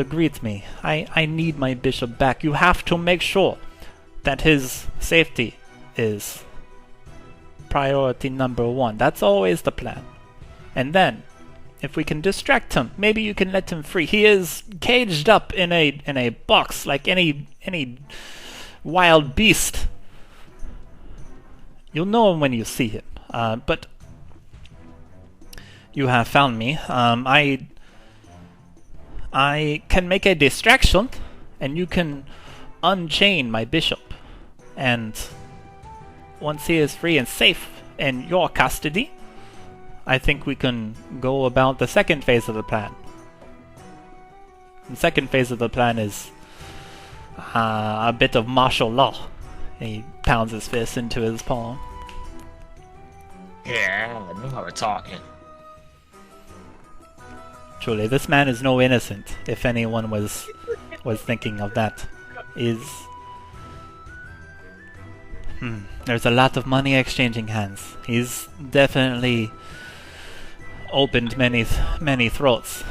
greet me. I need my Bishop back. You have to make sure that his safety is priority number one. That's always the plan. And then, if we can distract him, maybe you can let him free. He is caged up in a box like any wild beast. You'll know him when you see him. But you have found me. I can make a distraction, and you can unchain my Bishop. And once he is free and safe in your custody, I think we can go about the second phase of the plan. The second phase of the plan is a bit of martial law. He pounds his fist into his palm. Yeah, I know how we're talking. Truly, this man is no innocent, if anyone was thinking of that. There's a lot of money exchanging hands. He's definitely opened many throats.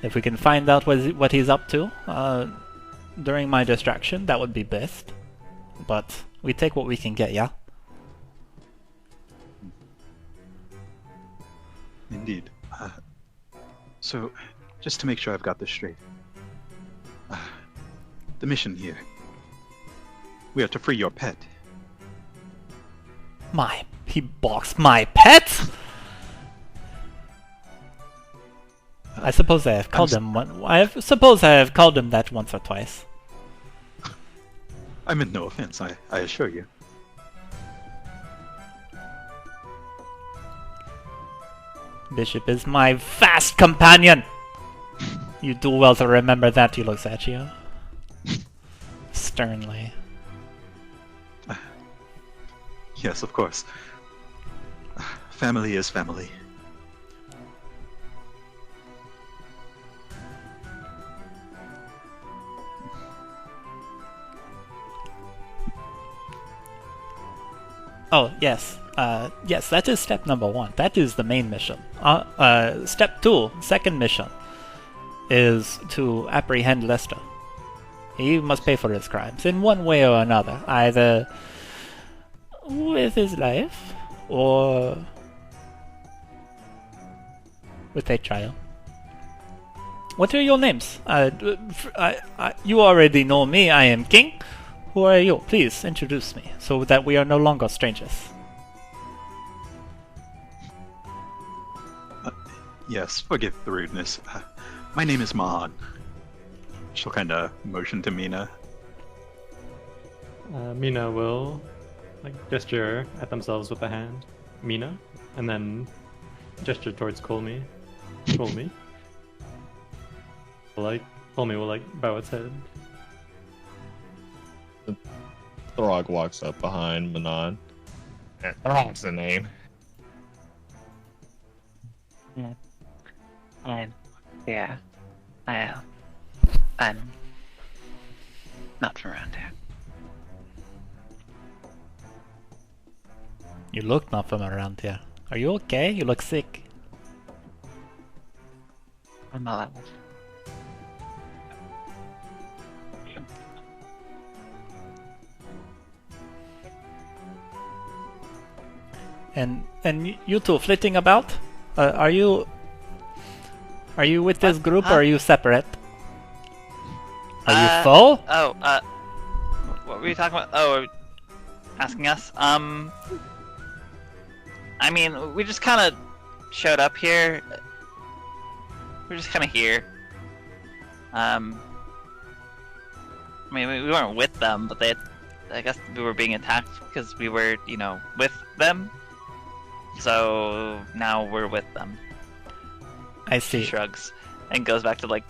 If we can find out what he's up to during my distraction, that would be best. But we take what we can get, yeah? Indeed. So, just to make sure I've got this straight. The mission here. We are to free your pet. He balks my pet? I suppose I have called him one. I suppose I have called him that once or twice. I meant no offense, I assure you. Bishop is my fast companion! You do well to remember that, he looks at you. Sternly. Yes, of course. Family is family. Oh, yes. Yes, that is step number 1. That is the main mission. Step 2, second mission, is to apprehend Lester. He must pay for his crimes in one way or another, either with his life or with a trial. What are your names? You already know me. I am King. Who are you? Please introduce me, so that we are no longer strangers. Yes, forgive the rudeness. My name is Mahan. She'll kind of motion to Mina. Mina will gesture at themselves with a hand. Mina, and then gesture towards Colmy. Colmy. Colmy will bow its head. Throg walks up behind Manon. Throg's the name. Yeah. I'm not from around here. You look not from around here. Are you okay? You look sick. I'm alive. And you two flitting about? Are you with this group or are you separate? Are you full? Oh, what were you talking about? Oh, asking us? I mean, we just kind of showed up here, we're just kind of here. I mean, we weren't with them, but I guess we were being attacked because we were, with them. So now we're with them. I see. She shrugs and goes back to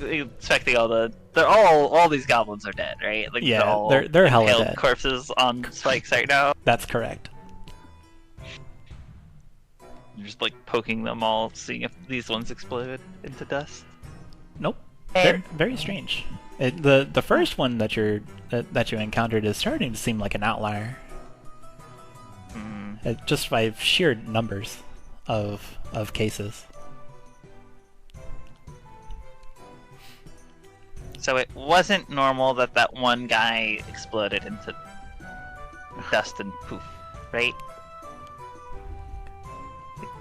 expecting all these goblins are dead, right? Like Yeah, they're hella impaled dead. corpses on spikes right now. That's correct. You're just poking them all, seeing if these ones explode into dust. Nope. Very, very strange. The first one that you encountered is starting to seem like an outlier. Just by sheer numbers of cases. So it wasn't normal that one guy exploded into dust and poof, right?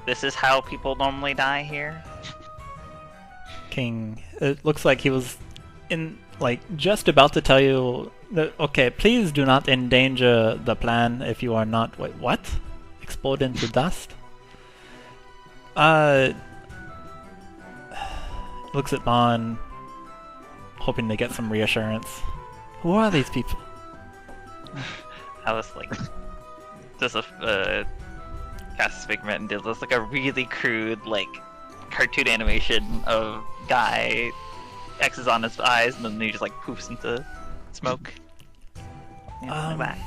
This is how people normally die here? King, it looks like he was just about to tell you that, okay, please do not endanger the plan if you are not, wait, what? Explode into dust? Looks at Mon, hoping to get some reassurance. Who are these people? Alice just casts Figment and does a really crude cartoon animation of guy X's on his eyes and then he just poofs into smoke. Back.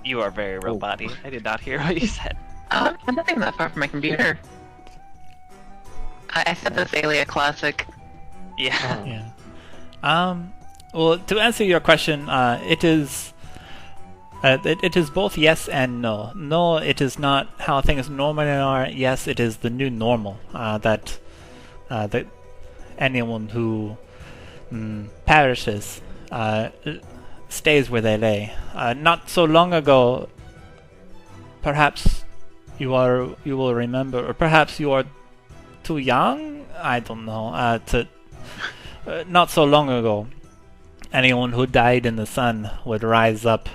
You are very robot-y. I did not hear what you said. I'm nothing that far from my computer. I said this Thalia Classic. Yeah. Yeah. Well, to answer your question, it is both yes and no. No, it is not how things normally are. Yes, it is the new normal. That anyone who perishes stays where they lay. Not so long ago, perhaps you will remember, or perhaps you are too young. I don't know. Not so long ago, anyone who died in the sun would rise up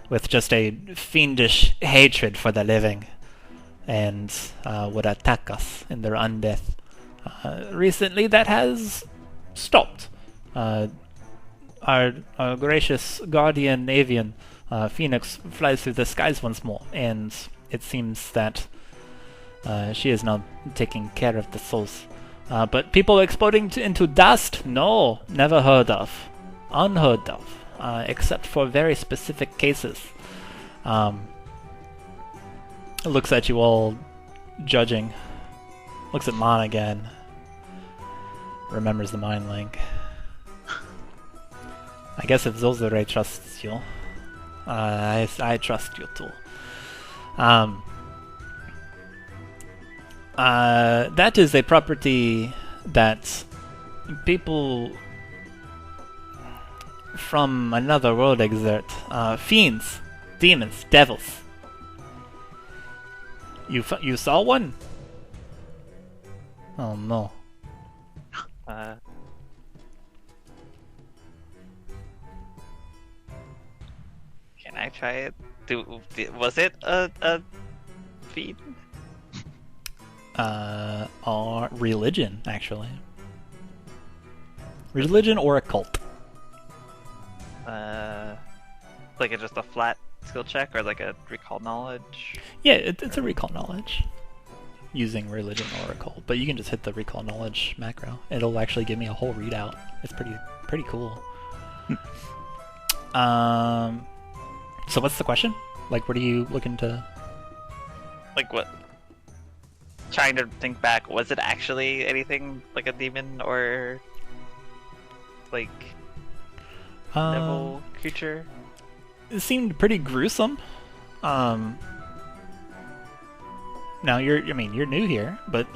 with just a fiendish hatred for the living, and would attack us in their undeath. Recently, that has stopped. Our gracious guardian avian, Phoenix, flies through the skies once more, and it seems that she is now taking care of the souls. But people exploding into dust? No, never heard of. Unheard of. Except for very specific cases. Looks at you all judging. Looks at Mon again. Remembers the mind link. I guess if Zolzare trusts you, I trust you too. That is a property that people from another world exert. Fiends, demons, devils. You saw one? Oh no. Can I try it? Was it a feed? Or religion, actually. Religion or a cult. It's just a flat skill check or a recall knowledge? Yeah, it's a recall knowledge. Using religion or a cult, but you can just hit the recall knowledge macro. It'll actually give me a whole readout. It's pretty cool. So what's the question? What are you looking to... What? Trying to think back, was it actually anything like a demon or devil creature? It seemed pretty gruesome. Now you're new here, but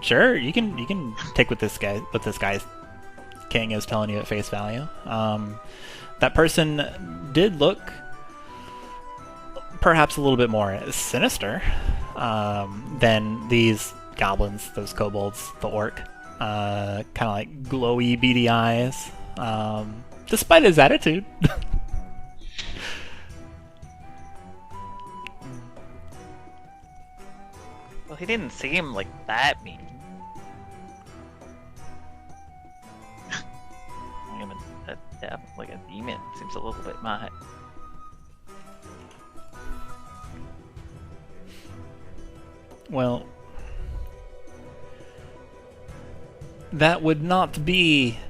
sure, you can take what this guy's king is telling you at face value. That person did look perhaps a little bit more sinister than these goblins, those kobolds, the orc. Kind of glowy, beady eyes. Despite his attitude. Well, he didn't seem like that mean. Like a demon seems a little bit much. Well, that would not be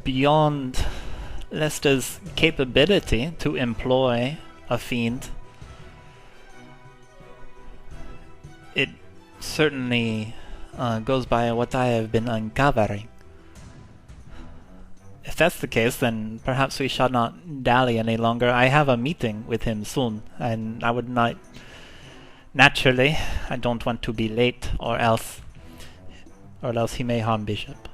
beyond Lester's capability to employ a fiend. It certainly goes by what I have been uncovering. If that's the case, then perhaps we shall not dally any longer. I have a meeting with him soon, and I would not... Naturally, I don't want to be late, or else he may harm Bishop.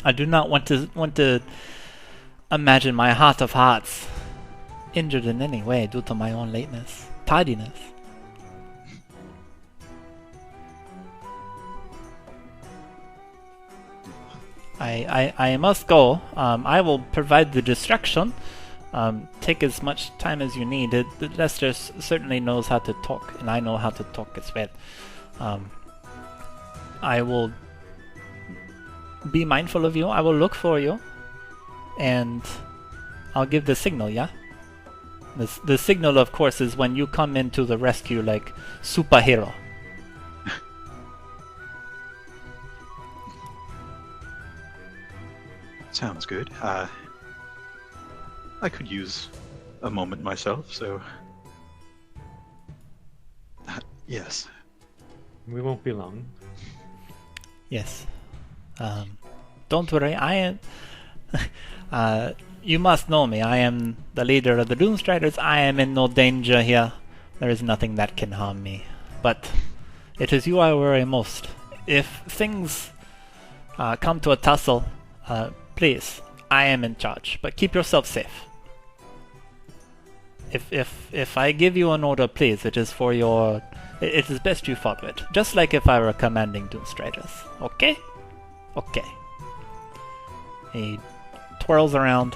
I do not want to imagine my heart of hearts injured in any way due to my own lateness, tardiness. I must go. I will provide the distraction. Take as much time as you need. Lester certainly knows how to talk, and I know how to talk as well. I will be mindful of you. I will look for you, and I'll give the signal, yeah? The signal, of course, is when you come into the rescue like superhero. Sounds good. I could use a moment myself, so... yes. We won't be long. Yes. Don't worry, I am... you must know me. I am the leader of the Doomstriders. I am in no danger here. There is nothing that can harm me. But it is you I worry most. If things come to a tussle, please, I am in charge. But keep yourself safe. If I give you an order, please, it is for your... It is best you follow it. Just like if I were commanding Doomstriders. Okay? Okay. He twirls around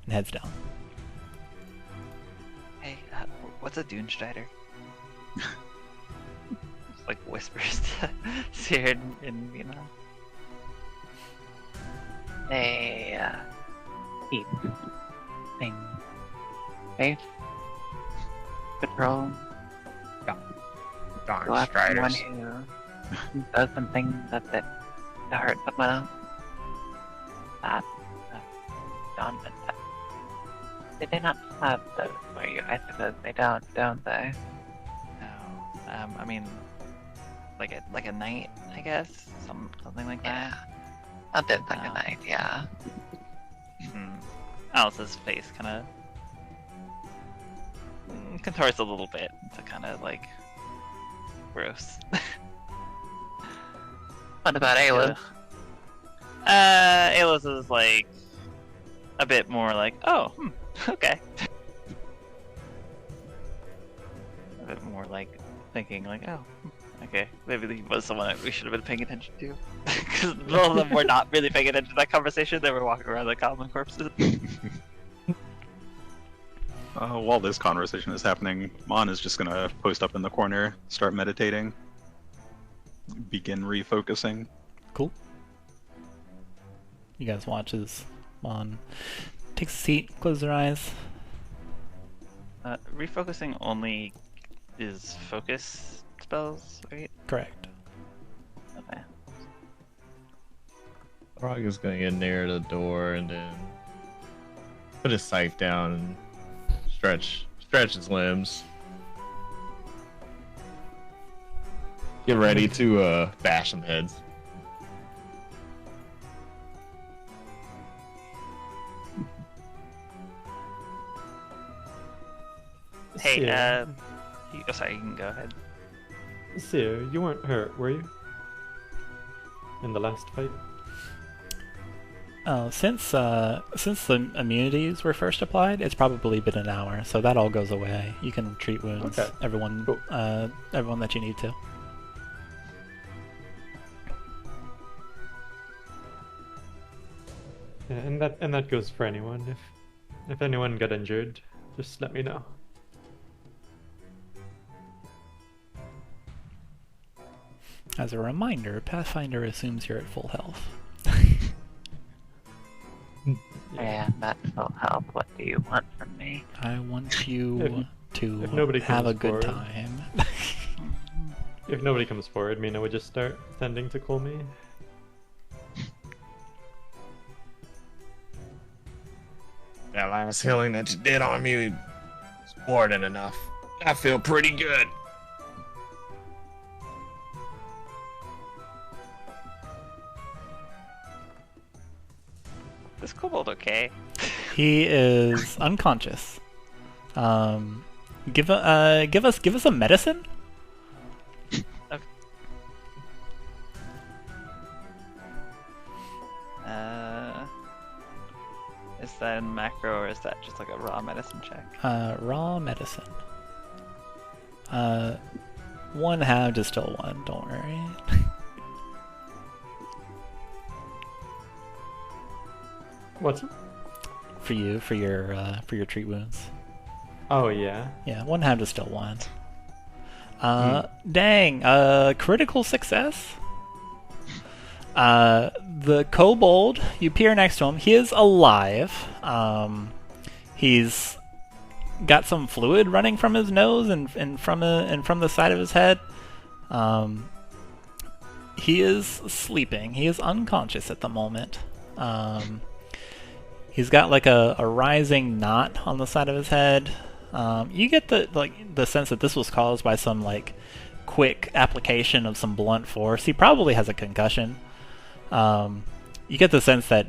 and heads down. Hey, what's a Doomstrider? Like whispers to Seer and you know. Keep thing safe. Patrol. Go after anyone who does something to hurt someone else. That Donovan. They do not have those where you, I suppose they don't they? No. I mean, like a knight, I guess, something like that. Yeah, a bit like a knight, yeah. Alice's face kind of contorts a little bit to kind of like gross. What about Ayla? Ayla's is like a bit more like, oh, okay. A bit more like thinking like, oh, okay, maybe he was someone that we should have been paying attention to. Because both of them were not really paying attention to that conversation. They were walking around like common corpses. While this conversation is happening, Mon is just gonna post up in the corner, start meditating, begin refocusing. Cool. You guys watch as Mon takes a seat, close their eyes. Refocusing only is focus spells, right? Correct. Okay. Frog is gonna get near the door and then put his scythe down and stretch his limbs. Get ready to bash some heads. Hey, Seer, sorry, you can go ahead. Seer, you weren't hurt, were you? In the last fight? Oh, since the immunities were first applied, it's probably been an hour, so that all goes away. You can treat wounds. Okay. Everyone, Cool. everyone that you need to. Yeah, and that goes for anyone. If anyone got injured, just let me know. As a reminder, Pathfinder assumes you're at full health. Yeah, that's full help. What do you want from me? I want you to if nobody have a comes good forward. time. If nobody comes forward, Mina would just start tending to cool me. That last healing that you did on me is more than enough. I feel pretty good. This kobold okay? He is unconscious. Give us a medicine. Is that in macro or is that just like a raw medicine check? Raw medicine. One half is still one. Don't worry. What's? For you, for your treat wounds. Oh yeah. Yeah, one half is still one. Dang, critical success. The kobold, you peer next to him, he is alive. He's got some fluid running from his nose and from the side of his head. He is sleeping. He is unconscious at the moment. He's got like a rising knot on the side of his head. You get the sense that this was caused by some like quick application of some blunt force. He probably has a concussion. You get the sense that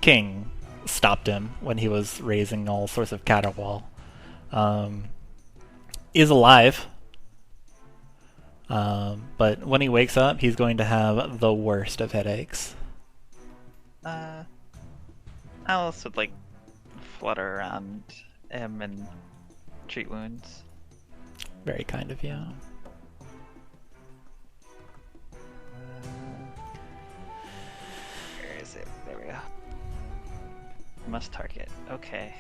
King stopped him when he was raising all sorts of caterwaul. Is alive. But when he wakes up, he's going to have the worst of headaches. Alice would like flutter around him and treat wounds. Very kind of you. Where is it? There we go. Must target. Okay.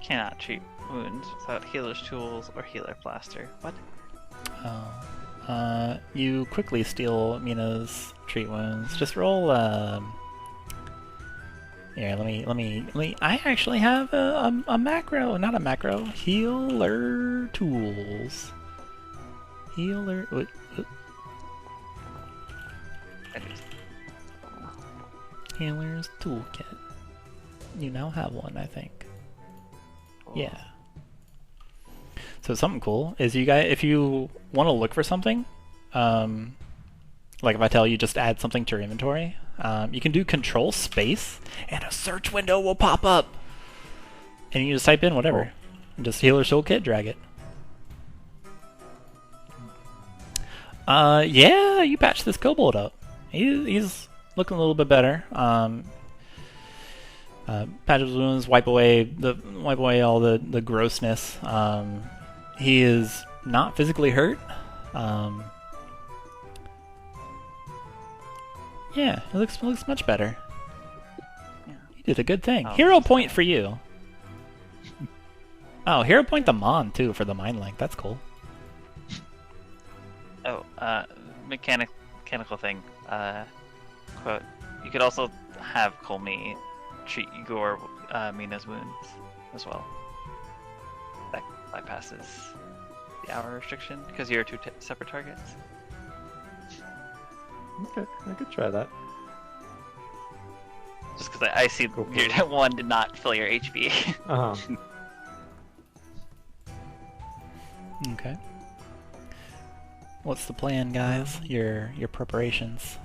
Cannot treat wounds without healer's tools or healer plaster. What? Oh. You quickly steal Mina's treat wounds. Just roll, Here, let me. I actually have a macro, not a macro. Healer tools. Healer. Healer's toolkit. You now have one, I think. Yeah. So something cool is you guys, if you want to look for something, like if I tell you just add something to your inventory, you can do Control Space, and a search window will pop up, and you just type in whatever, and just Healer's Toolkit, drag it. Yeah, you patched this kobold up. He's looking a little bit better. Patch his wounds, wipe away all the grossness. He is not physically hurt. Yeah, it looks much better. Yeah. You did a good thing. Oh, Hero point for you. Oh, hero point the Mon too for the mind link. That's cool. Oh, mechanical thing. Quote. You could also have Colmy treat your Mina's wounds as well. That bypasses the hour restriction because you're two separate targets. Okay, I could try that. Just because I see Cool. your one did not fill your HP. Uh-huh. Okay. What's the plan, guys? Your preparations.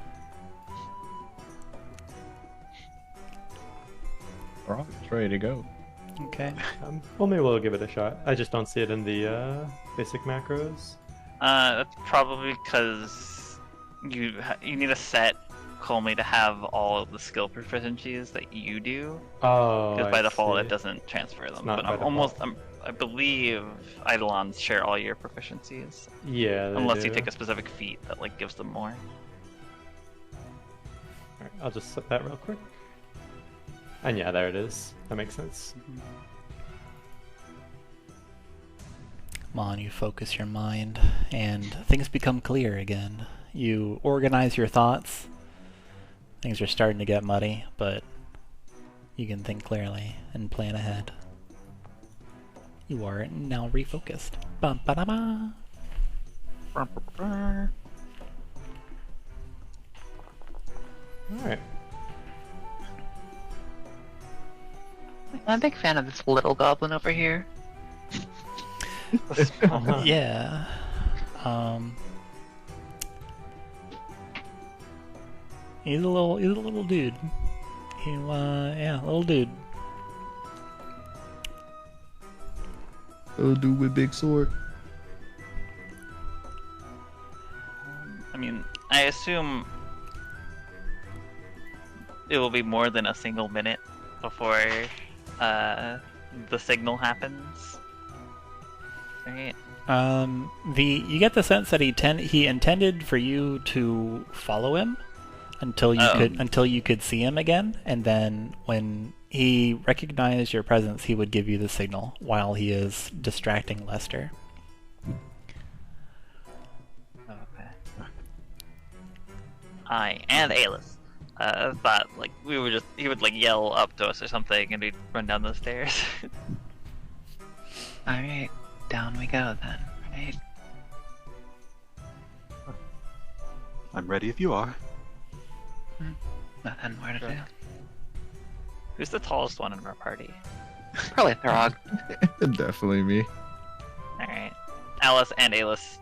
Alright, it's ready to go. Okay. Well, maybe we'll give it a shot. I just don't see it in the basic macros. That's probably because you need to set Colmy to have all of the skill proficiencies that you do. Oh, Because I by default see. it doesn't transfer them. not But by I believe Eidolons share all your proficiencies. Yeah, they Unless you do. take a specific feat that like gives them more. Alright, I'll just set that real quick. And yeah, there it is. That makes sense. Come on, you focus your mind, and things become clear again. You organize your thoughts. Things are starting to get muddy, but you can think clearly and plan ahead. You are now refocused. Ba-ba-da-ba. Alright. I'm a big fan of this little goblin over here. Yeah. He's a little dude. Yeah, little dude. Little dude with big sword. I mean, I assume it will be more than a single minute before the signal happens. Right? You get the sense that he intended for you to follow him until you could see him again, and then when he recognized your presence, he would give you the signal while he is distracting Lester. Okay. And Alis thought like he would like yell up to us or something, and we'd run down the stairs. Alright, down we go then, right? I'm ready if you are. Nothing more to do. Who's the tallest one in our party? Probably Throg. Definitely me. All right, Alice and Alis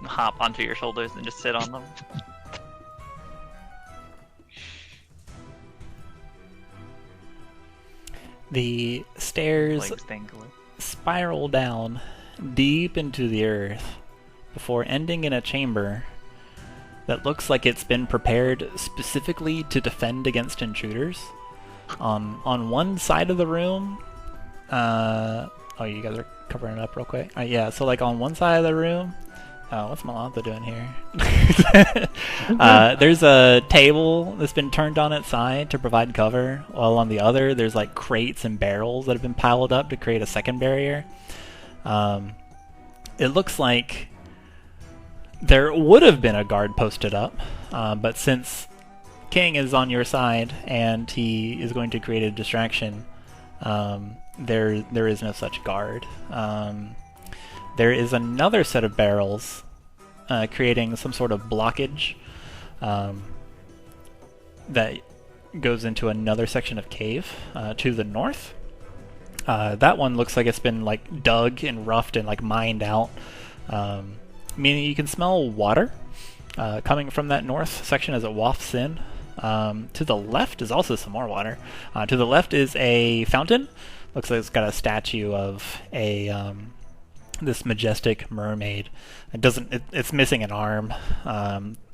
hop onto your shoulders and just sit on them. The stairs Legs dangling. spiral down deep into the earth before ending in a chamber that looks like it's been prepared specifically to defend against intruders. On one side of the room, oh, you guys are covering it up real quick. Yeah, so like on one side of the room, what's Malantha doing here? There's a table that's been turned on its side to provide cover, while on the other there's like crates and barrels that have been piled up to create a second barrier. It looks like there would have been a guard posted up, but since King is on your side and he is going to create a distraction, there is no such guard. There is another set of barrels creating some sort of blockage that goes into another section of cave to the north. That one looks like it's been like dug and roughed and like mined out, meaning you can smell water coming from that north section as it wafts in. To the left is also some more water. To the left is a fountain. Looks like it's got a statue of a this majestic mermaid. It's missing an arm.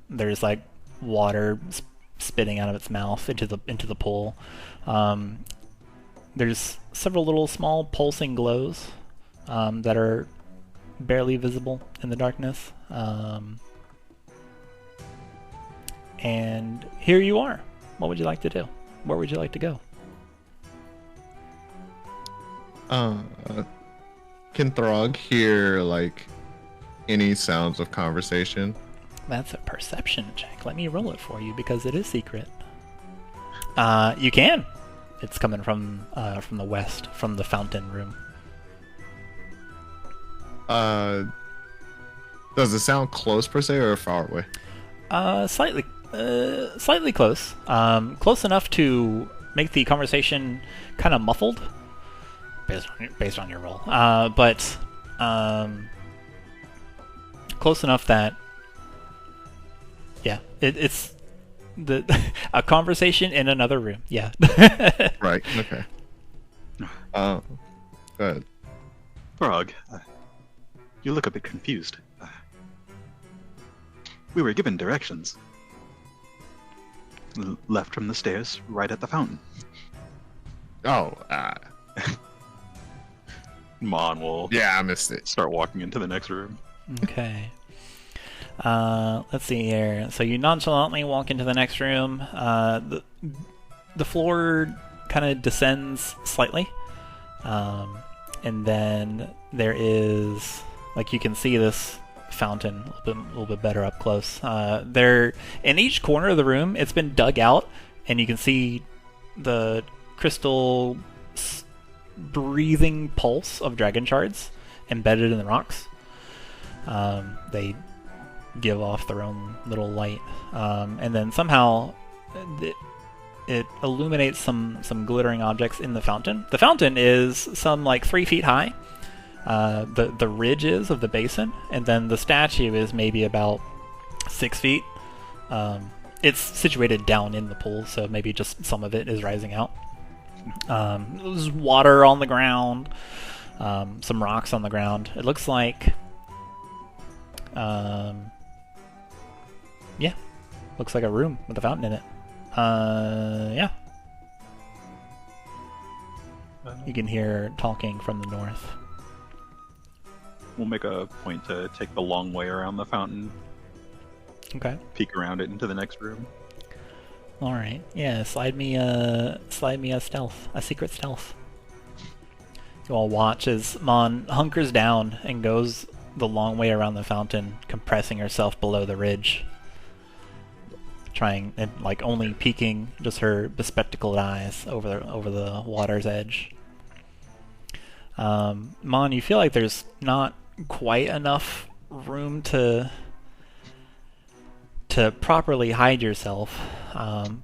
There's like water spitting out of its mouth into the pool. There's several little small pulsing glows that are barely visible in the darkness. And here you are. What would you like to do? Where would you like to go? Can Throg hear like any sounds of conversation? That's a perception check. Let me roll it for you because it is secret. You can. It's coming from the west, from the fountain room. Does it sound close per se or far away? Slightly close. Close enough to make the conversation kind of muffled, based on your roll. But close enough that, yeah, it's a conversation in another room. Yeah. Right. Okay. Go ahead. Frog, you look a bit confused. We were given directions. Left from the stairs, right at the fountain. Oh, Mon will yeah, I missed it. start walking into the next room. Okay. Let's see here. So you nonchalantly walk into the next room. The floor kind of descends slightly, and then there is, like, you can see this fountain a little bit better up close. There, in each corner of the room, it's been dug out, and you can see the crystal breathing pulse of dragon shards embedded in the rocks. They give off their own little light, and then somehow it illuminates some glittering objects in the fountain. The fountain is some like 3 feet high. The ridge is of the basin, and then the statue is maybe about 6 feet. It's situated down in the pool, so maybe just some of it is rising out. There's water on the ground, some rocks on the ground. It looks like, yeah, looks like a room with a fountain in it. Yeah. You can hear talking from the north. We'll make a point to take the long way around the fountain. Okay. Peek around it into the next room. All right. Yeah. Slide me a stealth, a secret stealth. You all watch as Mon hunkers down and goes the long way around the fountain, compressing herself below the ridge, trying and like only peeking just her bespectacled eyes over the water's edge. Mon, you feel like there's not quite enough room to properly hide yourself,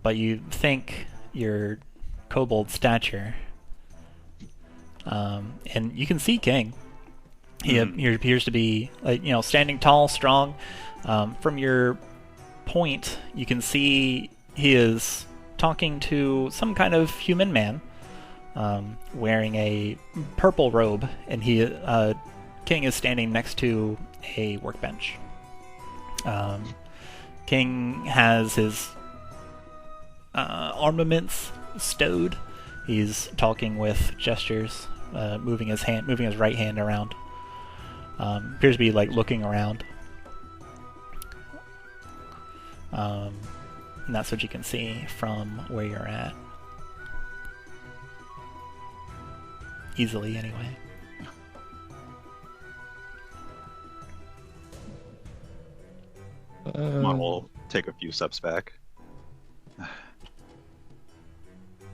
but you think your kobold stature, and you can see King. He appears to be, like, standing tall, strong. From your point, you can see he is talking to some kind of human man, wearing a purple robe, and King is standing next to a workbench. King has his armaments stowed. He's talking with gestures, moving his right hand around. Appears to be like looking around. And that's what you can see from where you're at. Easily, anyway. Mon will take a few steps back.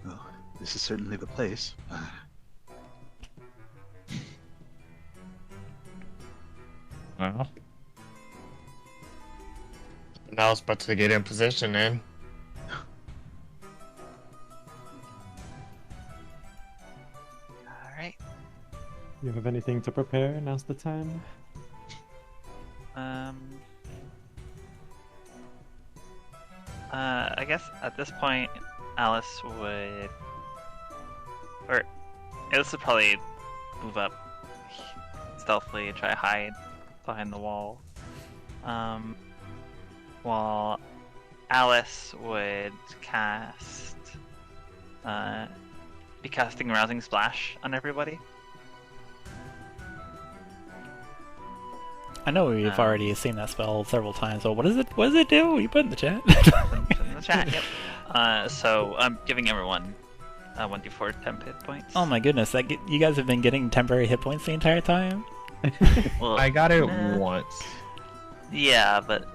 Well, this is certainly the place. Well, now it's about to get in position then. Alright. You have anything to prepare? Now's the time. I guess at this point, Alice would probably move up stealthily and try to hide behind the wall. While Alice would be casting Rousing Splash on everybody. I know we've already seen that spell several times, so what does it do? You put in the chat. Put in the chat, yep. So I'm giving everyone 1d4 temp hit points. Oh my goodness, you guys have been getting temporary hit points the entire time? Well, I got it once. Yeah, but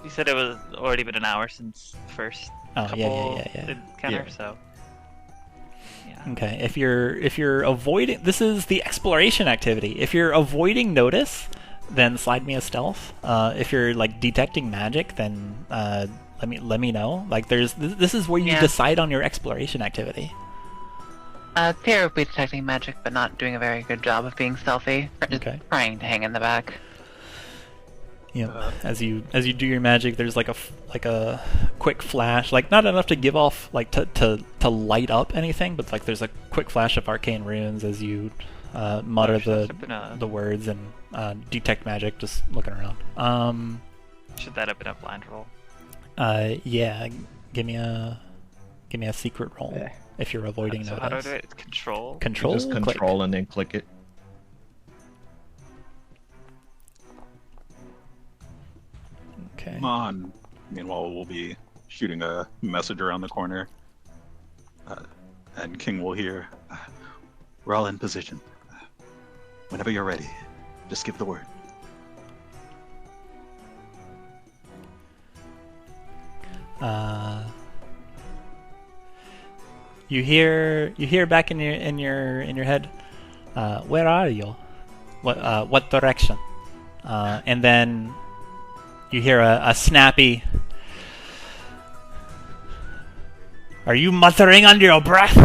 you said it was already been an hour since the first couple encounter, so yeah. Okay, if you're avoiding, this is the exploration activity. If you're avoiding notice, then slide me a stealth. If you're like detecting magic, then let me know. Like this is where you decide on your exploration activity. Pierre will be detecting magic, but not doing a very good job of being stealthy. Just trying to hang in the back. Yeah, as you do your magic, there's like a quick flash, like not enough to give off like to light up anything, but like there's a quick flash of arcane runes as you mutter the words and detect magic, just looking around. Should that have been a blind roll? Yeah, give me a secret roll if you're avoiding so notice. How do I do it? Control. Control. Just control and then click it. Okay. Meanwhile, we'll be shooting a message around the corner. And King will hear, we're all in position. Whenever you're ready, just give the word. You hear back in your head, where are you? What direction? And then you hear a snappy, are you muttering under your breath?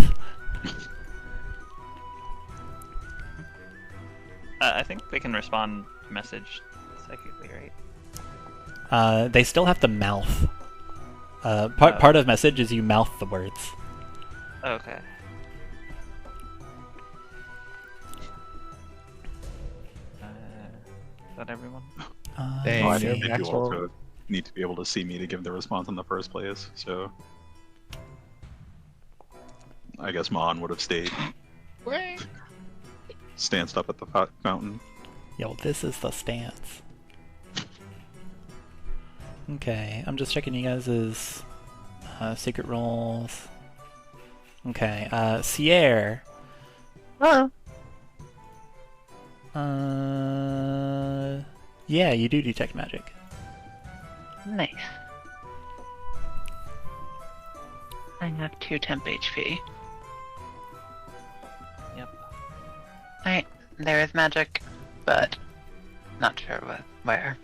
I think they can respond to message psychically, right? They still have to mouth. Part of message is you mouth the words. Okay. Is that everyone? Dang, I yeah, think you Maxwell. also need to be able to see me to give the response in the first place, so... I guess Mon would have stayed. Stanced up at the fountain. Yo, this is the stance. Okay, I'm just checking you guys' secret rolls. Okay, Sierra. Hello. Yeah, you do detect magic. Nice. I have 2 temp HP. Yep. Alright, there is magic, but not sure where.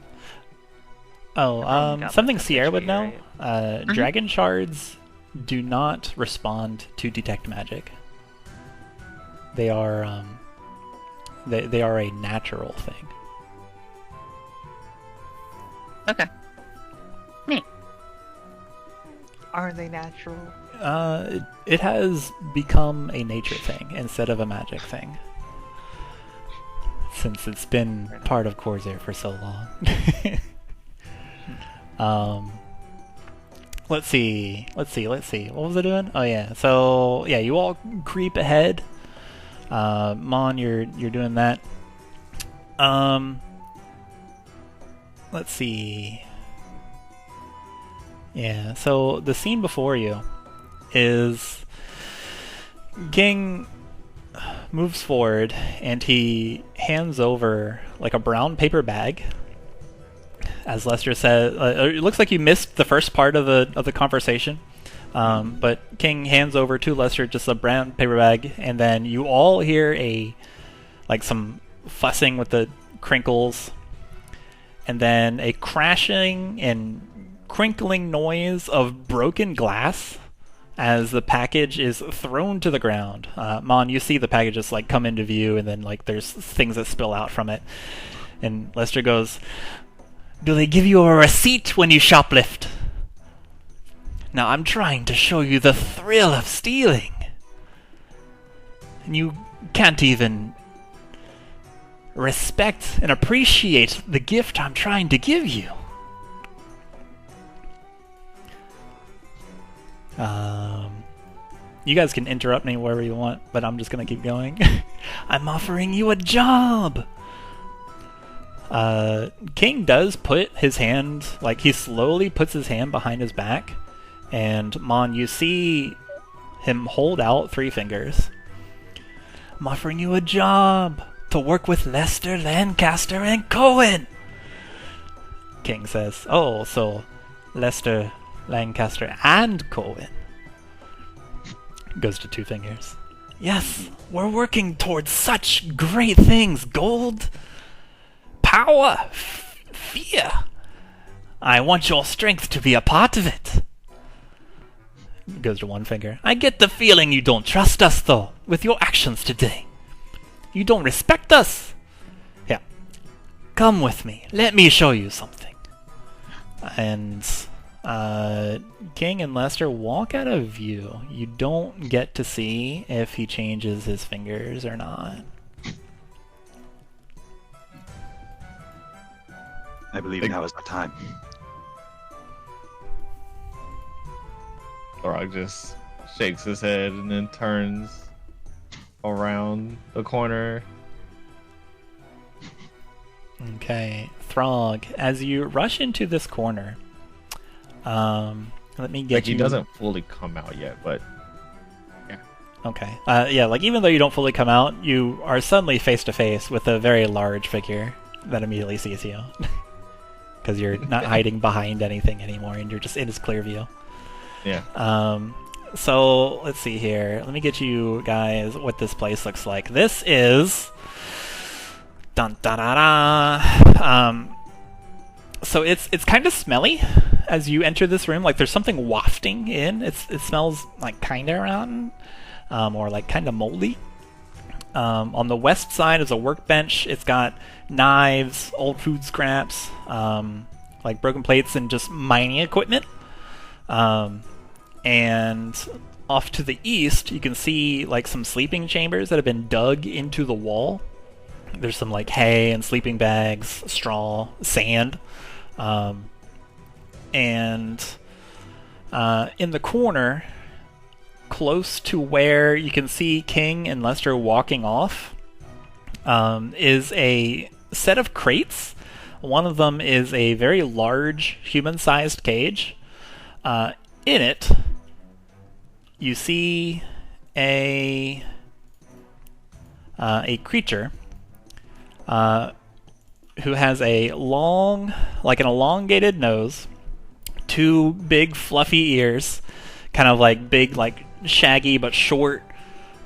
Oh, Everyone got something the Sierra would HP, know. right? Dragon shards do not respond to detect magic. They are they are a natural thing. Okay. Neat. Are they natural? It has become a nature thing instead of a magic thing. Since it's been part of Khorzaire for so long. Let's see. What was I doing? Oh yeah. So yeah, you all creep ahead. Mon, you're doing that. Let's see. Yeah, so the scene before you is King moves forward and he hands over like a brown paper bag. As Lester said, it looks like you missed the first part of the conversation. But King hands over to Lester just a brown paper bag, and then you all hear some fussing with the crinkles, and then a crashing and crinkling noise of broken glass as the package is thrown to the ground. Mon, you see the package just come into view, and then there's things that spill out from it. And Lester goes, "Do they give you a receipt when you shoplift? Now I'm trying to show you the thrill of stealing. And you can't even respect and appreciate the gift I'm trying to give you." You guys can interrupt me wherever you want, but I'm just gonna keep going. I'm offering you a job! King does put his hand, he slowly puts his hand behind his back, and Mon, you see him hold out 3 fingers. I'm offering you a job to work with Lester, Lancaster, and Cohen! King says, "Oh, so Lester, Lancaster, and Cohen." Goes to 2 fingers. "Yes, we're working towards such great things. Gold, power, fear. I want your strength to be a part of it." Goes to 1 finger. "I get the feeling you don't trust us, though, with your actions today. You don't respect us. Here, come with me. Let me show you something." And King and Lester walk out of view. You don't get to see if he changes his fingers or not. I believe now is the time. Throg just shakes his head and then turns around the corner. Okay, Throg, as you rush into this corner, let me get He you... doesn't fully come out yet, but Okay. Yeah, like even though you don't fully come out, you are suddenly face to face with a very large figure that immediately sees you. Because you're not hiding behind anything anymore, and you're just in his clear view. Yeah. So let's see here. Let me get you guys what this place looks like. This is dun da da da. So it's kind of smelly as you enter this room. Like there's something wafting in. It smells like kind of rotten, or like kind of moldy. On the west side is a workbench. It's got knives, old food scraps, like broken plates, and just mining equipment. And off to the east, you can see like some sleeping chambers that have been dug into the wall. There's some like hay and sleeping bags, straw, sand. And in the corner, close to where you can see King and Lester walking off, is a set of crates. One of them is a very large human-sized cage. In it, you see a creature who has a long, like an elongated nose, two big fluffy ears, kind of like big, like shaggy but short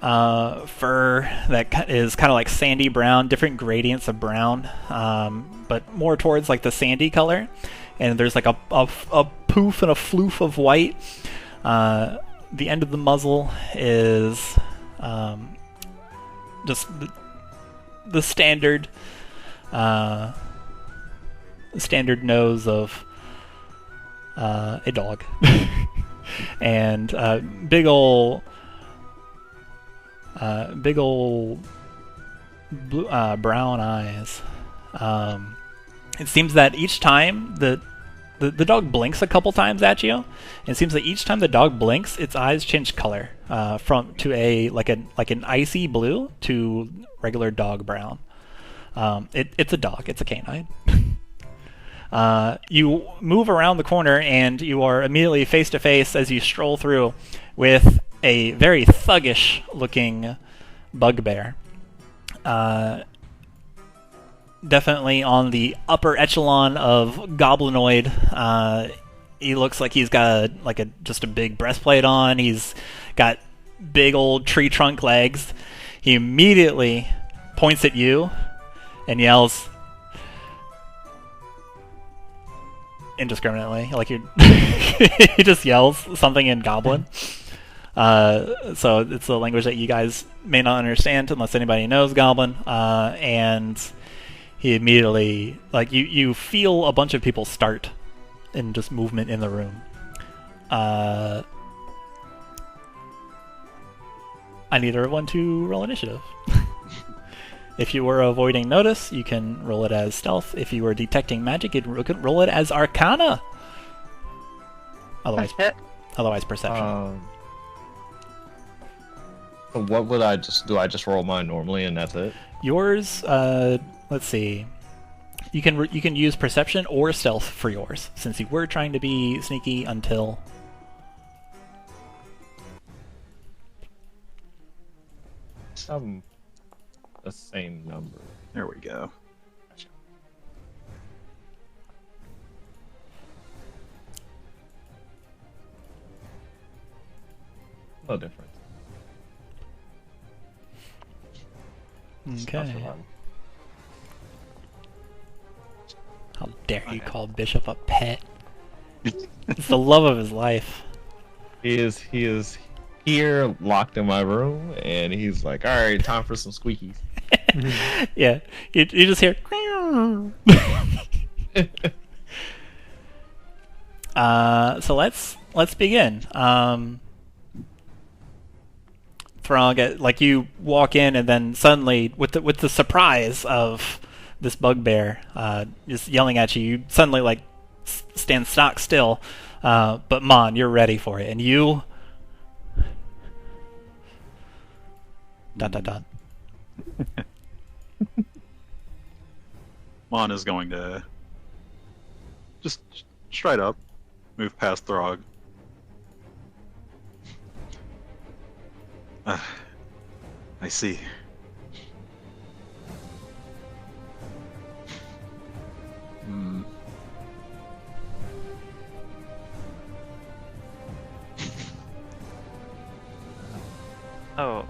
fur that is kind of like sandy brown, different gradients of brown, but more towards like the sandy color. And there's like a poof and a floof of white. The end of the muzzle is just the standard nose of a dog. And big ol' blue, brown eyes. It seems that each time the dog blinks a couple times at you, and it seems that each time the dog blinks, its eyes change color from to a like an icy blue to regular dog brown. It's a dog. It's a canine. You move around the corner, and you are immediately face to face as you stroll through with a very thuggish-looking bugbear. Definitely on the upper echelon of goblinoid. He looks like he's got just a big breastplate on. He's got big old tree trunk legs. He immediately points at you and yells indiscriminately, like he just yells something in Goblin. So it's a language that you guys may not understand unless anybody knows Goblin. And he immediately, like, you feel a bunch of people start in just movement in the room. I need everyone to roll initiative. If you were avoiding notice, you can roll it as stealth. If you were detecting magic, you can roll it as arcana. Otherwise perception. So what would I just do? I just roll mine normally, and that's it. Yours, let's see. You can use perception or stealth for yours, since you were trying to be sneaky until. The same number. There we go. No difference. Okay. How dare you call Bishop a pet? It's the love of his life. He is here, locked in my room, and he's like, "All right, time for some squeakies." Yeah, you just hear. So let's begin. Throg, like you walk in, and then suddenly, with the surprise of this bugbear just yelling at you, you suddenly like stand stock still. But Mon, you're ready for it, and you. Dun dun dun. Mon is going to just straight up move past Throg. I see. Hmm. Oh,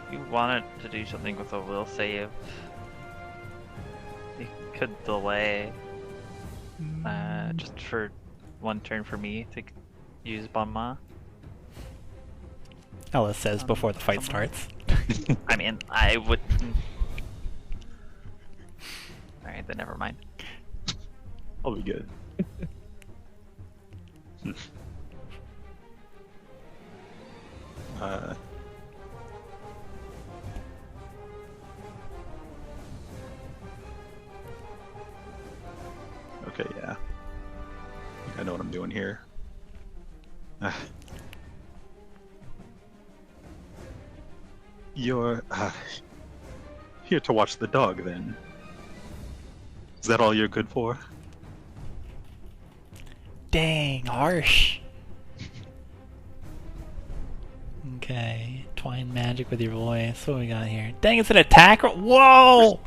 if you wanted to do something with a will save, you could delay just for one turn for me to use Bon Ma. Alice says before the fight starts. I mean, I would. Alright, then never mind. I'll be good. uh, okay, yeah. I think I know what I'm doing here. You're here to watch the dog, then. Is that all you're good for? Dang, harsh. Okay, twine magic with your voice. What we got here? Dang, it's an attack. Whoa!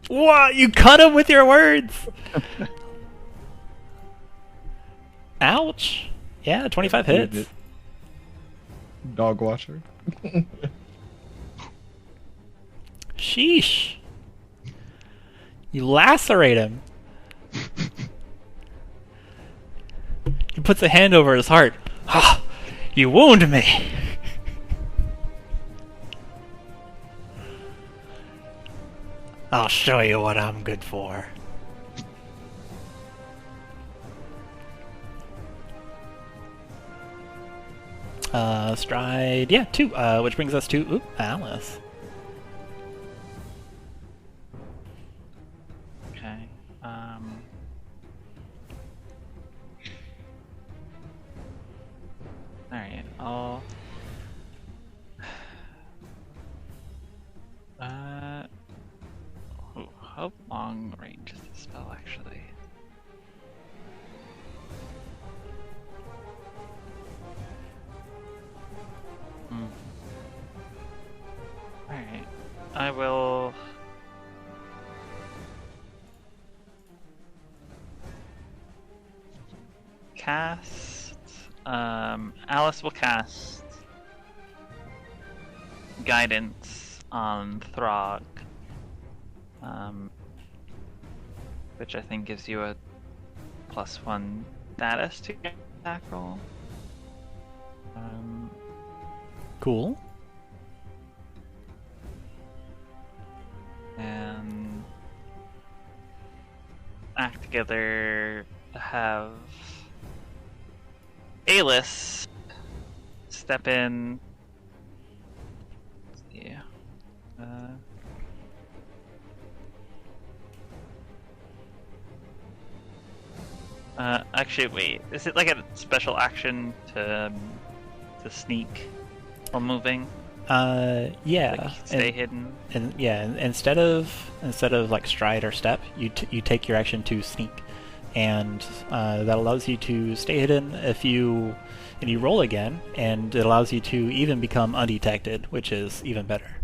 What? You cut him with your words. Ouch. Yeah, 25 hits. Dog watcher. Sheesh. You lacerate him. He puts a hand over his heart. Ah, you wound me. I'll show you what I'm good for. Stride, yeah, 2, which brings us to, Alice. Okay. Alright, I'll... How long range is the spell, actually? Alright. I will... cast... Alice will cast... Guidance on Throg. Which I think gives you a +1 status to your attack roll. Cool. And act together, have Alice step in. Yeah. Actually, wait. Is it like a special action to sneak while moving? Yeah. Like stay hidden. And yeah, instead of like stride or step, you take your action to sneak, and that allows you to stay hidden and you roll again, and it allows you to even become undetected, which is even better.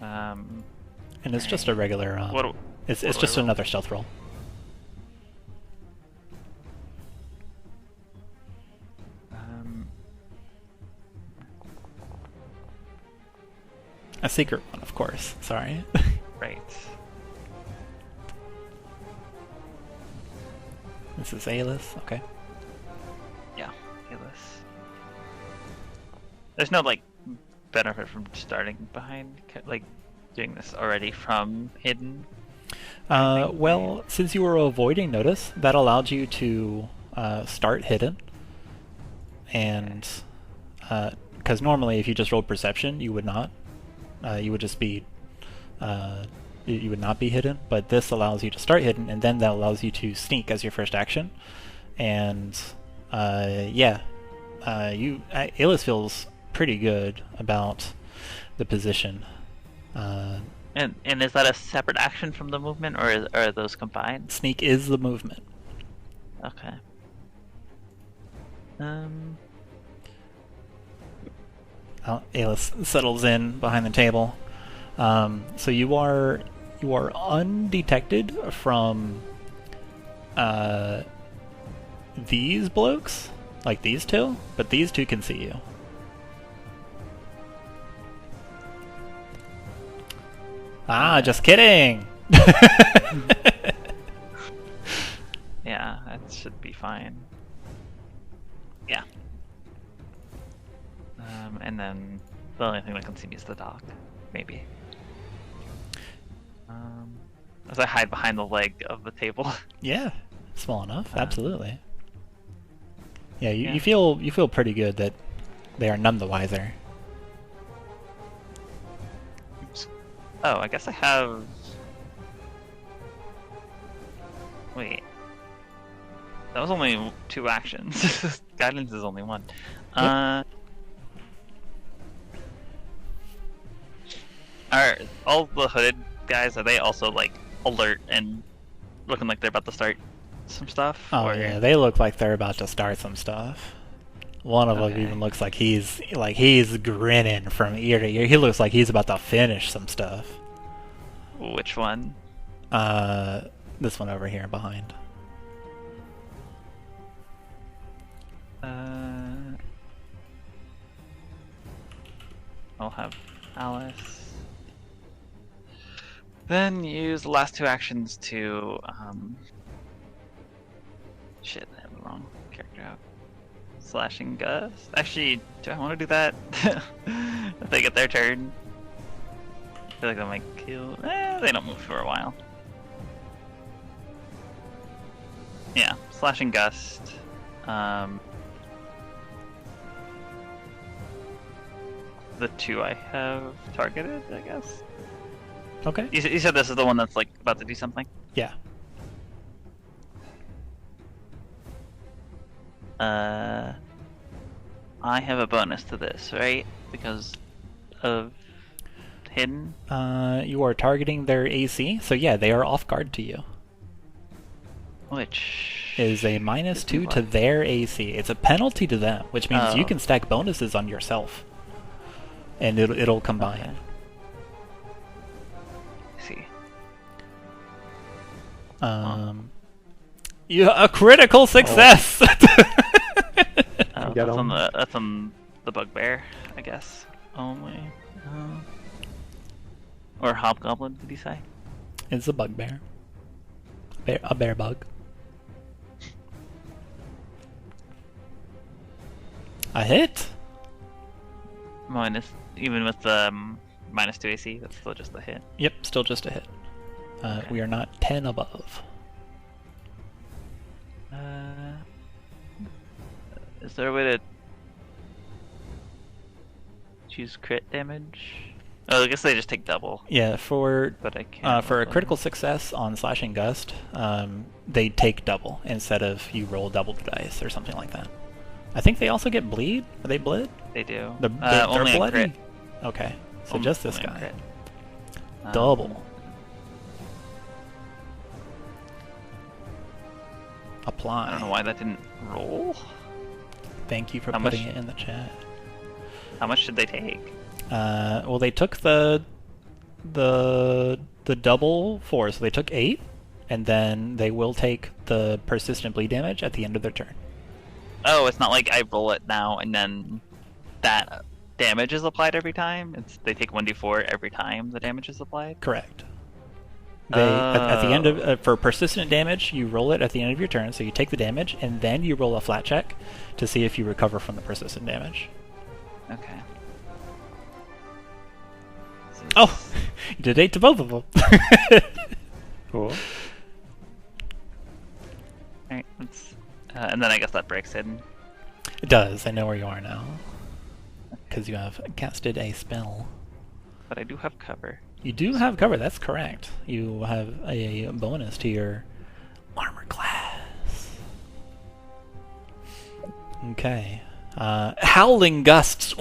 And it's just a regular. It's just another stealth roll. A secret one, of course. Sorry. Right. This is Alice. Okay. Yeah, Alice. There's no like benefit from starting behind, like doing this already from hidden. Well, since you were avoiding notice, that allowed you to start hidden, and because normally if you just rolled perception, you would not. You would just be. You would not be hidden, but this allows you to start hidden, and then that allows you to sneak as your first action. And yeah, Alice feels pretty good about the position. And is that a separate action from the movement, or are those combined? Sneak is the movement. Okay. Alice settles in behind the table. So you are undetected from these blokes, like these two, but these two can see you. Ah, just kidding. Yeah, that should be fine. Yeah. And then the only thing that can see me is the dog, maybe. As I hide behind the leg of the table. Yeah, small enough, absolutely. Yeah, you, yeah. you feel pretty good that they are none the wiser. Oh, I guess I have. Wait. That was only 2 actions. Guidance is only 1. Yep. Are all the hooded guys, are they also like alert and looking like they're about to start some stuff? Oh or... yeah, they look like they're about to start some stuff. One of them Okay. even looks like he's grinning from ear to ear. He looks like he's about to finish some stuff. Which one? This one over here behind. I'll have Alice. Then use the last 2 actions to shit, I have the wrong character out. Slashing Gust. Actually, do I want to do that? If they get their turn. I feel like that might kill. They don't move for a while. Yeah, Slashing Gust. The 2 I have targeted, I guess. Okay. You said this is the one that's like about to do something? Yeah. I have a bonus to this, right? Because of hidden? You are targeting their AC, so yeah, they are off guard to you. Which Is a -2 to their AC. It's a penalty to them, which means you can stack bonuses on yourself, and it'll combine. Okay. See. You a critical success. Get That's 'em. on the bugbear, I guess. Only. Or hobgoblin, did he say? It's a bugbear. A bear bug. A hit. Minus, even with the -2 AC, that's still just a hit. Yep, still just a hit. Okay. We are not 10 above. Is there a way to choose crit damage? Oh, I guess they just take double, Yeah, for but I can't. for a with critical success on Slashing Gust, they take double instead of you roll double the dice or something like that. I think they also get bleed. Are they bled? They do. They're Only a bloody? crit. Okay, so Only- just this only a guy. crit. Double. Apply. I don't know why that didn't roll. Thank you for How putting much- it in the chat. How much should they take? Well, they took the double 4, so they took 8, and then they will take the persistent bleed damage at the end of their turn. Oh, it's not like I roll it now and then that damage is applied every time. They take 1d4 every time the damage is applied. Correct. At the end of for persistent damage, you roll it at the end of your turn, so you take the damage, and then you roll a flat check to see if you recover from the persistent damage. Okay. Oh, you did 8 to both of them. Cool. Alright, and then I guess that breaks it. It does. I know where you are now, because you have casted a spell. But I do have cover. You do have cover. That's correct. You have a bonus to your armor class. Okay. Howling gusts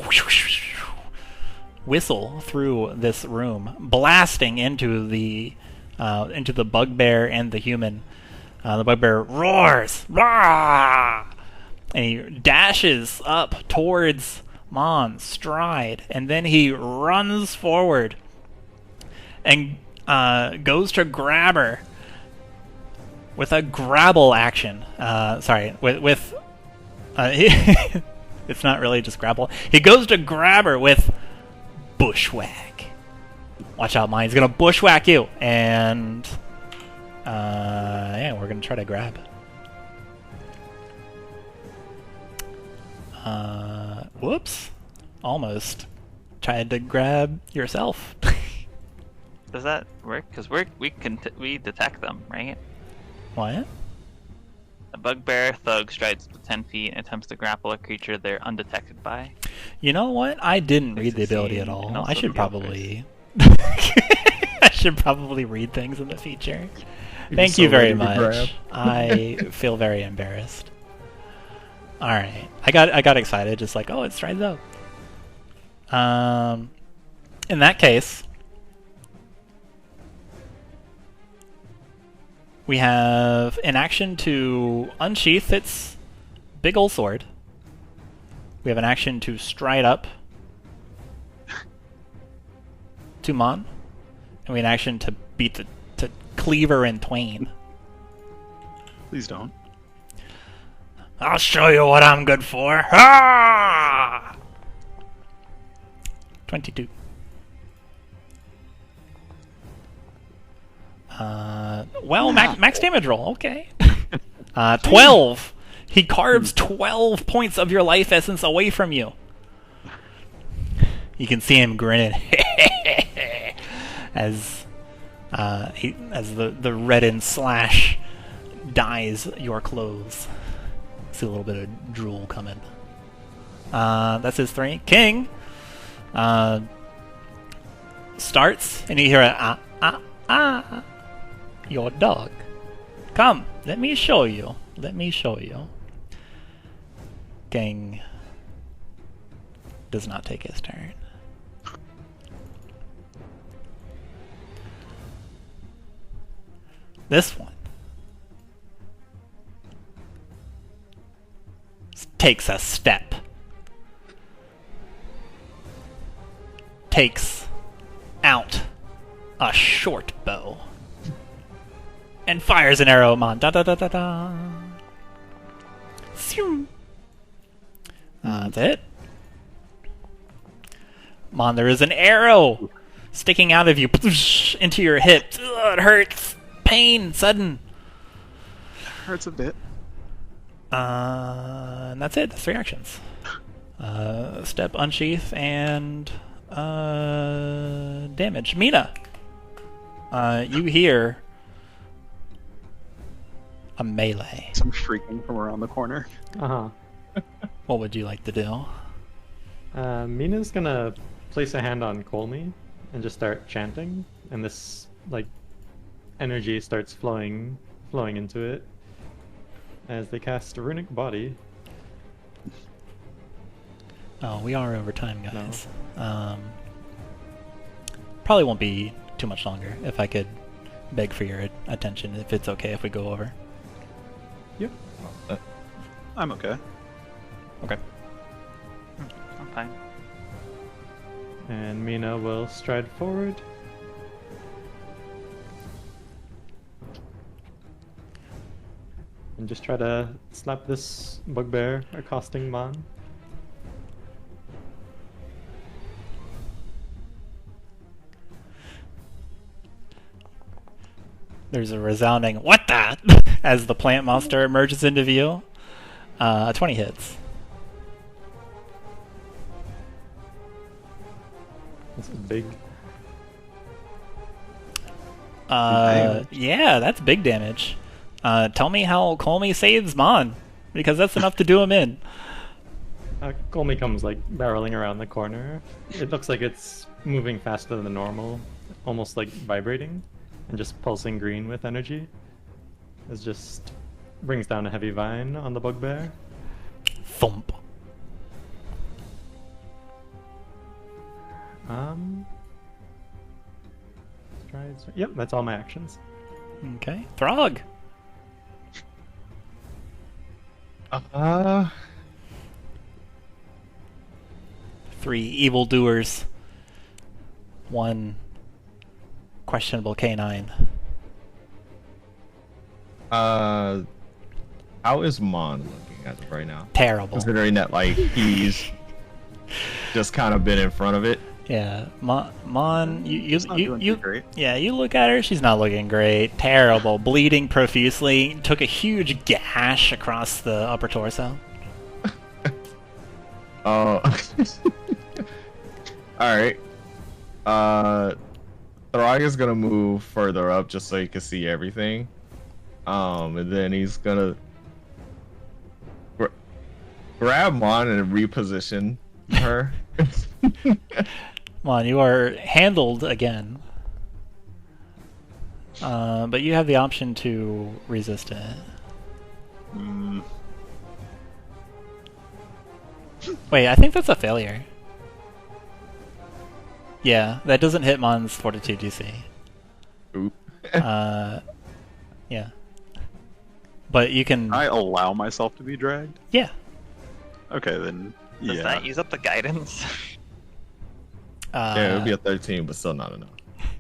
whistle through this room, blasting into the bugbear and the human. The bugbear roars, "Rah!" and he dashes up towards Mon's stride, and then he runs forward and goes to grab her with a grapple action. With it's not really just grapple. He goes to grab her with bushwhack. Watch out, Mon. He's gonna bushwhack you, and yeah, we're gonna try to grab. Whoops! Almost tried to grab yourself. Does that work? Because we detect them, right? What? A bugbear thug strides 10 feet and attempts to grapple a creature they're undetected by. You know what? I didn't They read the ability succeed, at all. and also I should the probably. I should probably read things in the feature. Thank you very much. I feel very embarrassed. All right, I got excited, just like, oh, it strides up. In that case, we have an action to unsheath its big ol' sword. We have an action to stride up to Mon, and we have an action to to cleave her in twain. Please don't. I'll show you what I'm good for. Ah! 22. Well, max damage roll. Okay. 12. He carves 12 points of your life essence away from you. You can see him grinning as the reddened slash dyes your clothes. See a little bit of drool coming. That's his 3. King starts, and you hear a your dog. Come, let me show you. Let me show you. King does not take his turn. This one takes a step. Takes out a short bow. And fires an arrow at Mon. Da da da da da. That's it. Mon, there is an arrow sticking out of you into your hip. Ugh, it hurts. Pain, sudden. Hurts a bit. And that's it. That's 3 actions. Step, unsheath, and damage. Mina, you hear a melee. Some shrieking from around the corner. What would you like to do? Mina's gonna place a hand on Colmy and just start chanting, and this like energy starts flowing into it as they cast a runic body. Oh, we are over time, guys. No. Probably won't be too much longer. If I could beg for your attention, if it's okay if we go over. Yep. I'm okay. Okay. I'm fine. And Mina will stride forward. And just try to slap this bugbear accosting Mon. There's a resounding "What the?" as the plant monster emerges into view. 20 hits. This is big. Yeah, that's big damage. Tell me how Colmy saves Mon, because that's enough to do him in. Colmy comes like barreling around the corner. It looks like it's moving faster than normal, almost like vibrating, and just pulsing green with energy. It just brings down a heavy vine on the bugbear. Thump. Yep, that's all my actions. Okay. Throg. Uh, 3 evildoers. 1 questionable canine. how is Mon looking as of right now? Terrible. Considering that like he's just kind of been in front of it. Yeah, Mon, It's not doing too great. yeah, you look at her, she's not looking great. Terrible, bleeding profusely, took a huge gash across the upper torso. Oh. Alright. Thraga's gonna move further up just so he can see everything. And then he's gonna grab Mon and reposition her. Mon, you are handled again. But you have the option to resist it. Mm, Wait, I think that's a failure. Yeah, that doesn't hit Mon's Fortitude DC. Oop. Yeah. But you can... I allow myself to be dragged. Yeah. Okay, then. Does Yeah. that use up the guidance? Yeah, it would be a 13, but still not enough,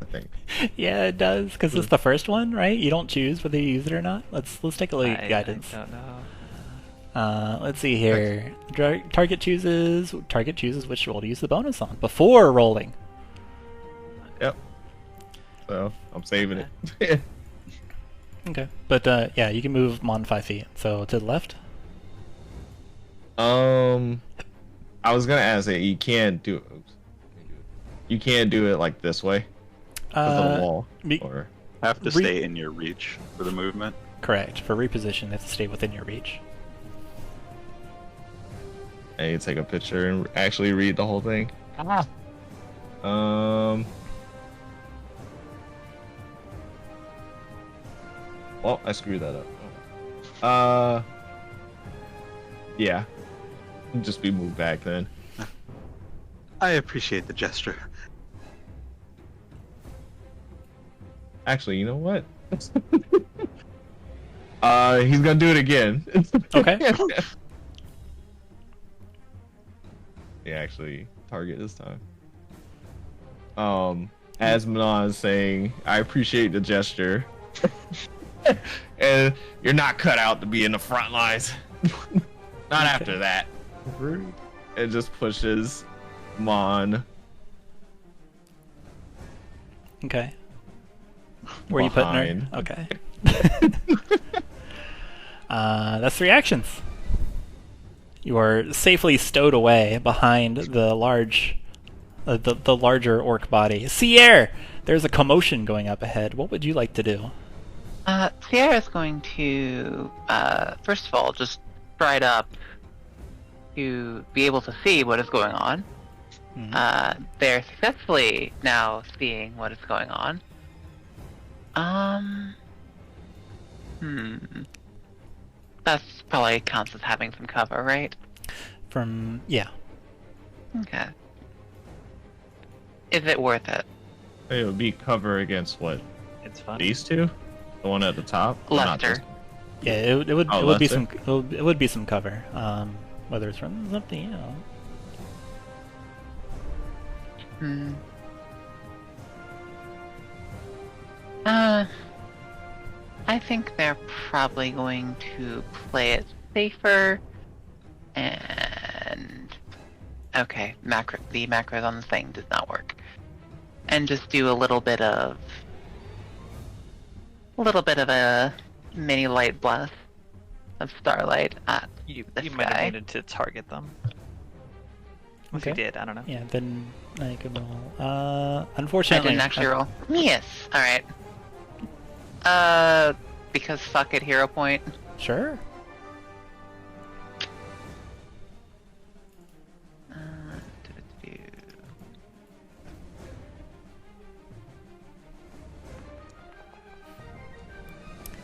I think. Yeah, it does, because it's the first one, right? You don't choose whether you use it or not. Let's take a look at guidance. I don't know. Let's see here. Target chooses which roll to use the bonus on before rolling. Yep. So, I'm saving it. Okay, but yeah, you can move Mon 5 feet. So to the left. I was gonna ask that you can't do it. Oops. You can't do it like this way. The wall. Or Have to stay in your reach for the movement. Correct. For reposition, you have to stay within your reach. and you take a picture and actually read the whole thing. Ah. Well, I screwed that up. Yeah. Just be moved back then. I appreciate the gesture. Actually, you know what? He's gonna do it again. Okay. Yeah, actually, target this time. As Manon is saying, I appreciate the gesture. And you're not cut out to be in the front lines. Not after that. It just pushes Mon. Okay. Where are you putting her? Behind. Okay. That's 3 actions. You are safely stowed away behind the large, the larger orc body. Sierre, there's a commotion going up ahead. What would you like to do? Sierra is going to, first of all, just stride up to be able to see what is going on. Mhm. They're successfully now seeing what is going on. That's probably counts as having some cover, right? Yeah. Okay. Is it worth it? It would be cover against what? It's fun. These two? The one at the top? Or not Lester. this one? Yeah, it would Oh, it would be Lester? some it would be some cover. Whether it's from something, you know. I think they're probably going to play it safer and okay, the macros on the thing does not work. And just do a little bit of a mini light blast of starlight at You this might have guy. needed to target them. If you Okay. did, I don't know. Yeah, then I could roll. I Unfortunately, didn't actually roll. Yes. All right. Because fuck it, hero point. Sure.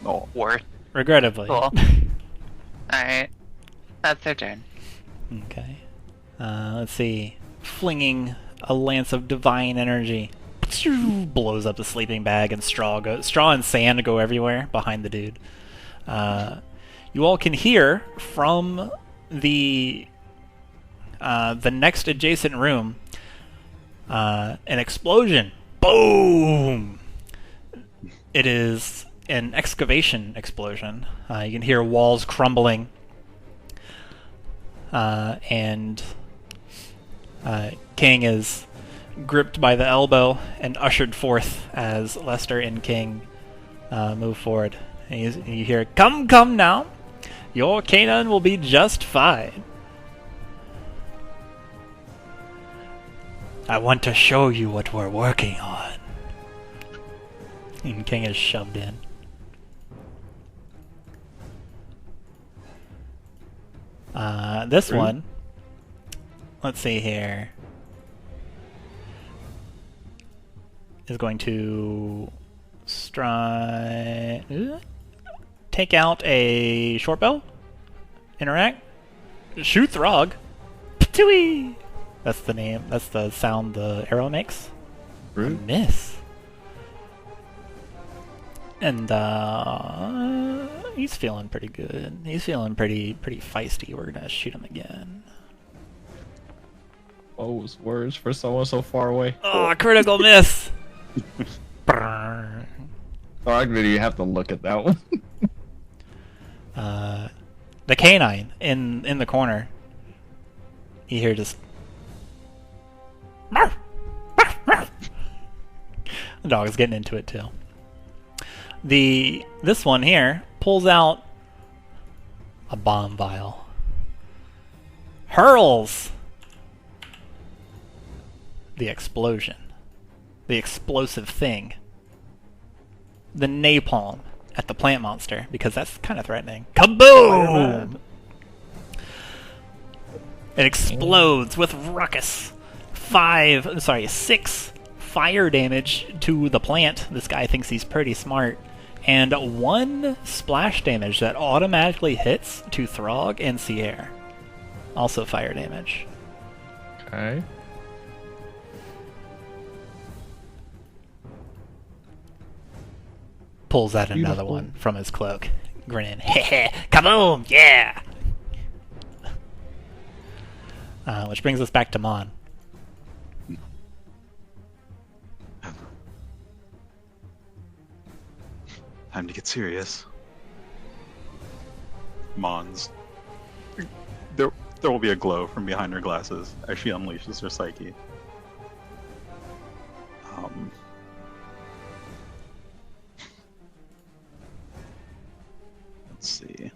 Oh, Worth. Regrettably. Cool. Alright. That's their turn. Okay. Let's see. Flinging a lance of divine energy. Blows up the sleeping bag and straw and sand go everywhere behind the dude. you all can hear from the next adjacent room an explosion. Boom! It is an excavation explosion. You can hear walls crumbling, and King is gripped by the elbow and ushered forth as Lester and King move forward. And you hear, "Come, come now! Your canine will be just fine. I want to show you what we're working on." And King is shoved in. This one, let's see here, is going to take out a short bow, interact, shoot Throg. Patooey! That's the name. That's the sound the arrow makes. Rude. Miss. And he's feeling pretty good. He's feeling pretty feisty. We're gonna shoot him again. What was words for someone so far away? Oh, critical miss! Brrr. Arguably, you have to look at that one. The canine in the corner. You hear just. The dog's getting into it too. This one here pulls out a bomb vial, hurls the explosion, the explosive thing, the napalm at the plant monster, because that's kind of threatening. Kaboom! It explodes with ruckus. 6 fire damage to the plant. This guy thinks he's pretty smart. And 1 splash damage that automatically hits to Throg and Sierra. Also fire damage. Okay. Pulls out another one from his cloak, grinning. Heh, kaboom! Yeah! Which brings us back to Mon. Time to get serious. Mons. There will be a glow from behind her glasses as she unleashes her psyche. Let's see.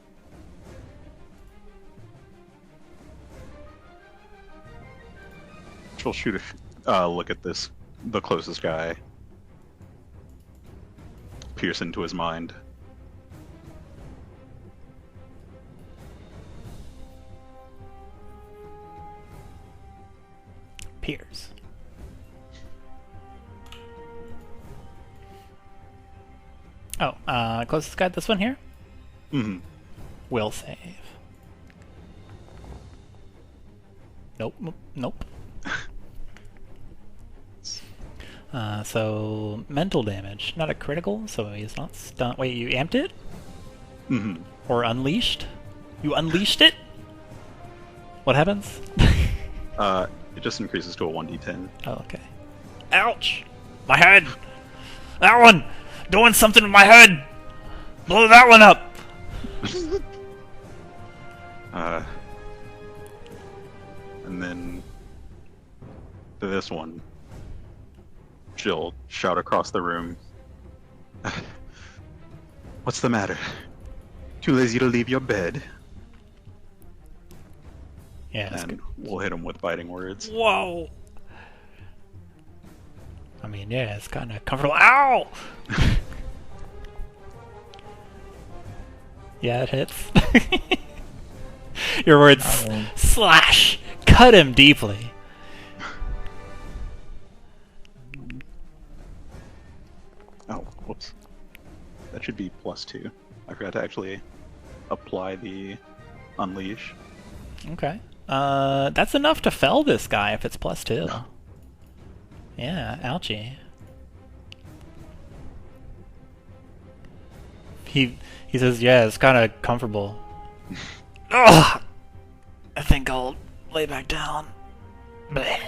She'll shoot a look at the closest guy. Pierce into his mind. Pierce. Oh, closest guy, this one here? Mm-hmm. Will save. Nope. Nope. So, mental damage. Not a critical, so he's not stunned. Wait, you amped it? Mm-hmm. Or unleashed? You unleashed it? What happens? It just increases to a 1d10. Oh, okay. Ouch! My head! That one! Doing something with my head! Blow that one up! And then to this one, she'll shout across the room. What's the matter? Too lazy to leave your bed? Yeah, that's And good. we'll hit him with biting words. Whoa! I mean, yeah, it's kind of comfortable. Ow! Yeah, it hits. Your words slash, cut him deeply. Oh, whoops. That should be +2. I forgot to actually apply the unleash. Okay. That's enough to fell this guy if it's +2. Yeah, ouchie. He says, yeah, it's kind of comfortable. Ugh! I think I'll lay back down. Bleh.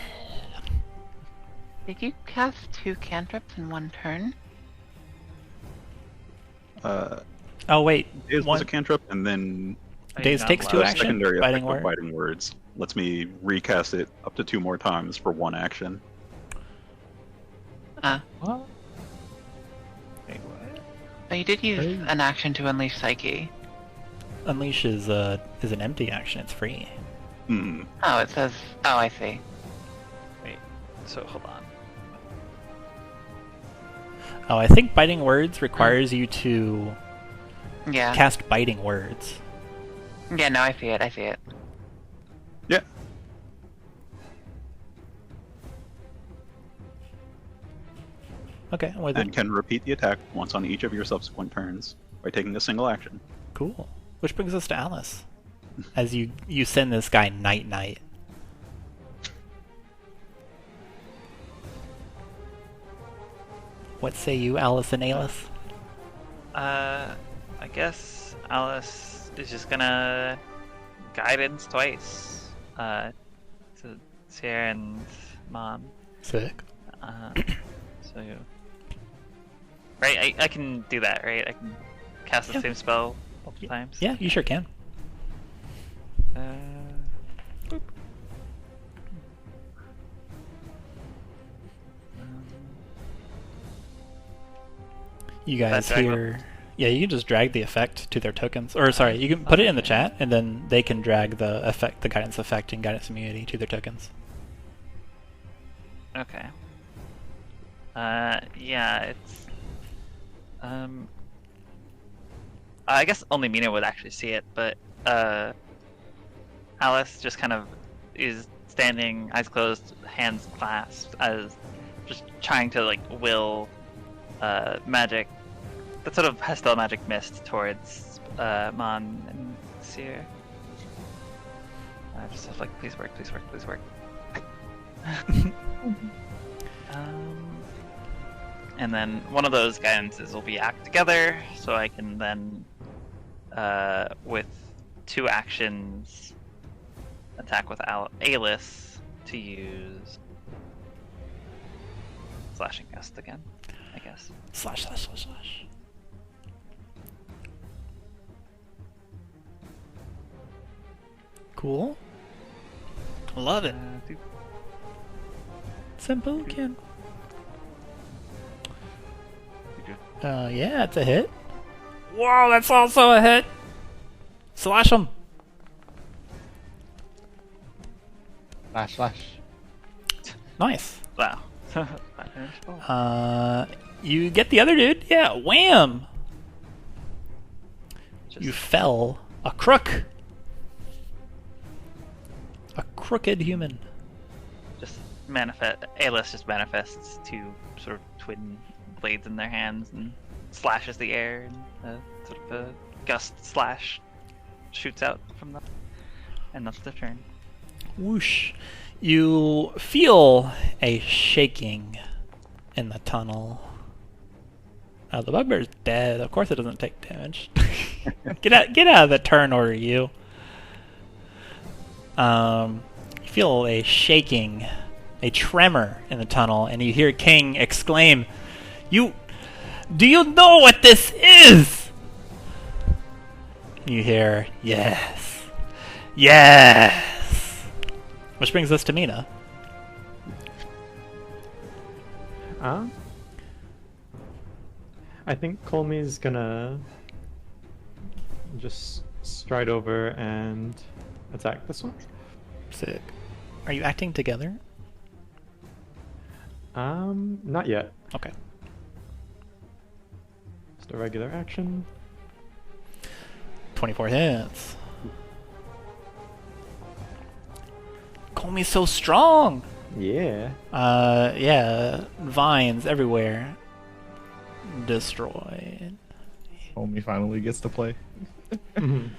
Did you cast 2 cantrips in 1 turn? Oh wait, Daze was one a cantrip, and then Daze takes 2 the action. secondary Biting effect word. of biting words lets me recast it up to 2 more times for 1 action. What? Oh, you did use an action to unleash Psyche. Unleash is an empty action. It's free. Hmm. Oh, it says... Oh, I see. Wait, so hold on. Oh, I think biting words requires you to Yeah. cast biting words. Yeah, no, I see it, I see it. Yeah. Okay, well And then, can repeat the attack once on each of your subsequent turns by taking a single action. cool. Which brings us to Alice. As you send this guy night night. What say you, Alice and Alice? I guess Alice is just gonna guidance twice. To Sierra and Mom. Sick. So, right, I can do that, right? I can cast the Yeah. same spell multiple times. Yeah, you sure can. Boop. You guys drag hear... Yeah, you can just drag the effect to their tokens. Or, sorry, you can put it in the chat, and then they can drag the effect, the guidance effect and guidance immunity to their tokens. Okay. Yeah, it's... I guess only Mina would actually see it, but, Alice just kind of is standing, eyes closed, hands clasped, as just trying to, like, will, magic, that sort of Hestel magic mist towards, Mon and Seer. Just stuff like, please work, please work, please work. And then one of those guidances will be act together, so I can then, with 2 actions, attack with Alice to use slashing gust again, I guess. Slash, slash, slash, slash. Cool. Love it. Simple can. Yeah, it's a hit. Whoa, that's also a hit. Slash him. Slash. Nice. Wow. You get the other dude. Yeah, wham. Just You fell a crook. A crooked human. just manifest. Alice just manifests 2 sort of twin blades in their hands and slashes the air, and sort of a gust slash shoots out from them, and that's their turn. Whoosh. You feel a shaking in the tunnel. Oh, the bugbear's dead. Of course it doesn't take damage. Get out of the turn order, you. You feel a shaking, a tremor in the tunnel, and you hear King exclaim, Do you know what this is? You hear, yes. Yes! Which brings us to Mina. I think Colmy's gonna just stride over and attack this one. Sick. Are you acting together? Not yet. Okay. Just a regular action. 24 hits. Comey's so strong! Yeah. Yeah. Vines everywhere. Destroyed. Homie finally gets to play. And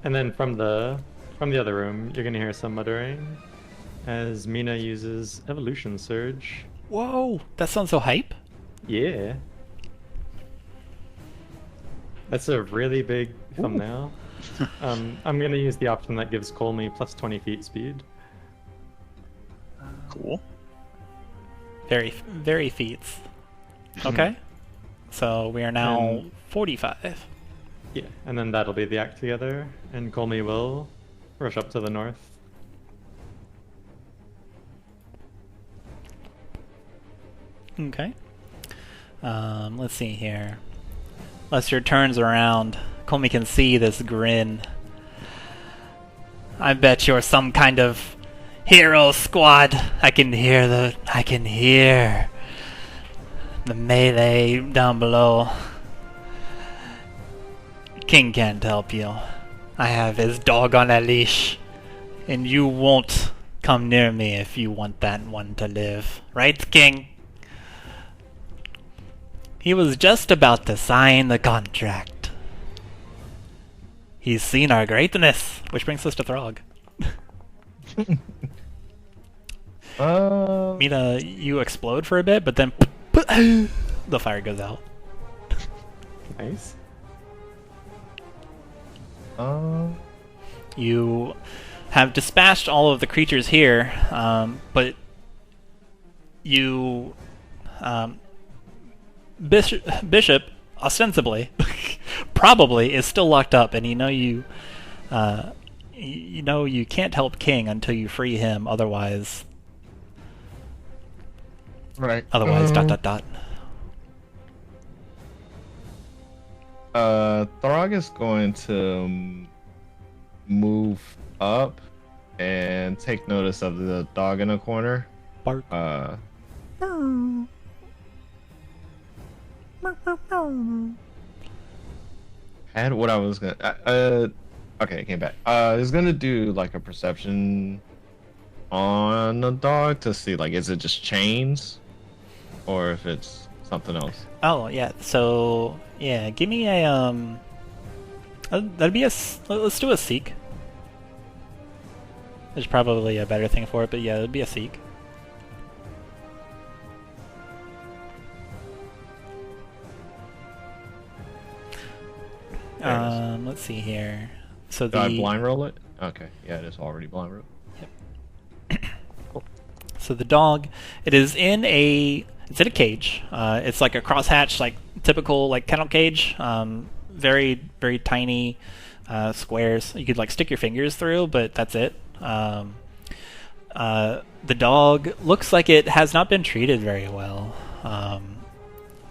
then from the other room, you're gonna hear some muttering as Mina uses Evolution Surge. Whoa! That sounds so hype. Yeah. That's a really big thumbnail. I'm gonna use the option that gives Colmy plus 20 feet speed. Cool. Very feats. Okay. So we are now And- 45. Yeah, and then that'll be the act together, and Colmy will rush up to the north. Okay. Let's see here. Lester turns around. Colmy can see this grin. I bet you're some kind of hero squad. I can hear the melee down below. King can't help you. I have his dog on a leash, and you won't come near me if you want that one to live. Right, King? He was just about to sign the contract. He's seen our greatness, which brings us to Throg. Mina, you explode for a bit, but then the fire goes out. Nice. You have dispatched all of the creatures here, but you... Bishop, ostensibly, probably is still locked up, and you know you can't help King until you free him. Otherwise, Right. dot dot dot. Throg is going to move up and take notice of the dog in the corner. Bark. Had what I was gonna. Okay, it came back. I was gonna do like a perception on the dog to see like is it just chains, or if it's something else. Oh yeah. So yeah, give me a that'd be let's do a seek. There's probably a better thing for it, but yeah, it'd be a seek. Let's see here. So Do I blind roll it? Okay, yeah, it is already blind roll. So the dog, it's in a cage. It's like a crosshatch, like typical like kennel cage. Very very tiny squares. You could like stick your fingers through, but that's it. The dog looks like it has not been treated very well.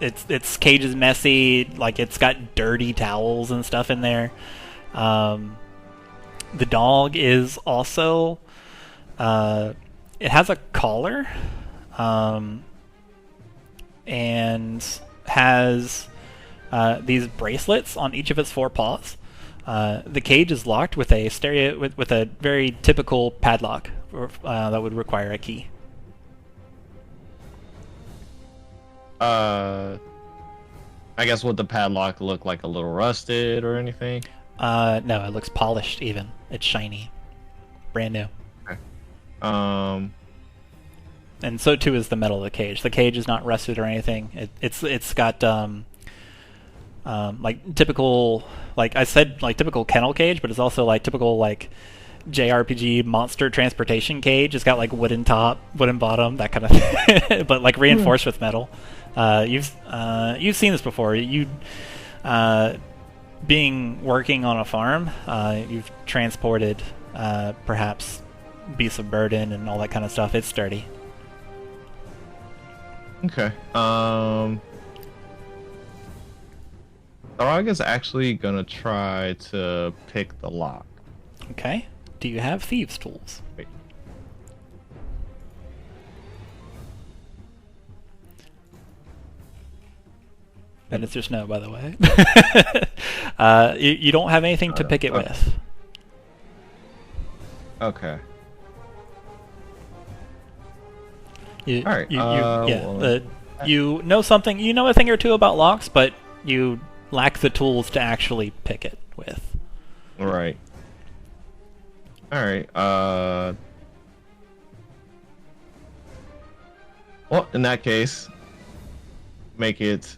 Its cage is messy. Like it's got dirty towels and stuff in there. The dog is also it has a collar and has these bracelets on each of its four paws. The cage is locked with a with a very typical padlock that would require a key. I guess would the padlock look like a little rusted or anything? No, it looks polished even. It's shiny. Brand new. Okay. And so too is the metal of the cage. The cage is not rusted or anything. It's got like typical, like I said, like typical kennel cage, but it's also like typical like JRPG monster transportation cage. It's got like wooden top, wooden bottom, that kind of thing, but like reinforced with metal. You've seen this before. You working on a farm, you've transported perhaps beasts of burden and all that kind of stuff. It's sturdy. Okay. Throg is actually gonna try to pick the lock. Okay. Do you have thieves' tools? Wait. And it's just no, by the way. You don't have anything to pick it okay. with. Okay. You, All right. you know something. You know a thing or two about locks, but you lack the tools to actually pick it with. Right. All right. Well, in that case, make it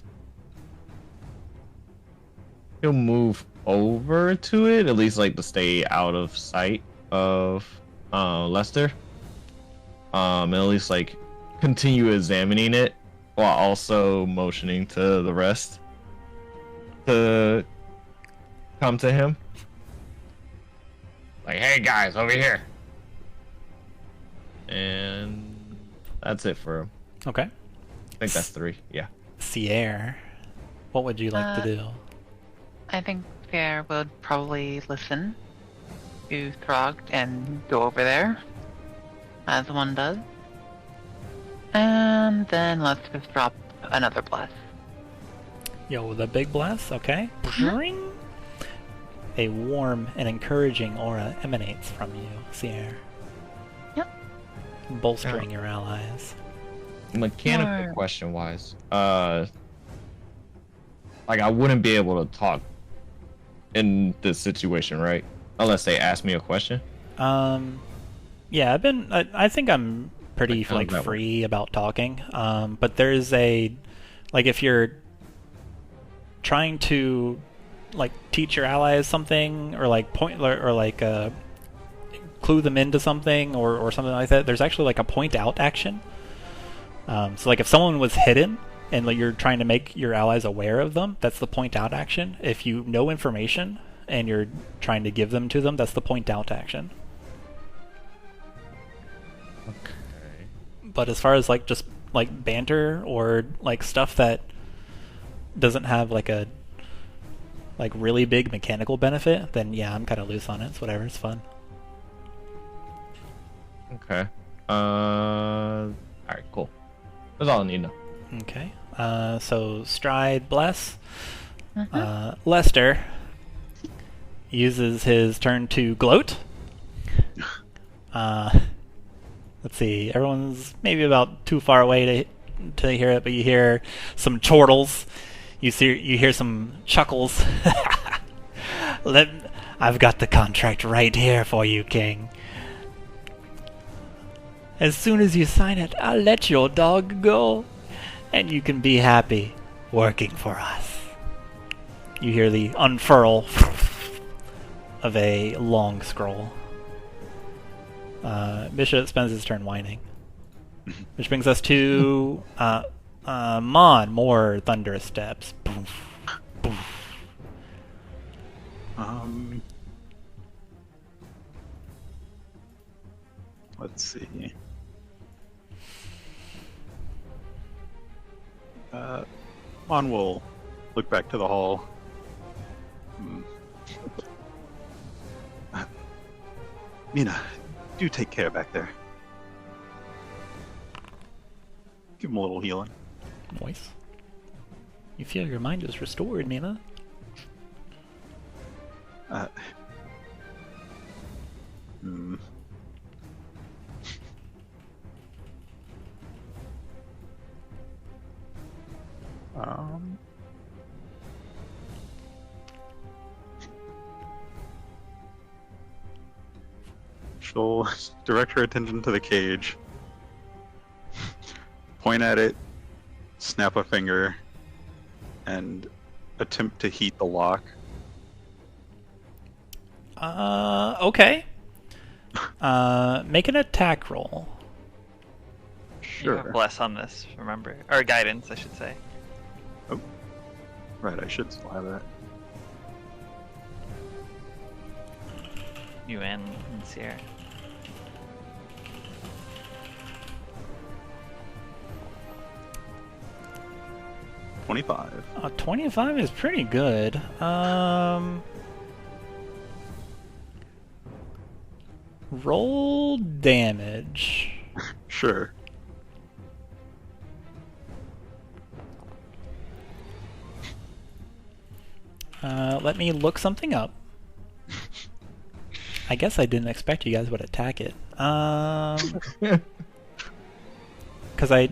he'll move over to it, at least like to stay out of sight of Lester. And at least like continue examining it while also motioning to the rest to come to him. Like, hey guys, over here. And that's it for him. Okay. I think that's 3. Yeah. Sierra, what would you like to do? I think Pierre would probably listen to Throg and go over there, as one does. And then let's just drop another bless. Yo, the big blast, okay. Ring. A warm and encouraging aura emanates from you, Sierra. Yep. Bolstering your allies. Mechanical Sure. question wise, like I wouldn't be able to talk in this situation, right? Unless they ask me a question. Yeah, I think I'm pretty Like, how does that work? free about talking. But there's if you're trying to teach your allies something or point or clue them into something or something like that, there's actually a point out action. So if someone was hidden and you're trying to make your allies aware of them, that's the point out action. If you know information and you're trying to give them to them, that's the point out action. Okay. But as far as just banter or stuff that doesn't have a really big mechanical benefit, then yeah, I'm kind of loose on it. It's whatever, it's fun. Okay. Alright, cool. That's all I need to know. Okay. So Stride Bless. Lester uses his turn to gloat. Let's see. Everyone's maybe about too far away to hear it, but you hear some chortles. You hear some chuckles. I've got the contract right here for you, King. As soon as you sign it, I'll let your dog go, and you can be happy working for us. You hear the unfurl of a long scroll. Bishop spends his turn whining. Which brings us to Mon, more thunderous steps. Let's see. Mon will look back to the hall. Mina, do take care back there. Give him a little healing. Nice. You feel your mind is restored, Nina. She'll direct her attention to the cage, point at it, snap a finger, and attempt to heat the lock. Okay. Make an attack roll. You have Sure. bless on this, remember. Or guidance, I should say. Right, I should still have that. You and Sierra. $25. 25 is pretty good. Roll damage. Sure. Let me look something up. I guess I didn't expect you guys would attack it. Because I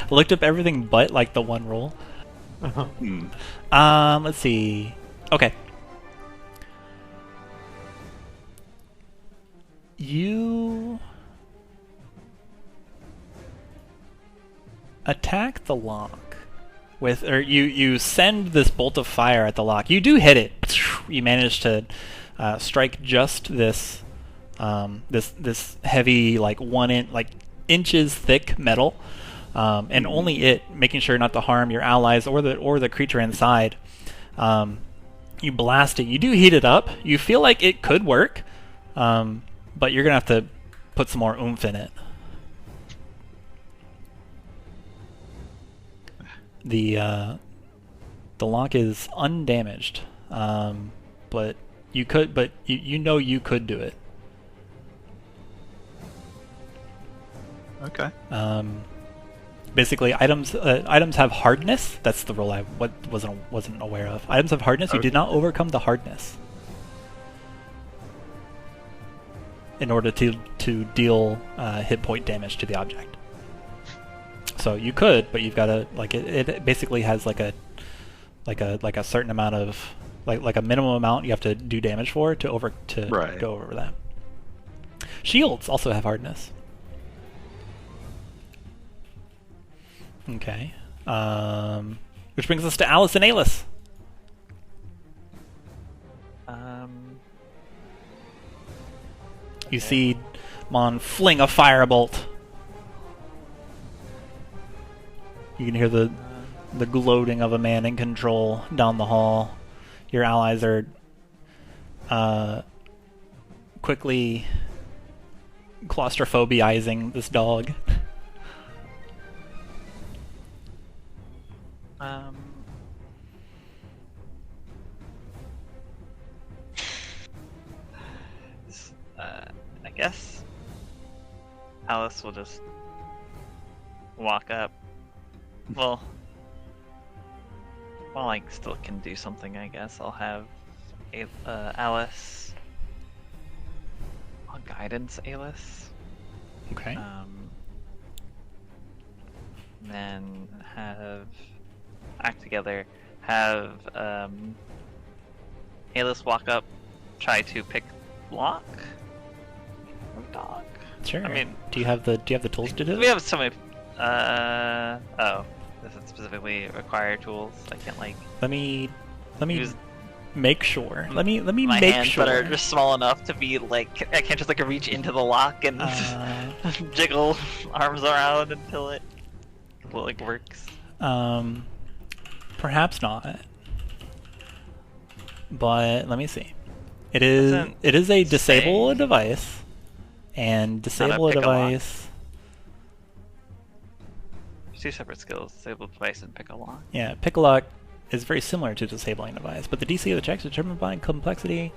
looked up everything but the one roll. Let's see. Okay. You attack the lock, or you send this bolt of fire at the lock. You do hit it. You manage to strike just this this heavy, like inches thick metal, and only it, making sure not to harm your allies or the creature inside. You blast it. You do heat it up. You feel like it could work, but you're gonna have to put some more oomph in it. The lock is undamaged, but you could. But you know you could do it. Okay. Basically, items have hardness. That's the rule I wasn't aware of. Items have hardness. You did not overcome the hardness in order to deal hit point damage to the object. So you could, but you've got to it basically has like a certain amount of like a minimum amount you have to do damage for to go over that. Shields also have hardness. Okay. Which brings us to Alice and Alis. You see Mon fling a firebolt. You can hear the gloating of a man in control down the hall. Your allies are quickly claustrophobiizing this dog. I guess Alice will just walk up. Well, while I still can do something, I guess I'll have Alice. I'll guidance Alice. Okay. Then have act together. Have Alice walk up, try to pick lock. Or dog. Sure. I mean, do you have the tools to do we this? have so many. Does it specifically require tools? I can't Let me use make sure. Let me my make hands sure. that are just small enough to be I can't just reach into the lock and jiggle arms around until it works. Perhaps not. But let me see. It is a disable a device, and disable a pick a lock. device. Two separate skills: disable device and pick a lock. Yeah, pick a lock is very similar to disabling a device, but the DC of the checks is determined by complexity.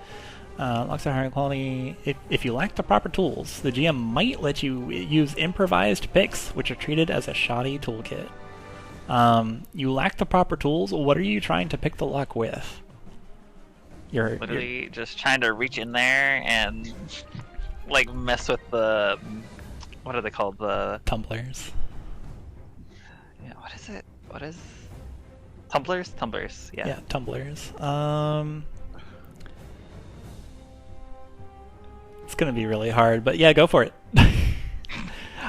Locks are higher quality. If you lack the proper tools, the GM might let you use improvised picks, which are treated as a shoddy toolkit. You lack the proper tools. What are you trying to pick the lock with? You're Literally just trying to reach in there and mess with the what are they called? The tumblers. Yeah, what is it? What is tumblers? Tumblers. Yeah. Yeah, tumblers. It's gonna be really hard, but yeah, go for it.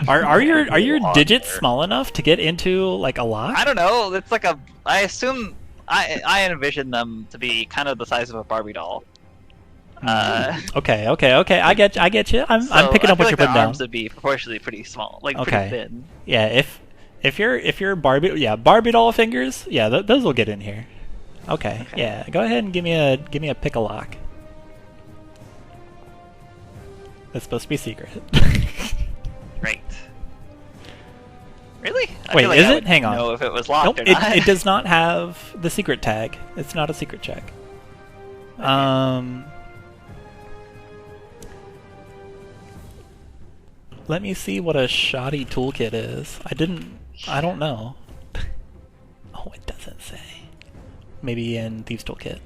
Are your digits small enough to get into a lock? I don't know. It's I assume I envision them to be kind of the size of a Barbie doll. Okay. I get you. I'm picking up what you're putting the down. arms would be proportionally pretty small, Okay. pretty thin. Yeah, if you're Barbie doll fingers, yeah, those will get in here. Okay. Yeah, go ahead and give me a pick a lock. It's supposed to be secret. Right. Really? I Wait, feel is I it? would Hang on. know if it was locked Nope, or not. it does not have the secret tag. It's not a secret check. Let me see what a shoddy toolkit is. I don't know. Oh, it doesn't say. Maybe in Thieves Toolkit.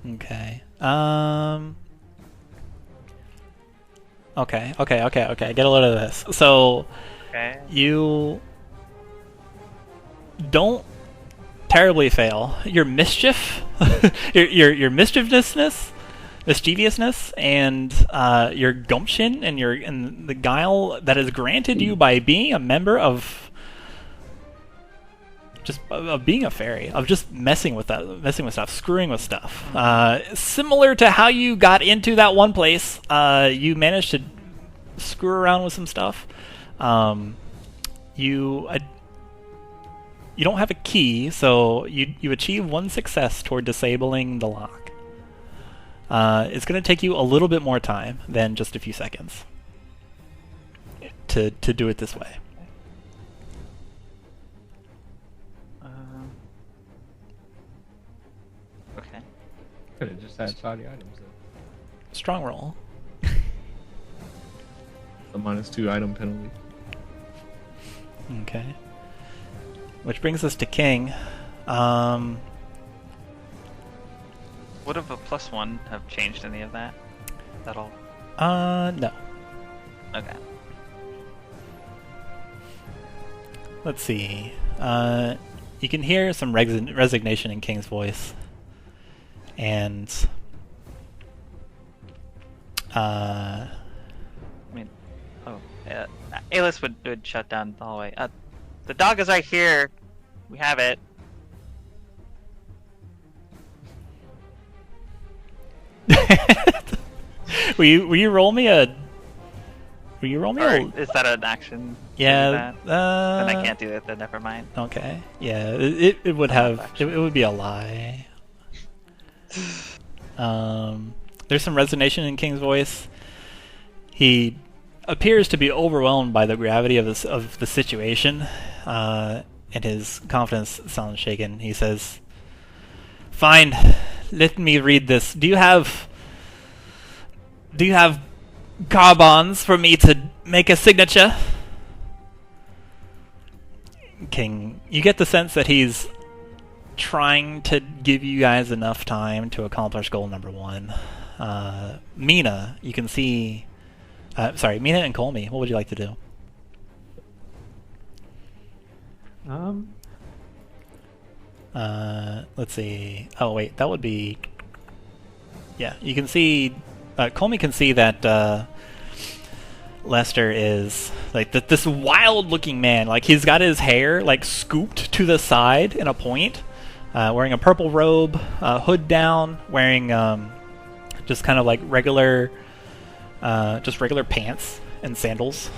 Okay. Okay. Get a load of this. So, Okay. you don't terribly fail. Your mischief, your mischievousness, mischievousness and your gumption and the guile that is granted you by being a member of being a fairy, of just messing with stuff, screwing with stuff. Similar to how you got into that one place, you managed to screw around with some stuff. You don't have a key, so you achieve one success toward disabling the lock. It's going to take you a little bit more time than just a few seconds to do it this way. Okay. Could have just had shoddy items. Strong roll. The -2 item penalty. Okay. Which brings us to King. Would have a +1 have changed any of that? At all? No. Okay. Let's see. You can hear some resignation in King's voice. And I mean, Alice would shut down the hallway. The dog is right here. We have it. Will you roll me a? Will you roll me Or a? is that an action? Yeah. Then I can't do it. Then never mind. Okay. Yeah. It would have. It would be a lie. There's some resignation in King's voice. He appears to be overwhelmed by the gravity of the situation, and his confidence sounds shaken. He says, "Fine, let me read this. Do you have carbons for me to make a signature?" King, you get the sense that he's trying to give you guys enough time to accomplish goal number 1. Mina, you can see... Mina and Colmy, what would you like to do? Let's see... Oh, wait, that would be... Yeah, you can see... Colmy can see that Lester is like this wild-looking man. Like, he's got his hair like scooped to the side in a point, wearing a purple robe, hood down, wearing just kind of like regular pants and sandals.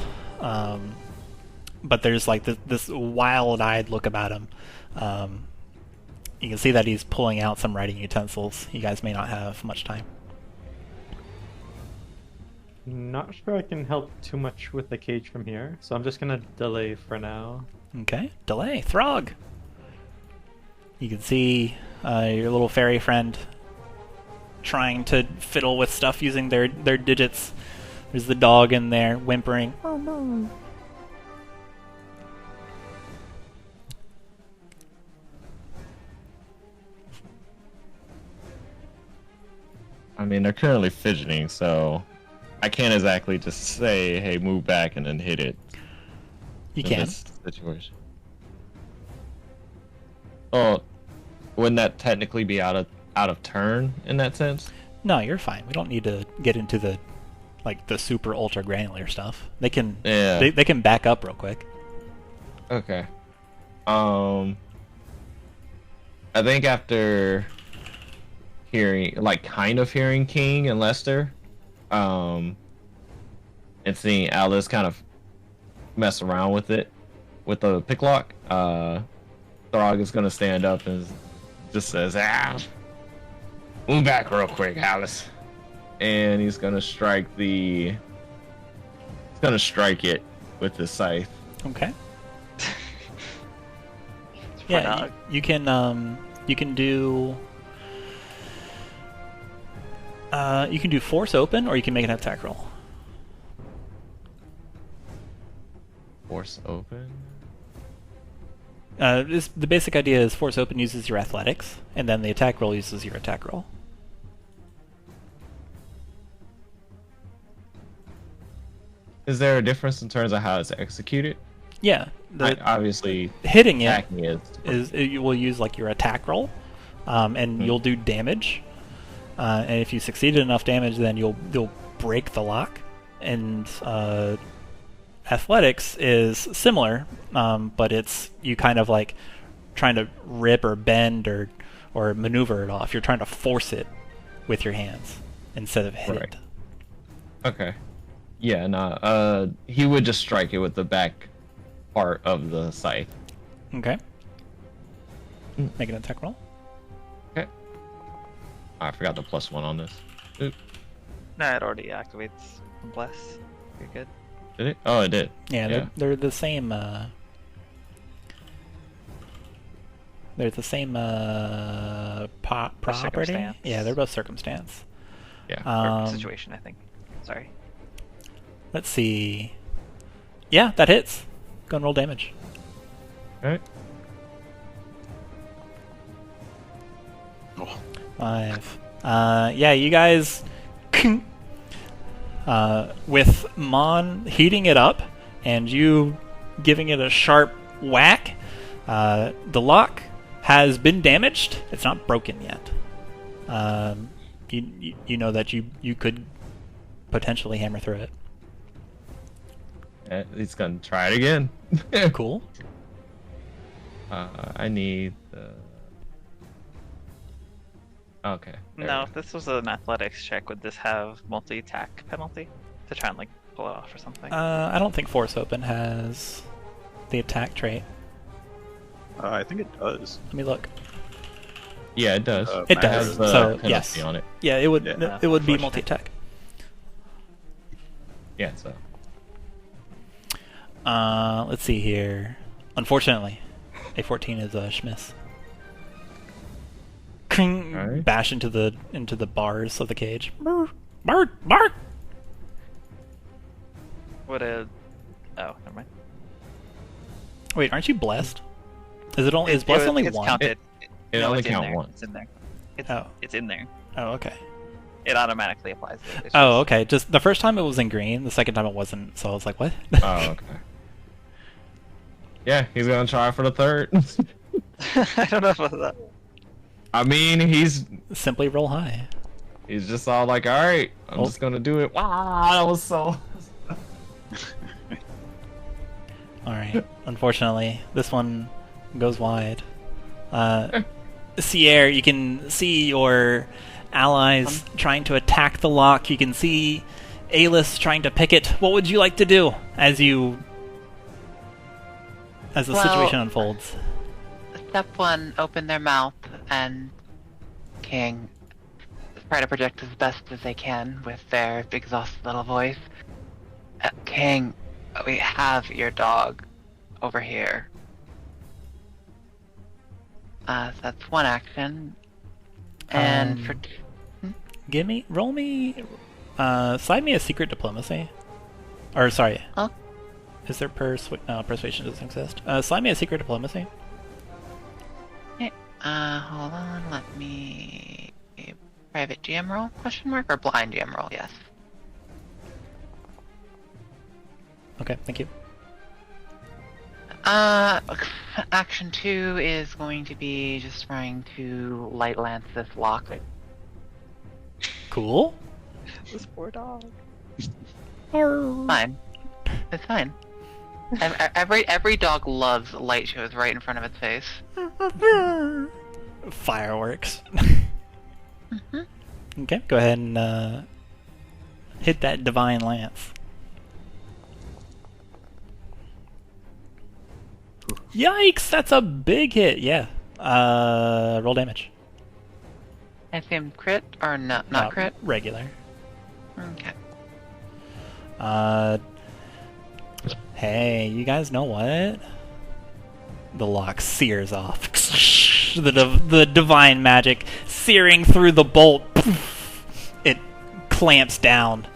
But there's like this wild-eyed look about him. You can see that he's pulling out some writing utensils. You guys may not have much time. Not sure I can help too much with the cage from here, so I'm just gonna delay for now. Okay, delay. Throg! You can see your little fairy friend trying to fiddle with stuff using their digits. There's the dog in there whimpering. Oh no. I mean, they're currently fidgeting, so I can't exactly just say, "Hey, move back," and then hit it. You in can. this situation. Oh, wouldn't that technically be out of turn in that sense? No, you're fine. We don't need to get into the super ultra granular stuff. They can they can back up real quick. Okay. I think after hearing King and Lester, and seeing Alice kind of mess around with it with the picklock, Throg is gonna stand up and just says, "Move back real quick, Alice," and he's gonna strike it with his scythe. Okay. Yeah, you can do force open, or you can make an attack roll. Force open. The basic idea is force open uses your athletics, and then the attack roll uses your attack roll. Is there a difference in terms of how it's executed? Yeah, Obviously hitting attacking it is you will use like your attack roll, and you'll do damage. and if you succeeded enough damage, then you'll break the lock. And athletics is similar, but it's you kind of like trying to rip or bend or maneuver it off. You're trying to force it with your hands instead of hit it. Okay. Yeah, no. He would just strike it with the back part of the scythe. Okay. Make an attack roll. Okay. I forgot the +1 on this. Oop. No, it already activates Bless. You're good. Did it? Oh, it did. Yeah, they're the same. They're the same property. Circumstance. Yeah, they're both circumstance. Yeah. Or situation, I think. Sorry. Let's see. Yeah, that hits. Go and roll damage. Okay. Oh, 5. Yeah, you guys. With Mon heating it up and you giving it a sharp whack, the lock has been damaged. It's not broken yet. You know that you could potentially hammer through it. He's gonna try it again. Cool. I need the. Okay. there No, we if this was an athletics check, would this have multi-attack penalty to try and like pull it off or something? I don't think Force Open has the attack trait. I think it does. Let me look. go. Yeah, it does. It It does. has the So penalty yes, on it. yeah, it would. Yeah. It would be Unfortunate. multi-attack. Yeah, so. Let's see here. Unfortunately, a 14 is a schmiss. Alright. Bash into the bars of the cage. Bark! Would a... Oh, never mind. Wait, aren't you blessed? Is it only? Is blessed only it's one? counted. It No, only it's in count there. once. It's in there. Oh. It's in there. Oh, okay. It automatically applies it. It's Oh, just- okay. Just the first time it was in green. The second time it wasn't. So I was like, what? Oh, okay. Yeah, he's gonna try for the third. I don't know about that. I mean, he's Simply roll high. just all like, all right, I'm Oh. just gonna do it. Wow, that was so. All right. Unfortunately, this one goes wide. Sierre, you can see your allies trying to attack the lock. You can see Alis trying to pick it. What would you like to do as the Well- situation unfolds? Step 1, open their mouth, and King try to project as best as they can with their exhausted little voice. King, we have your dog over here. That's one action. And for Slide me a secret diplomacy. Or sorry. Huh? Is there persuasion doesn't exist? Slide me a secret diplomacy. hold on, let me private GM roll question mark or blind GM roll? Yes. Okay, thank you. Action 2 is going to be just trying to light lance this lock. Cool. This poor dog. Fine. It's fine. Every dog loves light shows right in front of its face. Fireworks. Okay, go ahead and hit that divine lance. Yikes! That's a big hit. Yeah. Roll damage. I assume crit or not crit? Regular. Okay. Hey, you guys know what? The lock sears off. The divine magic searing through the bolt. It clamps down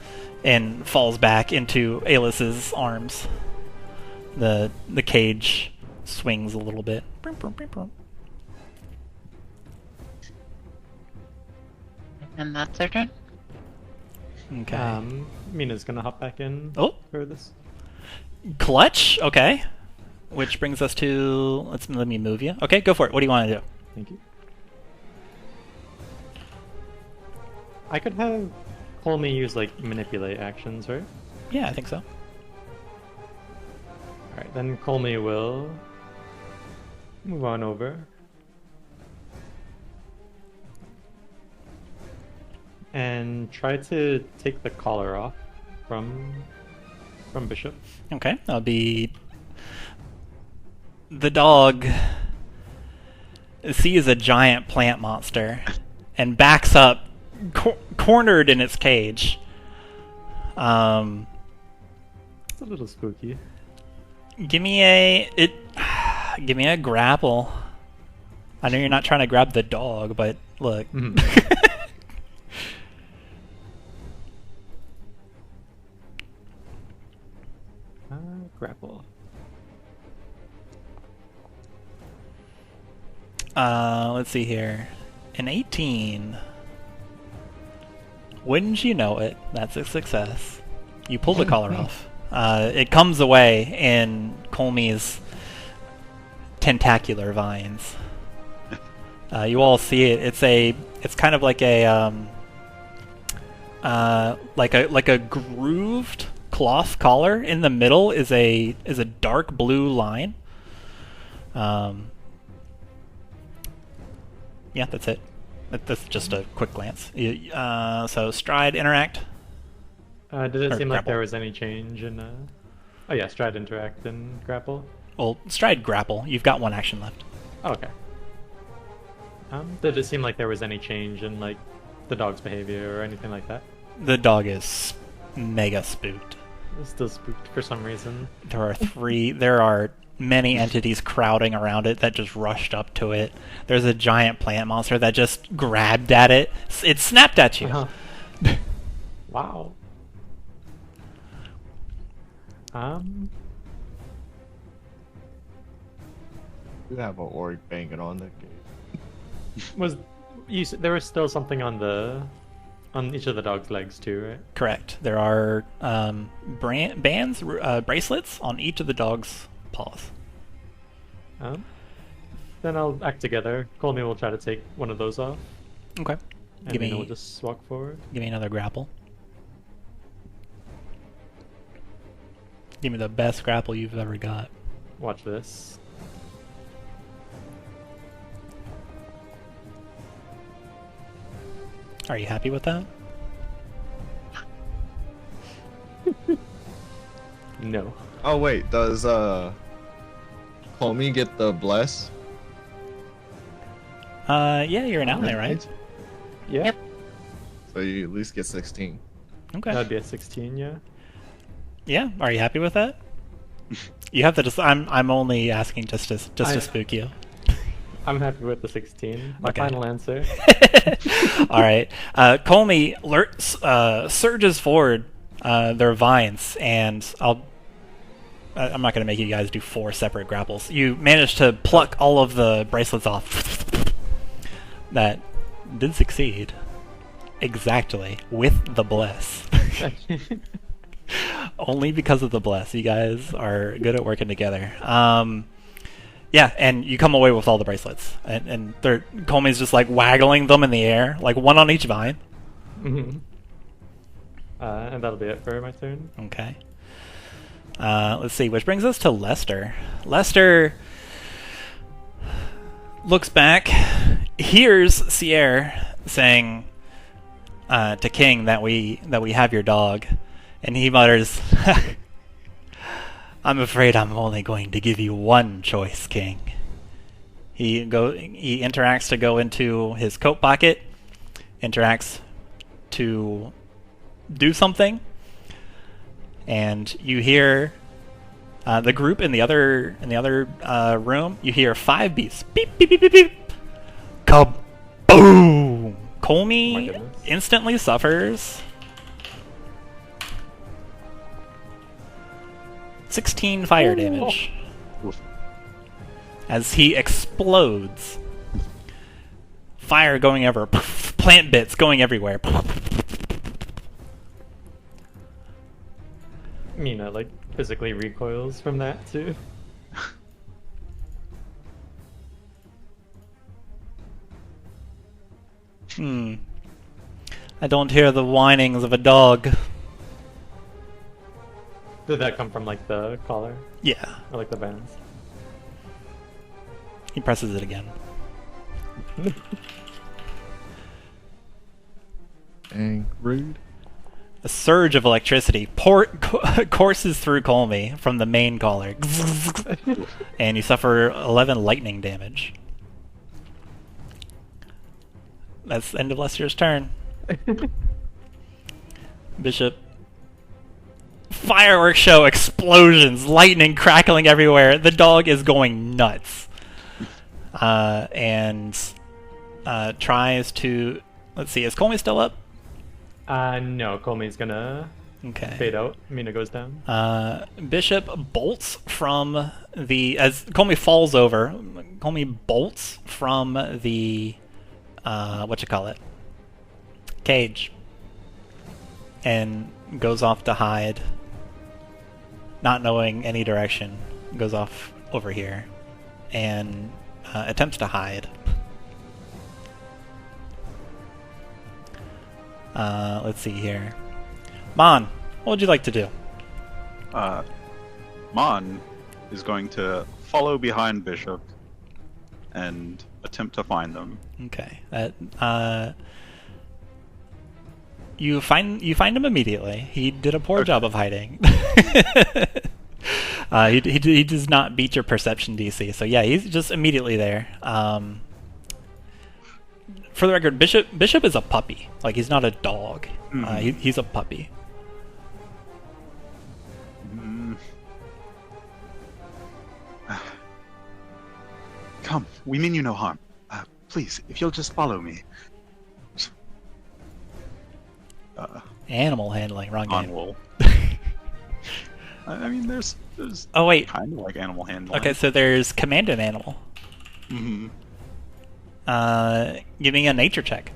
and falls back into Alis's arms. The cage swings a little bit. And that's their turn? Okay. Mina's gonna hop back in Oh, for this. clutch. Okay. Which brings us to... Let me move you. Okay, go for it. What do you want to do? Thank you. I could have Colmy use like manipulate actions, right? Yeah, I think so. Alright, then Colmy will move on over. And try to take the collar off from Bishop. Okay, that'll be the dog. Sees a giant plant monster and backs up, cornered in its cage. It's a little spooky. Give me a grapple. I know you're not trying to grab the dog, but look. Grapple. Let's see here. An 18. Wouldn't you know it? That's a success. You pull the collar off. It comes away in Colmy's tentacular vines. You all see it. It's kind of like a grooved cloth collar. In the middle is a dark blue line. Yeah, that's it. That's just a quick glance. So stride, interact. Did it Or seem like grapple. there was any change in? Oh yeah, stride, interact, and grapple. Well, stride, grapple. You've got one action left. Oh, okay. Did it seem like there was any change in like the dog's behavior or anything like that? The dog is mega spooked. It's still spooked for some reason. There are many entities crowding around it that just rushed up to it. There's a giant plant monster that just grabbed at it. It snapped at you. Uh-huh. Wow. You have an orc banging on the gate. There was still something on each of the dog's legs too, right? Correct. There are bracelets on each of the dog's paws. Then I'll act together. Colmy will try to take one of those off, Okay. and then we'll just walk forward. Give me another grapple. Give me the best grapple you've ever got. Watch this. Are you happy with that? No. Oh wait, does Colmy get the bless? Yeah, you're an ally, right? Yeah. So you at least get 16. Okay. That'd be a 16, yeah. Yeah. Are you happy with that? You have to. I'm only asking just to spook you. I'm happy with the 16. My Okay. final answer. All right. Colmy surges forward their vines, and I'm not going to make you guys do 4 separate grapples. You manage to pluck all of the bracelets off. That did succeed. Exactly. With the bless. Only because of the bless. You guys are good at working together. Yeah, and you come away with all the bracelets. And Colmy's just like waggling them in the air, like one on each vine. Mhm. And that'll be it for my turn. Okay. Let's see, which brings us to Lester. Lester looks back, hears Sierre saying to King that we have your dog, and he mutters, "I'm afraid I'm only going to give you one choice, King." He interacts to go into his coat pocket, interacts to do something, and you hear the group in the other room. You hear 5 beeps. Beep beep beep beep beep. Kaboom! My Colmy goodness. instantly suffers 16 fire damage as he explodes. Fire going everywhere. Plant bits going everywhere. Mina, like, physically recoils from that, too. I don't hear the whinings of a dog. Did that come from like the collar Yeah. or like the bands? He presses it again. Dang, rude. A surge of electricity courses through Colmy from the main collar. And you suffer 11 lightning damage. That's the end of Lester's turn. Bishop. Fireworks show, explosions, lightning crackling everywhere. The dog is going nuts. And tries to... Let's see, is Colmy still up? No, Colmy's gonna Okay. fade out. Mina goes down. Bishop bolts from the... As Colmy falls over, Colmy bolts from the... cage. And goes off to hide. Not knowing any direction. Goes off over here. And attempts to hide. Let's see here. Mon, what would you like to do? Mon is going to follow behind Bishop and attempt to find them. Okay. You find him immediately. He did a poor job of hiding. He does not beat your perception DC. So yeah, he's just immediately there. For the record, Bishop is a puppy. Like, he's not a dog. He's a puppy. Come, we mean you no harm. Please, if you'll just follow me. Animal handling, wrong Mon game. will. I mean, there's Oh wait. kind of like animal handling. Okay, so there's command an animal. Mm-hmm. Give me a nature check.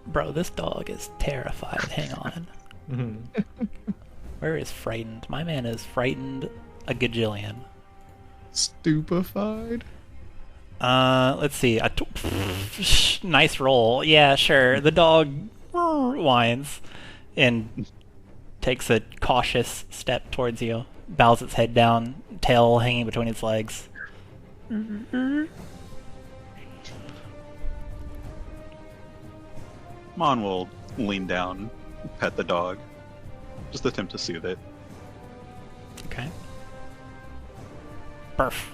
Bro, this dog is terrified. Hang on. Where is frightened? My man is frightened a gajillion. Stupefied. Let's see. Nice roll. Yeah, sure. The dog whines and takes a cautious step towards you. Bows its head down, tail hanging between its legs. Mon will lean down, pet the dog, just attempt to soothe it. Okay. Burf.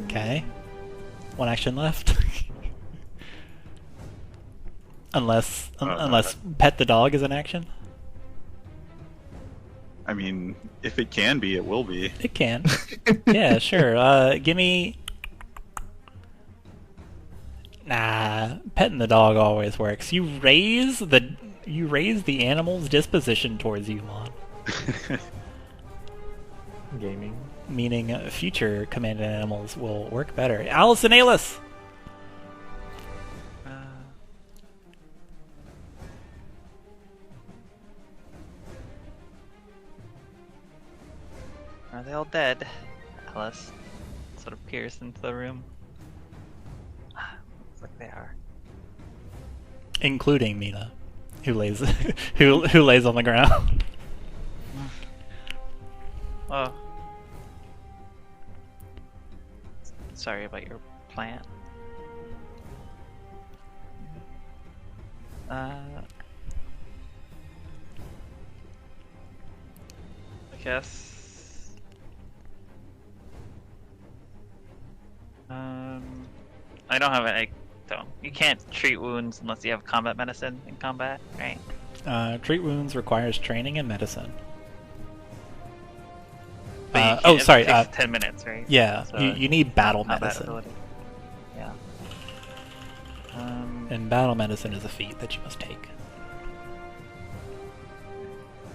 Okay. One action left. Unless pet the dog is an action. I mean, if it can be, it will be. It can. Yeah, sure. Give me. Nah, petting the dog always works. You raise the animal's disposition towards you, Mon. Gaming. Meaning future commanded animals will work better. Alice and Alice! Are they all dead? Alice sort of peers into the room. Looks like they are. Including Mina, who lays who lays on the ground. Oh. Sorry about your plant. I guess. I don't have any. So you can't treat wounds unless you have combat medicine in combat, right? Treat wounds requires training in medicine. But you oh, can't- sorry. It takes 10 minutes, right? Yeah, So you need battle combat medicine. ability. Yeah. And battle medicine is a feat that you must take.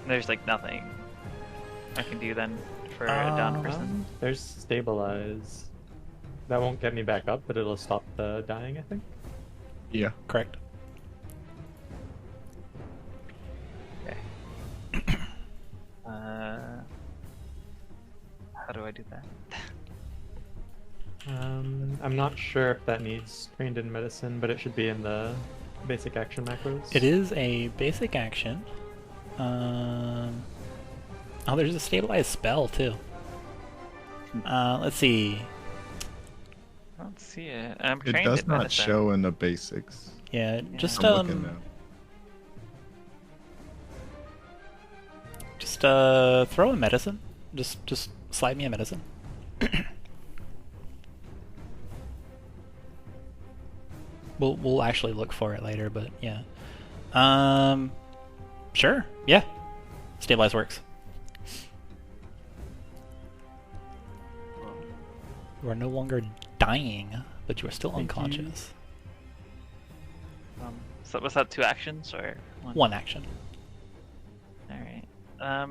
There's like nothing I can do then for a downed person. There's stabilize. That won't get me back up, but it'll stop the dying, I think. Yeah. Correct. Okay. How do I do that? I'm not sure if that needs trained in medicine, but it should be in the basic action macros. It is a basic action. Oh, there's a stabilized spell too. Let's see. I don't see it. I'm It trained does in not medicine. show in the basics. Yeah, just I'm looking now. Just throw a medicine. Just slide me a medicine. We'll actually look for it later, but yeah. Sure. Yeah. Stabilize works. You are no longer dying, but you are still Thank you. unconscious. So was that 2 actions or one? One action. All right. I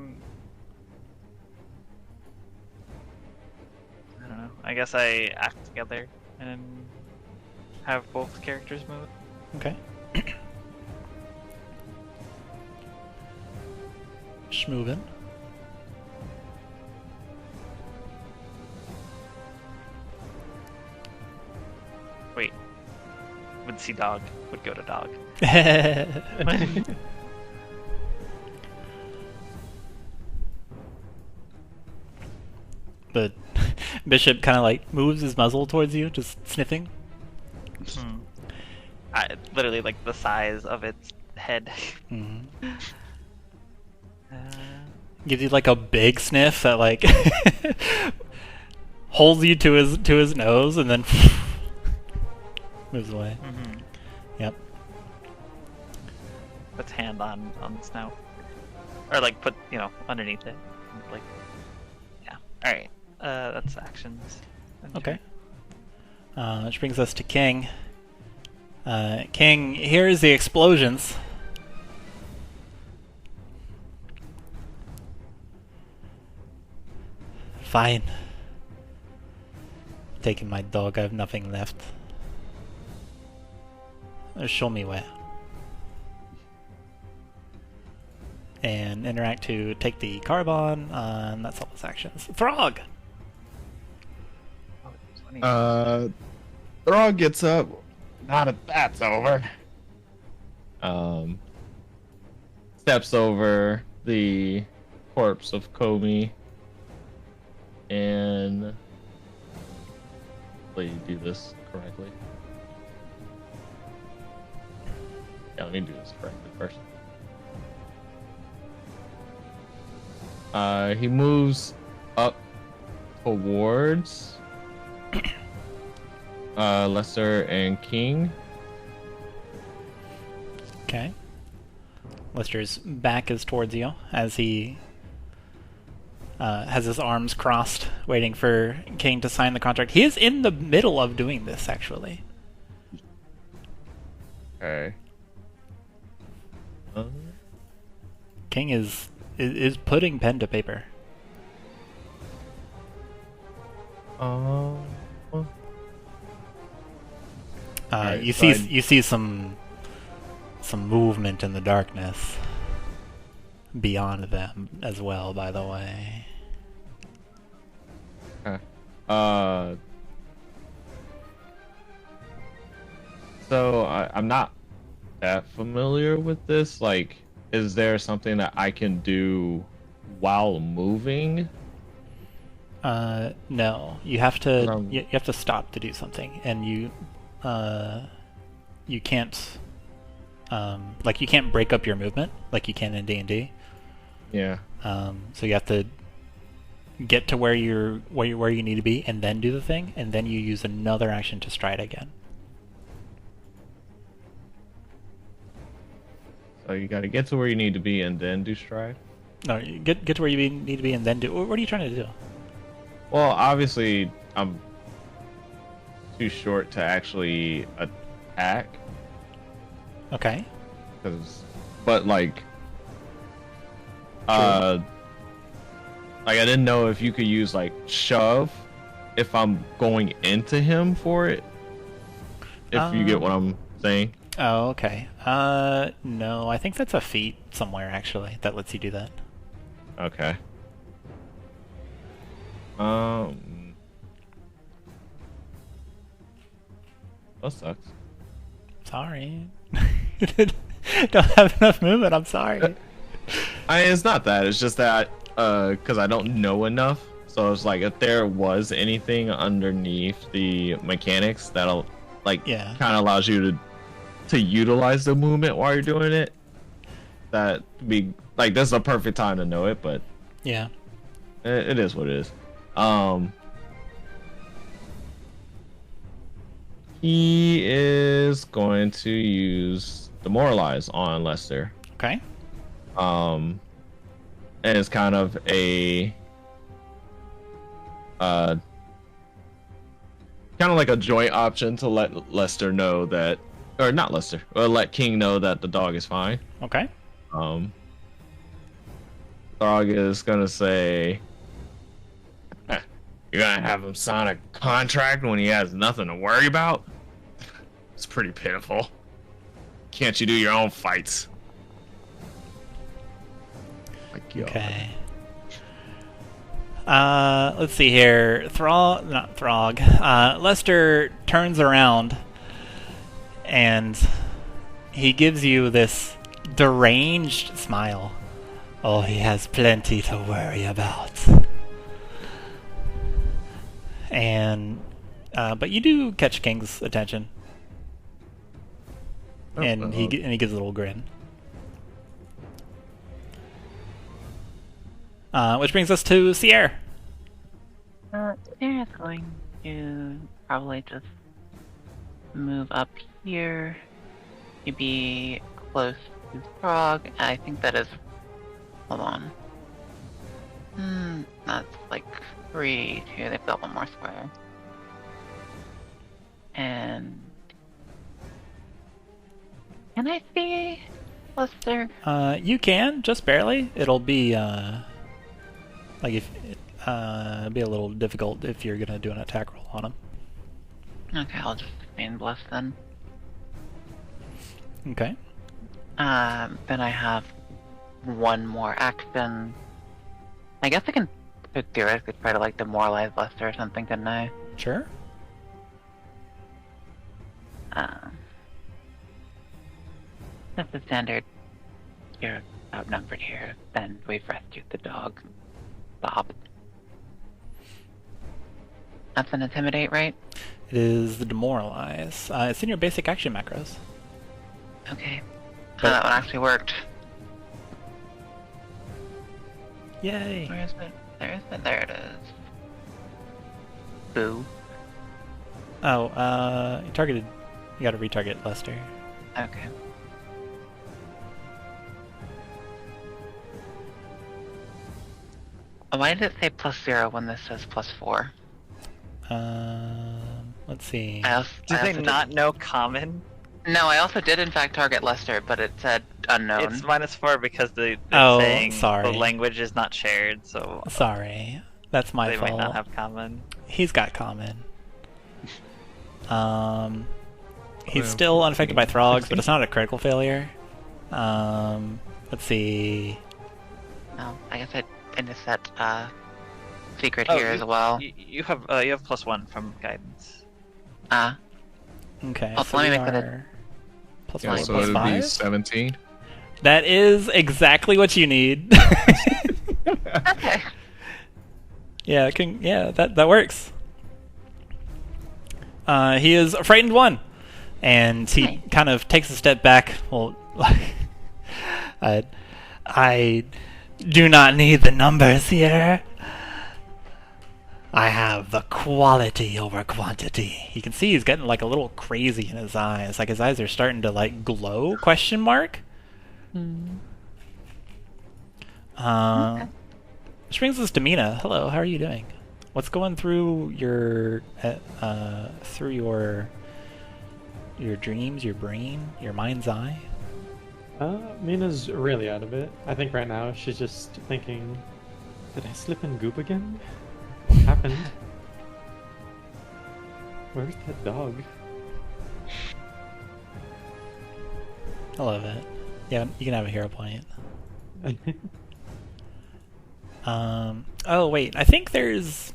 don't know. I guess I act together and have both characters move. Okay. Schmoovin. Wait. Would see dog. Would go to dog. The bishop kind of like moves his muzzle towards you, just sniffing. Literally like the size of its head. Mhm. Gives you like a big sniff that like holds you to his nose and then moves away. Mm-hmm. Yep. Puts hand on the snout, or like put underneath it, like yeah. All right. That's actions. Okay. Which brings us to King. King hears the explosions. Fine. Taking my dog, I have nothing left. Show me where. And interact to take the carbon, and that's all his actions. Throg! Throg gets up. Now that that's over. Steps over the corpse of Komi and let you do this correctly. Yeah, let me do this correctly first. He moves up towards Lesser and King. Okay. Lester's back is towards you as he has his arms crossed, waiting for King to sign the contract. He is in the middle of doing this, actually. Okay. King is putting pen to paper. Alright, You so see some movement in the darkness beyond them as well, by the way. So I'm not that familiar with this. Like, is there something that I can do while moving? No. You have to Um, you have to stop to do something, and you can't you can't break up your movement like you can in D&D. Yeah. So you have to get to where you need to be, and then do the thing, and then you use another action to stride again. So you got to get to where you need to be and then do stride. No, you get to where you need to be, and then do. What are you trying to do? Well, obviously I'm too short to actually attack. Okay. But like I didn't know if you could use like shove if I'm going into him for it. If you get what I'm saying. Oh, okay. No, I think that's a feat somewhere actually that lets you do that. Okay. That sucks. Sorry. Don't have enough movement. I'm sorry. It's not that. It's just that because I don't know enough. So it's like if there was anything underneath the mechanics that'll like kind of allows you to utilize the movement while you're doing it, that be like this is a perfect time to know it. But yeah, it is what it is. He is going to use Demoralize on Lester. Okay. And it's kind of a kind of like a joint option to let Lester know that, or not Lester, or let King know that the dog is fine. Okay. Dog is gonna say, "You're gonna have him sign a contract when he has nothing to worry about? It's pretty pitiful. Can't you do your own fights?" Okay. Let's see here. Throg. Lester turns around and he gives you this deranged smile. Oh, he has plenty to worry about. And, but you do catch King's attention. And he gives a little grin. Which brings us to Sierra. Sierra's going to probably just move up here to be close to Frog. I think that is. Hold on. That's like 3, 2. They've got one more square. And can I see Lester? You can, just barely. It'll be like if it'd be a little difficult if you're gonna do an attack roll on him. Okay, I'll just main bless then. Okay. Then I have one more action. I guess I could theoretically try to like demoralize Lester or something, couldn't I? Sure. That's the standard. You're outnumbered here, and we've rescued the dog. Bob. That's an intimidate, right? It is the demoralize. It's in your basic action macros. Okay. That one actually worked. Yay! Where is it? There it is. Boo. Oh, you targeted. You gotta retarget Lester. Okay. Why did it say +0 when this says +4? Let's see. Do they not know common? No, I also did in fact target Lester, but it said unknown. It's -4 because they're Oh, saying sorry. the language is not shared, so Sorry, that's my they fault. might not have common. He's got common. He's still unaffected by Throgs, but it's not a critical failure. Let's see. Oh, I guess I just set secret Oh, here as well. You have +1 from guidance. Okay, Oh, so let me we make that are plus Yeah, one, so plus it'd be 5. 17. That is exactly what you need. Okay. Yeah, that works. He is a frightened one, and he Nice. kind of takes a step back. Well, I do not need the numbers here. I have the quality over quantity. You can see he's getting like a little crazy in his eyes. Like his eyes are starting to like glow, question mark. Which brings us to Mina. Hello, how are you doing? What's going through your dreams, your brain, your mind's eye? Mina's really out of it. I think right now she's just thinking, did I slip in goop again? What happened? Where's that dog? I love it. Yeah, you can have a hero point. Oh wait, I think there's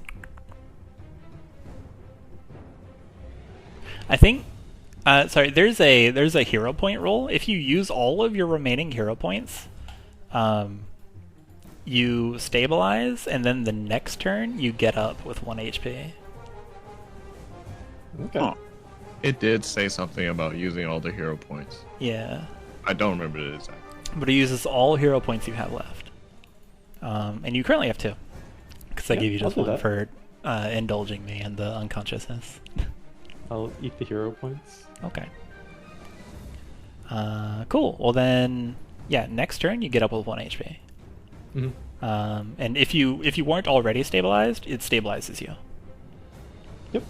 I think. Sorry, there's a hero point roll. If you use all of your remaining hero points, you stabilize, and then the next turn you get up with 1 HP. Okay. Huh. It did say something about using all the hero points. Yeah, I don't remember the exact. but it uses all hero points you have left, and you currently have 2, because I Yeah, gave you I'll just do 1 that. for indulging me in the unconsciousness. I'll eat the hero points. Okay. Cool. Well then, yeah. Next turn you get up with 1 HP. Mm-hmm. And if you weren't already stabilized, it stabilizes you. Yep.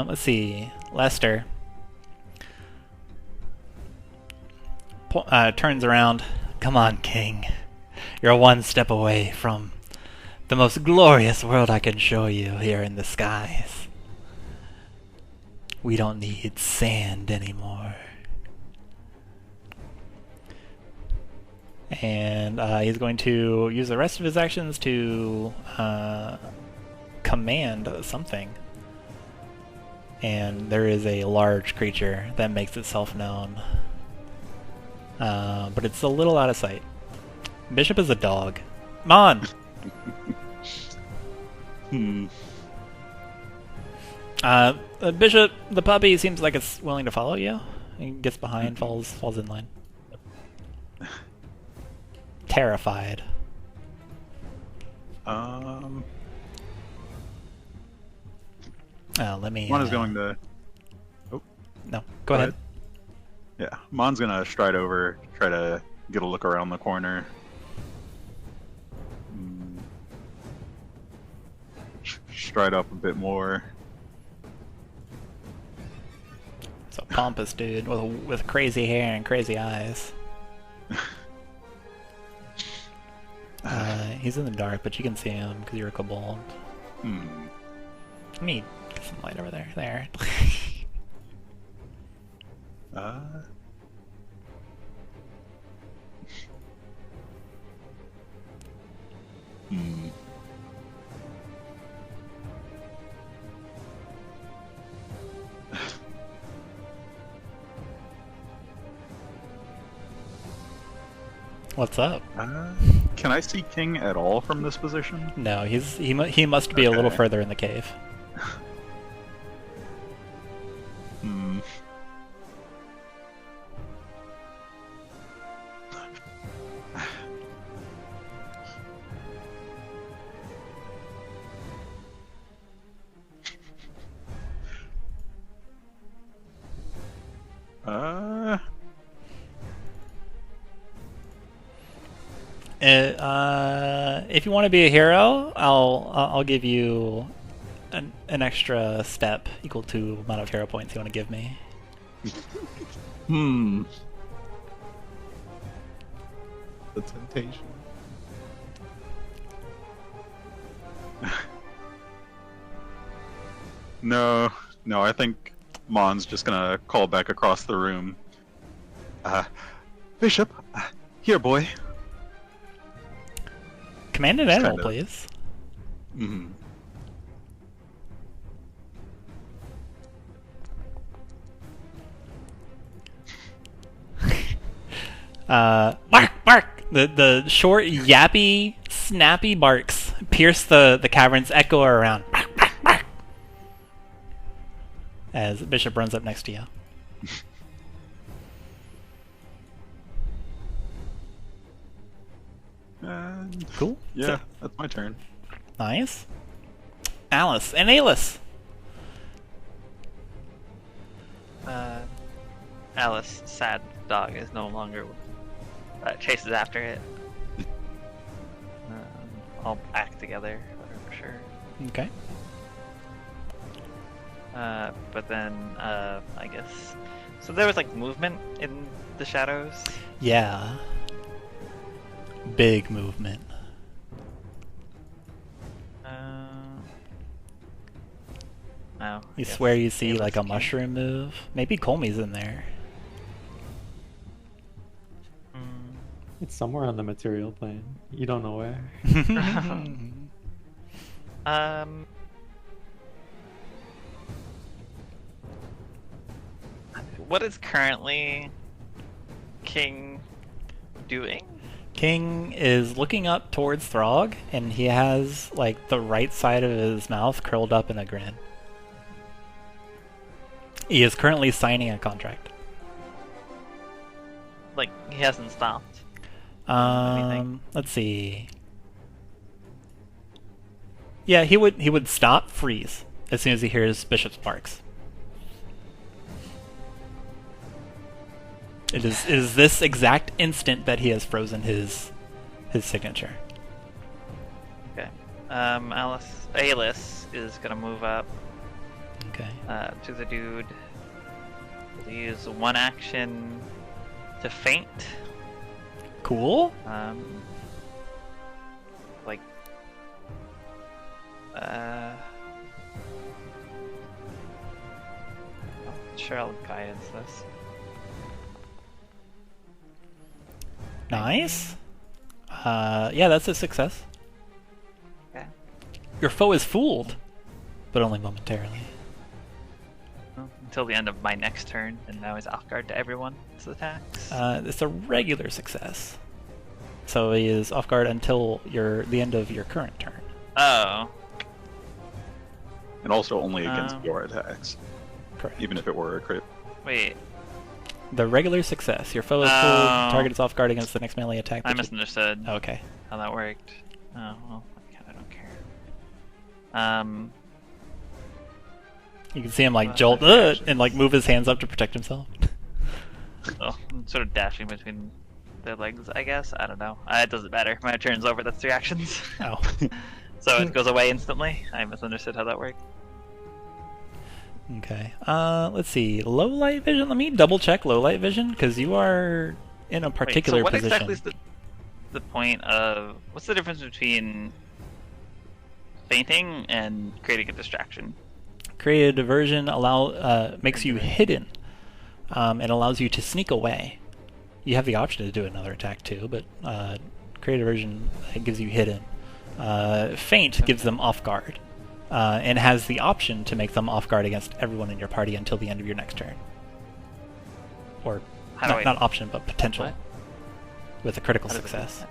Let's see. Lester turns around. Come on, King. You're 1 step away from the most glorious world I can show you here in the skies. We don't need sand anymore. And he's going to use the rest of his actions to command something. And there is a large creature that makes itself known. But it's a little out of sight. Bishop is a dog. Mon! Bishop, the puppy, seems like it's willing to follow you. He gets behind, falls in line. Terrified. Let me. Mon is going to. No, go ahead. Yeah, Mon's gonna stride over, try to get a look around the corner. Stride up a bit more. It's a pompous dude with crazy hair and crazy eyes. He's in the dark, but you can see him because you're a kobold. Let me get some light over there. There. What's up? Can I see King at all from this position? No, he must be a little Okay. further in the cave. If you want to be a hero, I'll give you an extra step equal to the amount of hero points you want to give me. The temptation. No, I think Mon's just gonna call back across the room. Bishop, here, boy. Command an Just animal, kinda- please. Bark, bark! The short, yappy, snappy barks pierce the cavern's echo around. Bark, bark, bark! As Bishop runs up next to you. Cool. Yeah, So- that's my turn. Nice. Alice and Alice. Alice, sad dog, is no longer chases after it. All back together, for sure. Okay. But then, I guess. So there was like movement in the shadows. Yeah. Big movement. Oh, You yes. swear you see Alice like a can- mushroom move? Maybe Colmy's in there. It's somewhere on the material plane. You don't know where. what is currently King doing? King is looking up towards Throg, and he has like the right side of his mouth curled up in a grin. He is currently signing a contract. Like, he hasn't stopped. Anything? Let's see. Yeah, he would stop, freeze as soon as he hears Bishop Sparks. It is this exact instant that he has frozen his signature. Okay. Alice is gonna move up Okay. to the dude. He'll use one action to faint. Cool. Like, sure, I'll guidance this. Nice. Yeah, that's a success. Okay. Your foe is fooled, but only momentarily. Well, until the end of my next turn, and now he's off guard to everyone's attacks. It's a regular success. So he is off guard until the end of your current turn. Oh. And also only against your attacks, Correct. even if it were a crit. Wait, The regular success. Your foe is fooled. Target is off guard against the next melee attack. I misunderstood Okay. how that worked. Oh, well, I don't care. You can see him like Well, jolt that's and like move his hands up to protect himself. Oh, I'm sort of dashing between their legs, I guess. I don't know. It doesn't matter. My turn's over. That's 3 actions. Oh. So it goes away instantly. I misunderstood how that worked. Okay. Let's see. Low light vision. Let me double check low light vision because you are in a particular Wait, so what position. exactly is the point of... What's the difference between fainting and creating a distraction? Create a diversion makes you hidden. It allows you to sneak away. You have the option to do another attack too, but create a diversion gives you hidden. Feint gives them off guard, and has the option to make them off guard against everyone in your party until the end of your next turn. Or not option, but potential. What? With a critical How does it do success. that?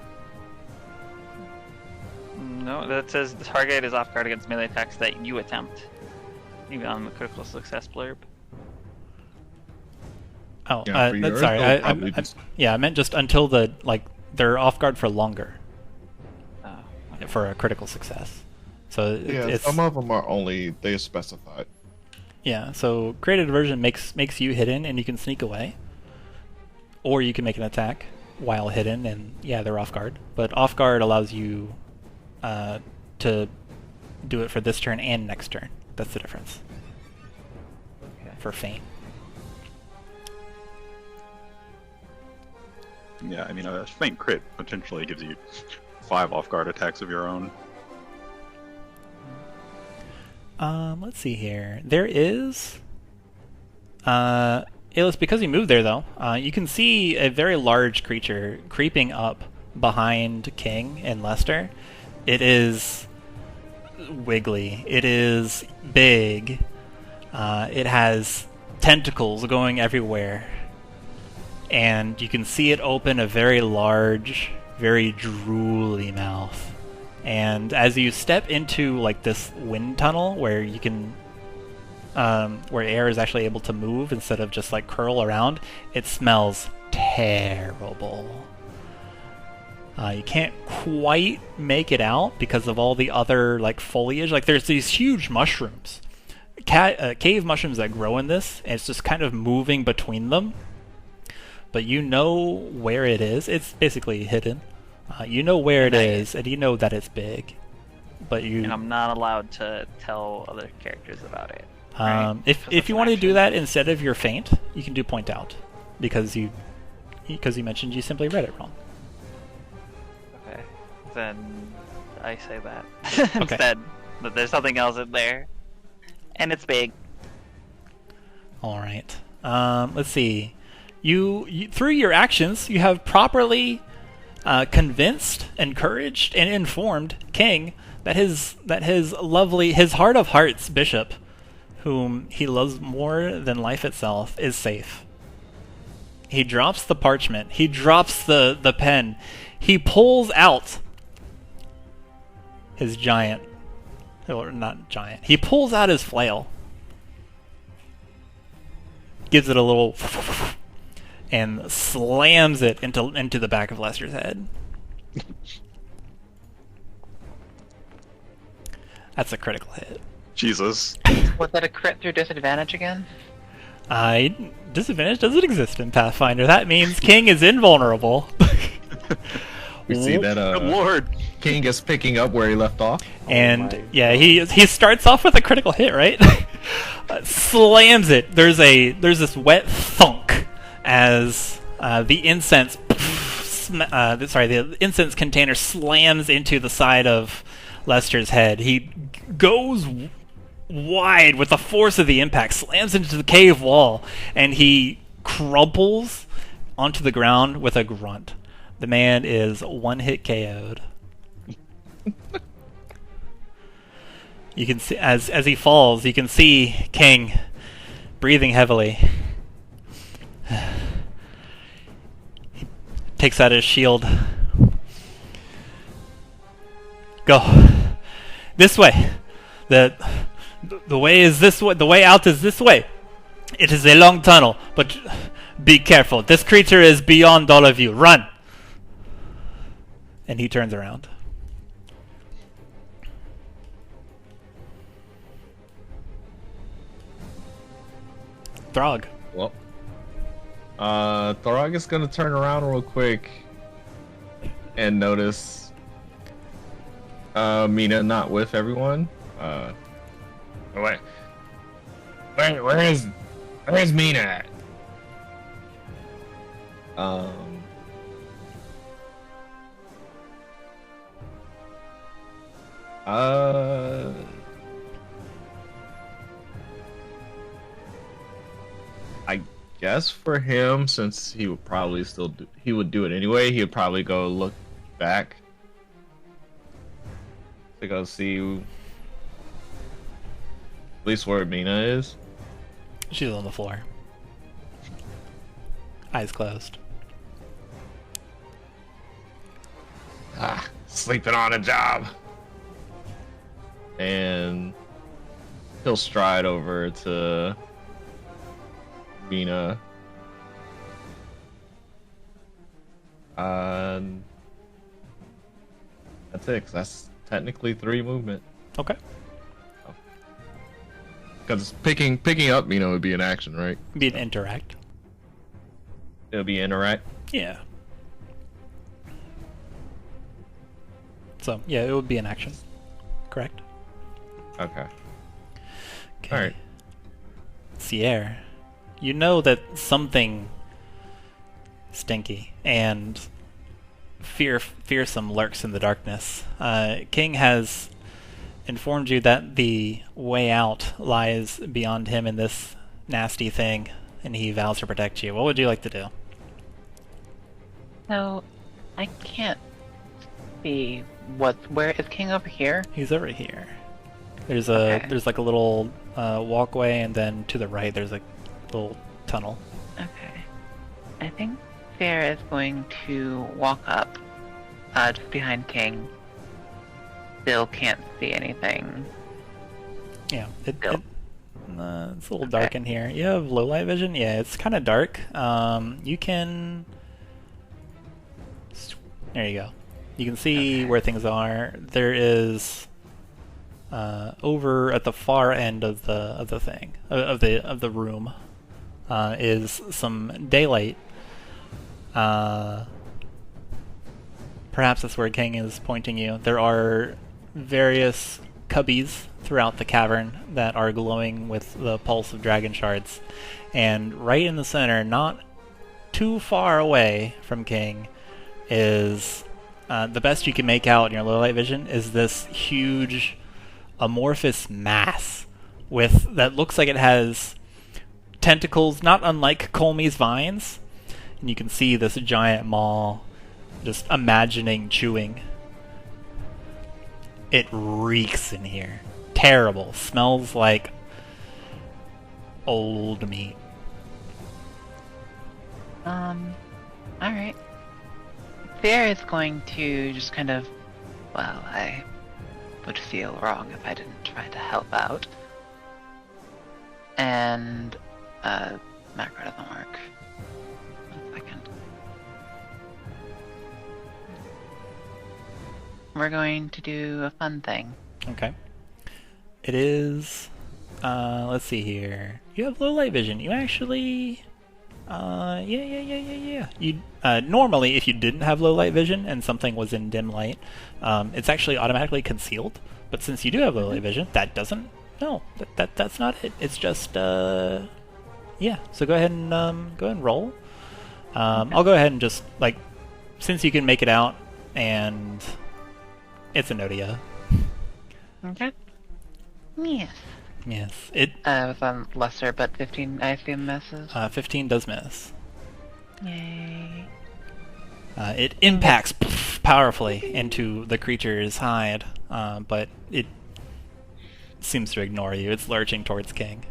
No, that says the target is off guard against melee attacks that you attempt. Even on the critical success blurb. Oh, Yeah, for yours, sorry. they'll probably I meant just until they're off guard for longer Oh, for a critical success. So Yeah, it's some of them are only they specified. yeah. So create a diversion makes you hidden and you can sneak away, or you can make an attack while hidden and yeah, they're off guard. But off guard allows you to do it for this turn and next turn. That's the difference. okay. For feint. Yeah, I mean, a faint crit potentially gives you 5 off-guard attacks of your own. Let's see here. There is... It's because you moved there, though. You can see a very large creature creeping up behind King and Lester. It is wiggly. It is big. It has tentacles going everywhere. And you can see it open a very large, very drooly mouth. And as you step into like this wind tunnel where you can, where air is actually able to move instead of just like curl around, it smells terrible. You can't quite make it out because of all the other like foliage. Like there's these huge mushrooms, cave mushrooms that grow in this, and it's just kind of moving between them. But you know where it is. It's basically hidden. You know where it is, and you know that it's big. But you And I'm not allowed to tell other characters about it. Right? if you want to do that instead of your feint, you can do point out because you mentioned you simply read it wrong. Okay. Then I say that Okay. instead. That there's something else in there. And it's big. All right. Let's see. You through your actions, you have properly convinced, encouraged, and informed King that his heart of hearts bishop, whom he loves more than life itself, is safe He drops the parchment. He drops the pen. He pulls out his giant, or not giant. He pulls out his flail, gives it a little, and slams it into the back of Lester's head. That's a critical hit. Jesus. Was that a crit through disadvantage again? Disadvantage doesn't exist in Pathfinder. That means King is invulnerable. We see that Good lord. King is picking up where he left off. And my yeah, he starts off with a critical hit, right? Slams it. There's this wet thunk as the incense the incense container slams into the side of Lester's head. He goes wide with the force of the impact, slams into the cave wall, and he crumples onto the ground with a grunt. The man is one hit KO'd. You can see as he falls, you can see King breathing heavily. He takes out his shield. Go this way. The way is this way. The way out is this way. It is a long tunnel, but be careful. This creature is beyond all of you. Run! And he turns around. Throg. Well, Throg is gonna turn around real quick and notice Mina not with everyone. Wait, where is Mina at? I guess for him, since he would probably he would do it anyway, he would probably go look back to go see at least where Mina is. She's on the floor. Eyes closed. Sleeping on a job. And he'll stride over to Mina. That's it, 'cause that's technically 3 movement. Okay. Because picking up Mina would be an action, right? Be an interact. It'll be interact. Yeah. So, yeah, it would be an action. Correct? Okay. Okay. Alright. Sierra, you know that something stinky and fearsome lurks in the darkness. King has informed you that the way out lies beyond him and this nasty thing, and he vows to protect you. What would you like to do? No, I can't see where is King over here? He's over here. There's Okay. like a little walkway, and then to the right there's a little tunnel. Okay. I think Sarah is going to walk up just behind King. Still can't see anything. Yeah, it's Still. a little dark in here. You have low light vision? Yeah, it's kind of dark. You can... There you go. You can see where things are. There is over at the far end of the thing of the room is some daylight. Perhaps that's where King is pointing you. There are various cubbies throughout the cavern that are glowing with the pulse of dragon shards, and right in the center, not too far away from King, is the best you can make out in your low light vision is this huge amorphous mass that looks like it has tentacles not unlike Colmy's vines, and you can see this giant maw just imagining chewing. It reeks in here. Terrible. Smells like old meat. Alright. Fear is going to just kind of, well, I would feel wrong if I didn't try to help out. And, macro doesn't work. 1 second. We're going to do a fun thing. Okay. It is. Let's see here. You have low light vision. You actually. Yeah. You normally, if you didn't have low light vision and something was in dim light, it's actually automatically concealed. But since you do have low light vision, that doesn't. No, that's not it. It's just. Yeah. So go ahead and roll. I'll go ahead and just since you can make it out, and it's a Nodia. Okay. Yes. Yes. It. Was on lesser, but 15 I assume misses. 15 does miss. Yay. It impacts powerfully into the creature's hide, but it seems to ignore you. It's lurching towards King.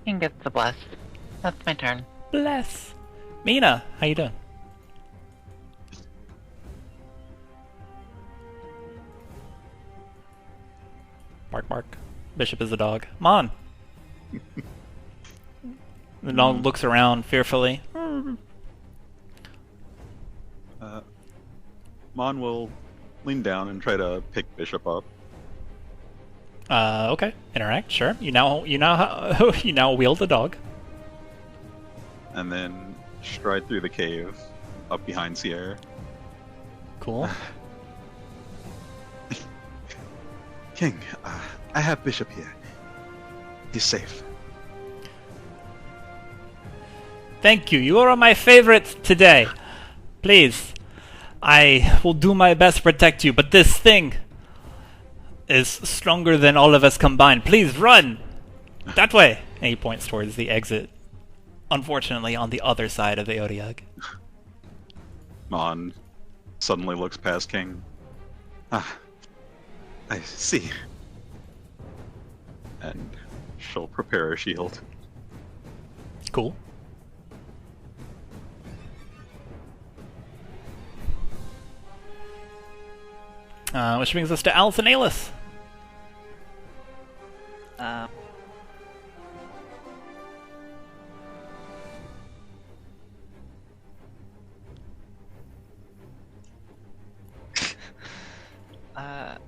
King gets the bless. That's my turn. Bless. Mina, how you doing? Bark, bark. Bishop is a dog. Mon! The dog looks around fearfully. Mon will lean down and try to pick Bishop up. Okay. Interact, sure. You now you now wield the dog. And then stride through the cave up behind Sierra. Cool. King, I have Bishop here. He's safe. Thank you. You are my favorite today. Please. I will do my best to protect you, but this thing is stronger than all of us combined. Please run! That way! And he points towards the exit. Unfortunately, on the other side of the Odiag. Mon suddenly looks past King. I see. And she'll prepare a shield. Cool. Which brings us to Alice and Alis.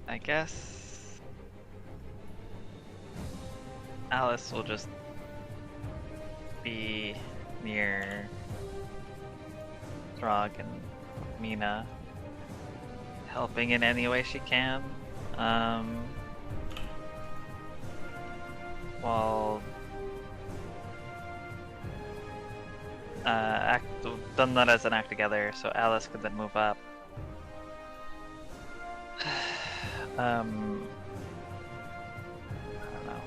I guess Alice will just be near Throg and Mina, helping in any way she can. While done that as an act together, so Alice could then move up. I don't know.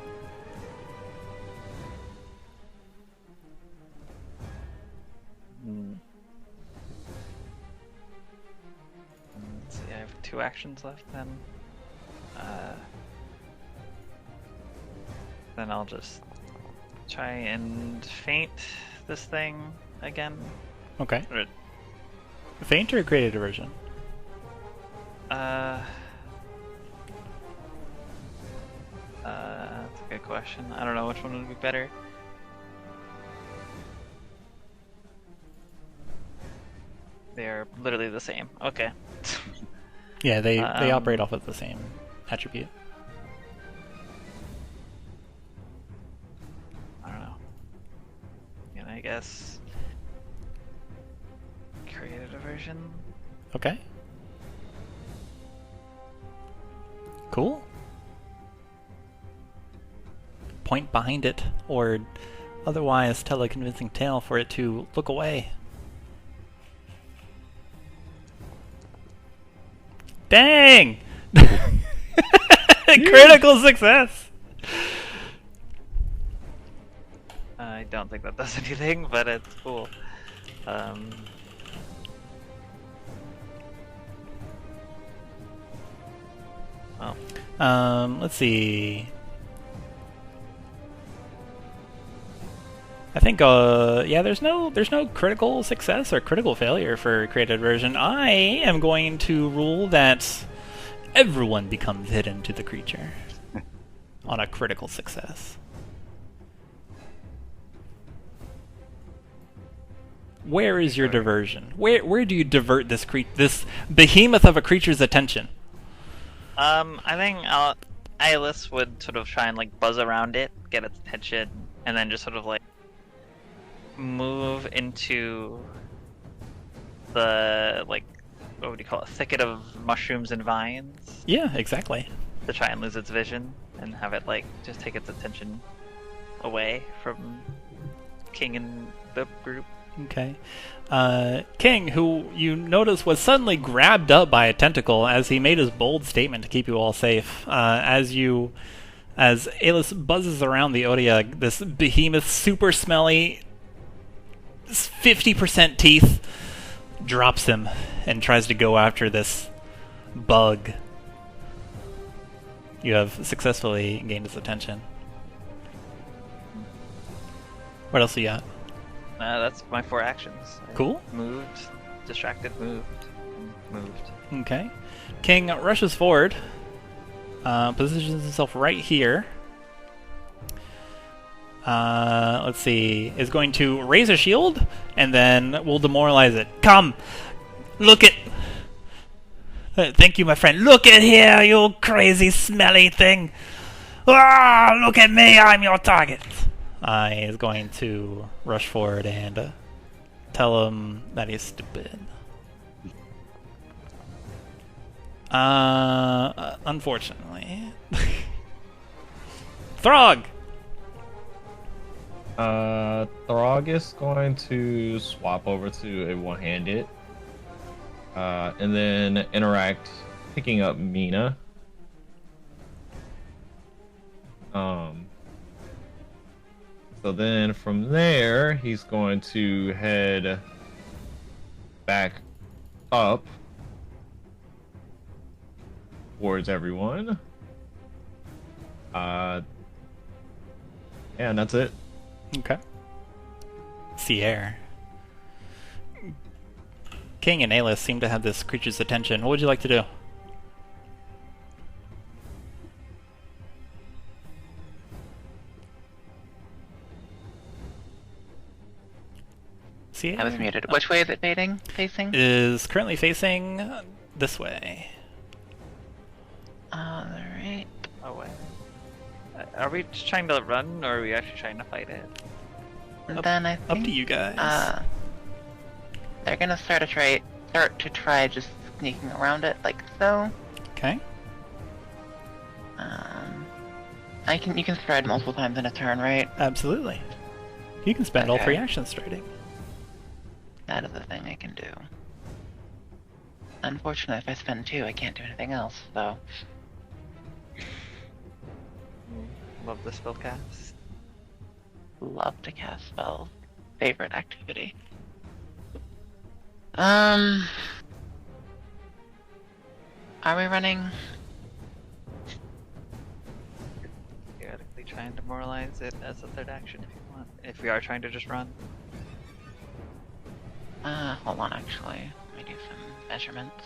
Let's see, I have 2 actions left then. Then I'll just try and feint this thing again. Okay. Feint or create a diversion? That's a good question. I don't know which one would be better. They're literally the same. Okay. Yeah, they operate off of the same attribute. I don't know. And I guess create a diversion. Okay. Cool. Point behind it, or otherwise tell a convincing tale for it to look away. Dang! Critical success! I don't think that does anything, but it's cool. Let's see. I think, yeah, there's no critical success or critical failure for creative version. I am going to rule that everyone becomes hidden to the creature on a critical success. Where is your diversion? Where do you divert this this behemoth of a creature's attention? I think Alice would sort of try and like buzz around it, get its attention, and then just sort of like move into the like what would you call it, thicket of mushrooms and vines Yeah, exactly. to try and lose its vision and have it like just take its attention away from King and the group. Okay. King, who you notice was suddenly grabbed up by a tentacle as he made his bold statement to keep you all safe. As Alice buzzes around the Odia, this behemoth, super smelly, 50% teeth, drops him and tries to go after this bug. You have successfully gained his attention. What else you got? That's my 4 actions. I Cool. Moved, distracted, moved, and moved. Okay. King rushes forward, positions himself right here. Let's see. Is going to raise a shield, and then we'll demoralize it. Come! Look at... Thank you, my friend. Look at here, you crazy, smelly thing! Ah, look at me, I'm your target! Is going to rush forward and tell him that he's stupid. Unfortunately. Throg! Throg is going to swap over to a one-handed, and then interact, picking up Mina. So then from there, he's going to head back up towards everyone. And that's it. Okay. Sierra. King and Alice seem to have this creature's attention. What would you like to do? Sierra I was muted. Which way is it facing? is currently facing this way. Alright. Away. Are we just trying to run, or are we actually trying to fight it? And then I think, Up to you guys. they're gonna start to try just sneaking around it like so. Okay. You can stride multiple times in a turn, right? Absolutely. You can spend all Okay. 3 actions striding. That is the thing I can do. Unfortunately, if I spend 2, I can't do anything else, so... Love the spellcast. Love to cast spells. Favorite activity. Are we running? Theoretically try and demoralize it as a 3rd action if you want. If we are trying to just run. Hold on, actually. Let me do some measurements.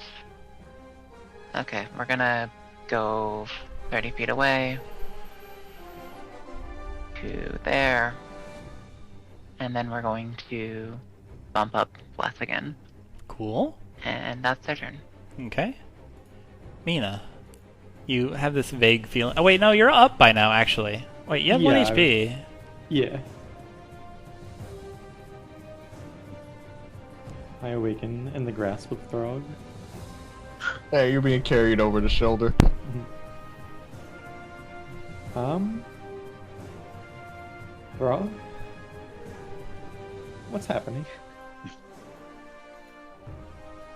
Okay, we're gonna go 30 feet away to there, and then we're going to bump up less again, Cool. and that's their turn. Okay. Mina, you have this vague feeling. Oh, wait, no, you're up by now, actually. Wait, you have 1 Yeah, HP. Yeah. I awaken in the grasp of Throg. Hey, you're being carried over the shoulder. Throg? What's happening?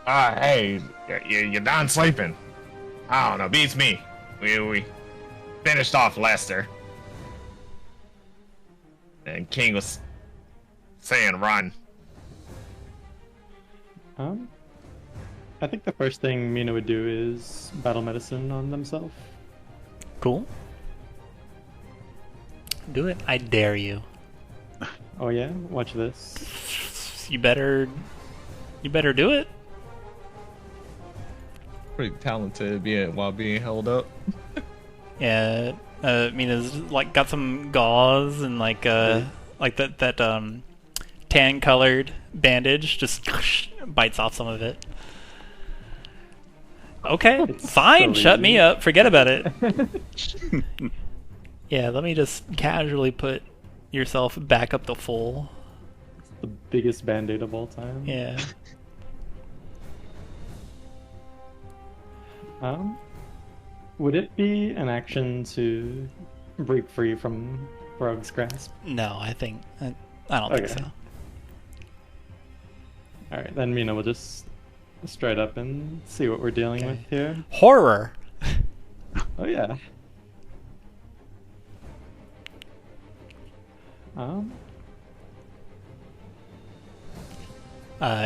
Hey, you're done sleeping. I don't know, beats me. We finished off Lester. And King was saying run. I think the first thing Mina would do is battle medicine on themselves. Cool. Do it. I dare you. Oh yeah, watch this. You better do it. Pretty talented while being held up. Yeah, Mina's like got some gauze and like that tan colored bandage. Just bites off some of it. Okay, It's fine. so Shut me easy. up. Forget about it. Yeah, let me just casually put yourself back up to full. The biggest band-aid of all time. Yeah. Would it be an action to break free from Frog's grasp? No, I don't think Okay. so. Alright, then Mina will just straight up and see what we're dealing with here. Horror. Oh yeah.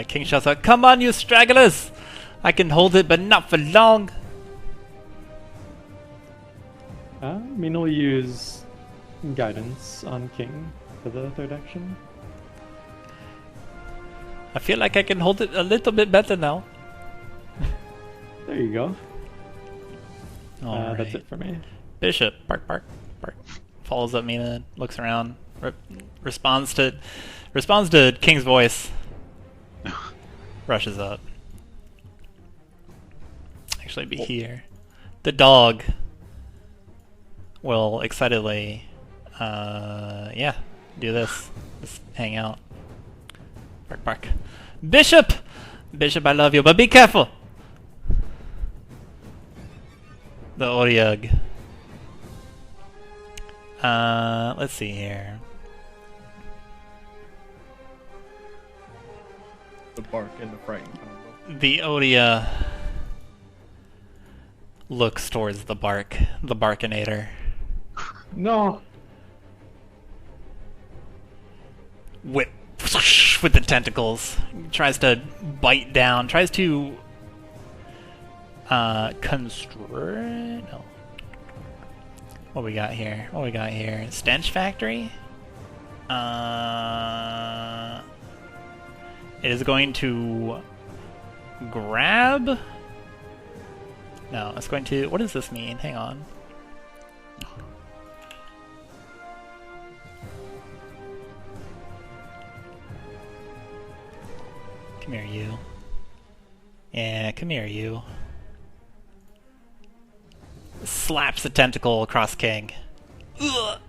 King shouts out, "Come on, you stragglers! I can hold it, but not for long." Mina will use guidance on King for the third action. I feel like I can hold it a little bit better now. There you go. Alright. That's it for me. Bishop, bark, bark, bark. Follows up Mina, looks around, responds to King's voice. Rushes up. Actually, be here. The dog will excitedly, do this. Just hang out. Bark, bark. Bishop! Bishop, I love you, but be careful! The Oryug. Let's see here. The bark and the frightened combo. The Odia looks towards the Barkinator. No! With the tentacles. Tries to bite down. Tries to constrict. No. What we got here? Stench Factory? It is going to grab. No, it's going to. What does this mean? Hang on. Come here, you. Yeah, come here, you. Slaps the tentacle across King. Ugh.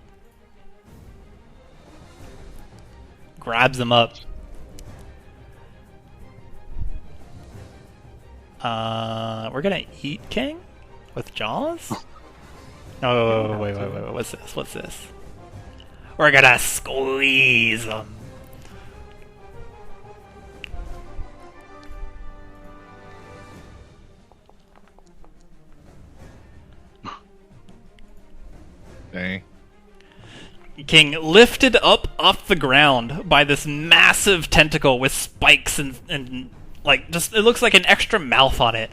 Grabs him up. We're gonna eat King with jaws? Oh, wait. What's this? We're gonna squeeze him. Dang. King lifted up off the ground by this massive tentacle with spikes and like just it looks like an extra mouth on it,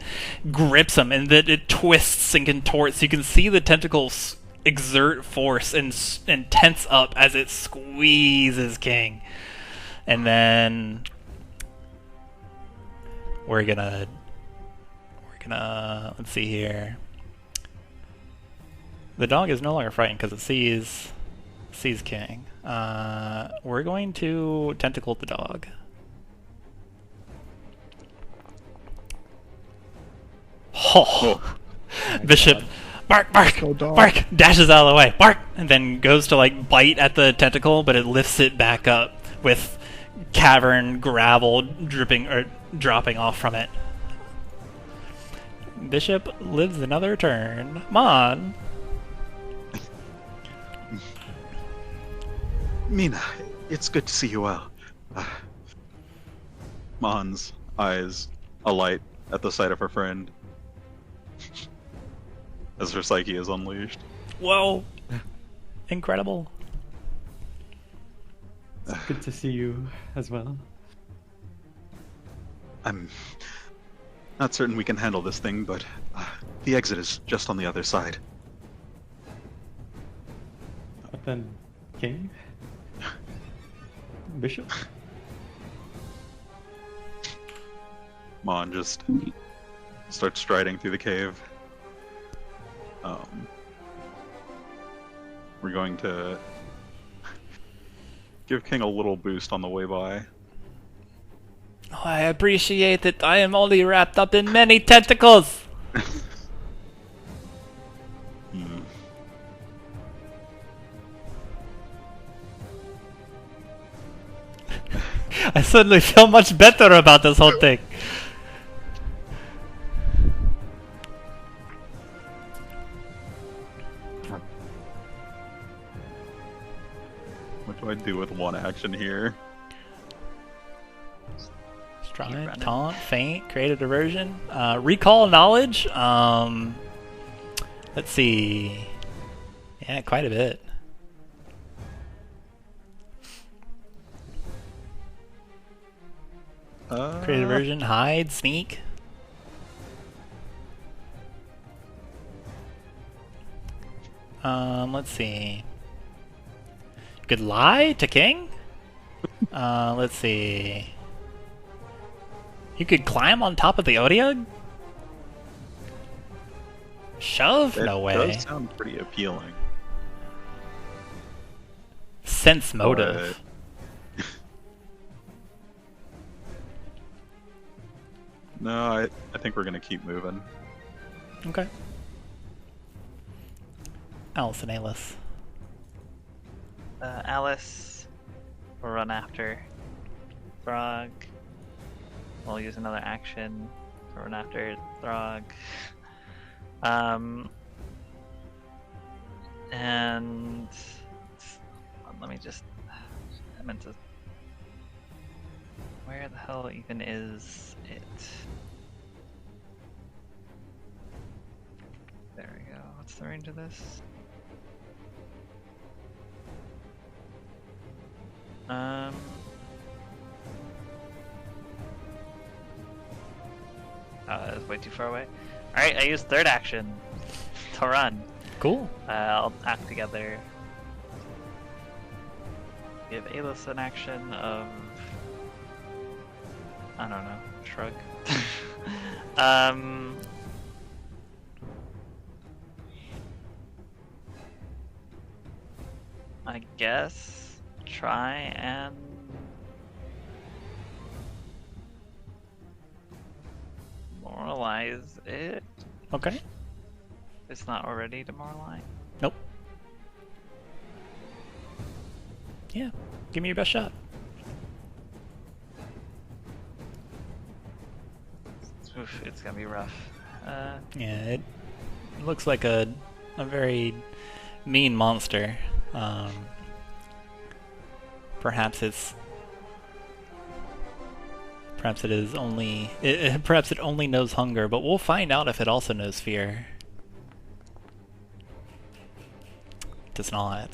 grips him and that it twists and contorts. You can see the tentacles exert force and tense up as it squeezes King, and then we're gonna let's see here. The dog is no longer frightened because it sees King. We're going to tentacle the dog. Oh. Bishop, bark, bark, dashes out of the way, bark, and then goes to like bite at the tentacle, but it lifts it back up with cavern gravel dripping or dropping off from it. Bishop lives another turn. Mon. Mina, it's good to see you well. Mon's eyes alight at the sight of her friend as her psyche is unleashed. Whoa. Incredible. It's good to see you as well. I'm not certain we can handle this thing, but the exit is just on the other side. But then, King? Bishop? Mon just starts striding through the cave. We're going to give King a little boost on the way by. Oh, I appreciate it. I am only wrapped up in many tentacles. I suddenly feel much better about this whole thing. What do I do with one action here? Stride, taunt, feint, create a diversion, recall knowledge. Let's see. Yeah, quite a bit. Create a diversion, hide, sneak. Let's see. You could lie to King. Let's see. You could climb on top of the Odiug? Shove? No way. That does sound pretty appealing. Sense motive. No, I think we're gonna keep moving. Okay. Alice and Alice. Alice will run after Throg. We'll use another action to run after Throg. And let me just. I meant to. Where the hell even is it? There we go. What's the range of this? It's way too far away. Alright, I used third action to run. Cool. I'll act together. Give Alice an action of... I don't know, shrug. I guess try and demoralize it. Okay. It's not already demoralized. Nope. Yeah. Give me your best shot. Oof, it's gonna be rough. Yeah, it looks like a very mean monster. Perhaps it is only perhaps it only knows hunger, but we'll find out if it also knows fear. It does not.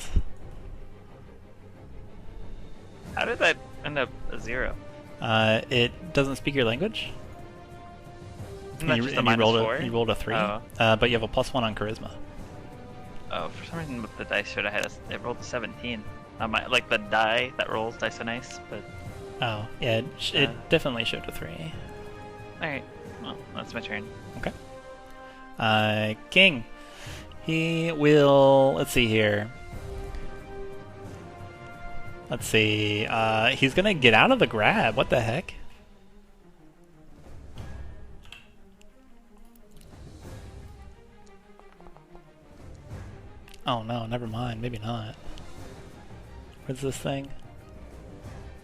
How did that end up a 0? It doesn't speak your language. Isn't that just a you rolled a 3, Oh. but you have a +1 on charisma. Oh, for some reason with the dice should have had it rolled a 17. Like the die that rolls dice are nice, but Oh, yeah, it definitely showed a 3. alright. Well, that's my turn. Okay. King. He will... Let's see here. Let's see. He's gonna get out of the grab. What the heck? Oh no, never mind. Maybe not. Where's this thing?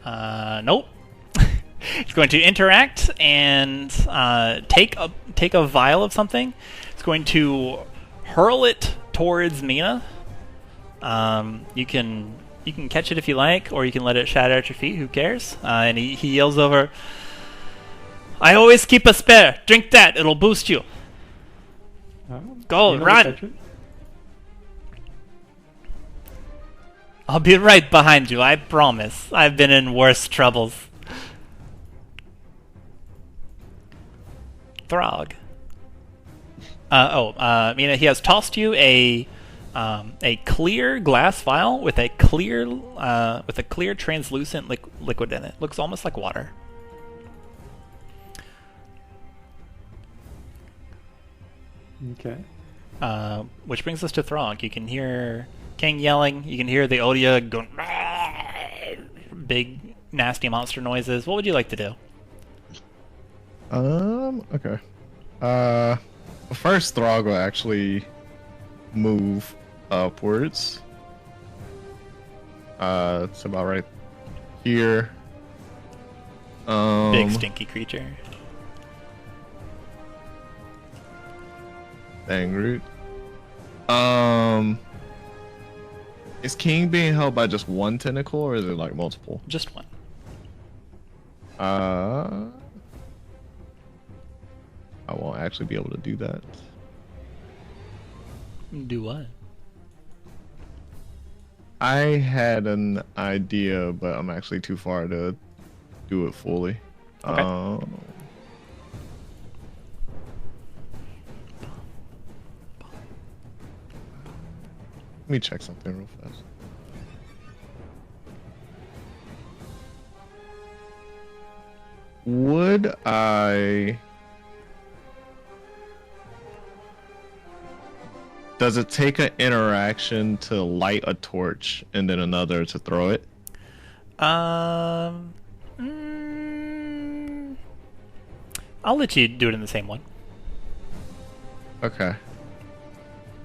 Nope. It's going to interact and take a vial of something. It's going to hurl it towards Mina. You can catch it if you like, or you can let it shatter at your feet. Who cares? And he yells over, "I always keep a spare. Drink that. It'll boost you. Go, Mina will run." catch it. I'll be right behind you, I promise. I've been in worse troubles. Throg. Mina, he has tossed you a a clear glass vial with a clear translucent liquid in it. Looks almost like water. Okay. Which brings us to Throg. You can hear King yelling. You can hear the Odia going big, nasty monster noises. What would you like to do? Okay. First, Throg will actually move upwards. It's about right here. Big, stinky creature. Dang root. Is King being held by just one tentacle, or is it like multiple? Just one. I won't actually be able to do that. Do what? I had an idea, but I'm actually too far to do it fully. Okay. Let me check something real fast. Would I... Does it take an interaction to light a torch and then another to throw it? I'll let you do it in the same one. Okay.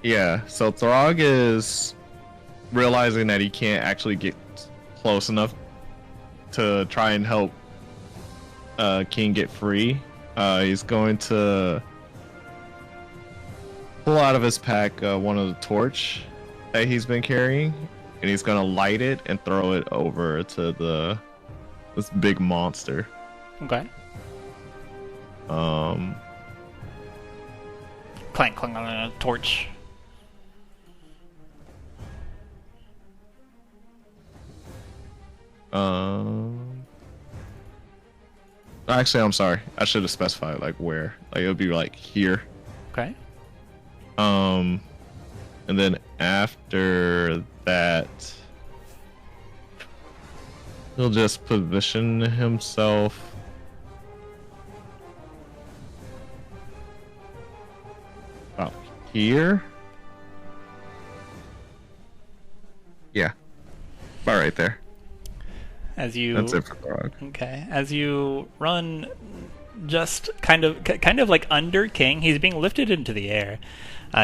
Yeah, so Throg is realizing that he can't actually get close enough to try and help King get free. He's going to pull out of his pack one of the torch that he's been carrying, and he's going to light it and throw it over to this big monster. Okay. Clank, clank on a torch. Actually, I'm sorry. I should have specified like where. Like it would be like here. Okay. And then after that, he'll just position himself about here. Yeah, about right there. As you That's it for Throg. Okay. As you run just kind of like under King, he's being lifted into the air.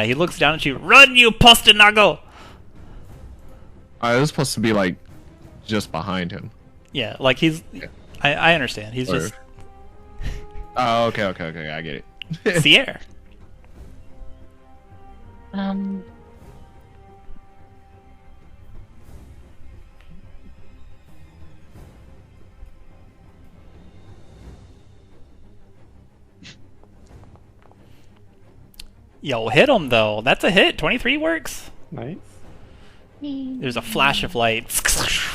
He looks down at you. Run, you postinago! It was supposed to be like just behind him. Yeah, like he's... Yeah. I understand. He's just... Oh, okay, I get it. It's the air. Yo, hit him though. That's a hit. 23 works. Nice. There's a flash of light.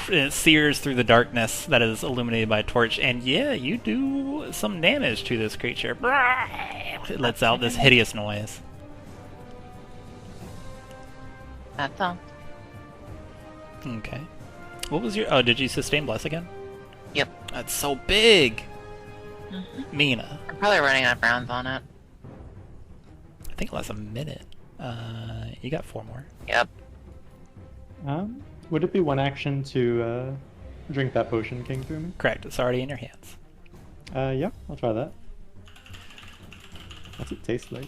And it sears through the darkness that is illuminated by a torch. And yeah, you do some damage to this creature. It lets out this hideous noise. That's all. Okay. What was your... Oh, did you sustain bless again? Yep. That's so big! Mm-hmm. Mina. I'm probably running out of rounds on it. I think it lasts a minute. You got 4 more. Yep. Would it be one action to drink that potion King through me? Correct. It's already in your hands. Yeah, I'll try that. What's it taste like?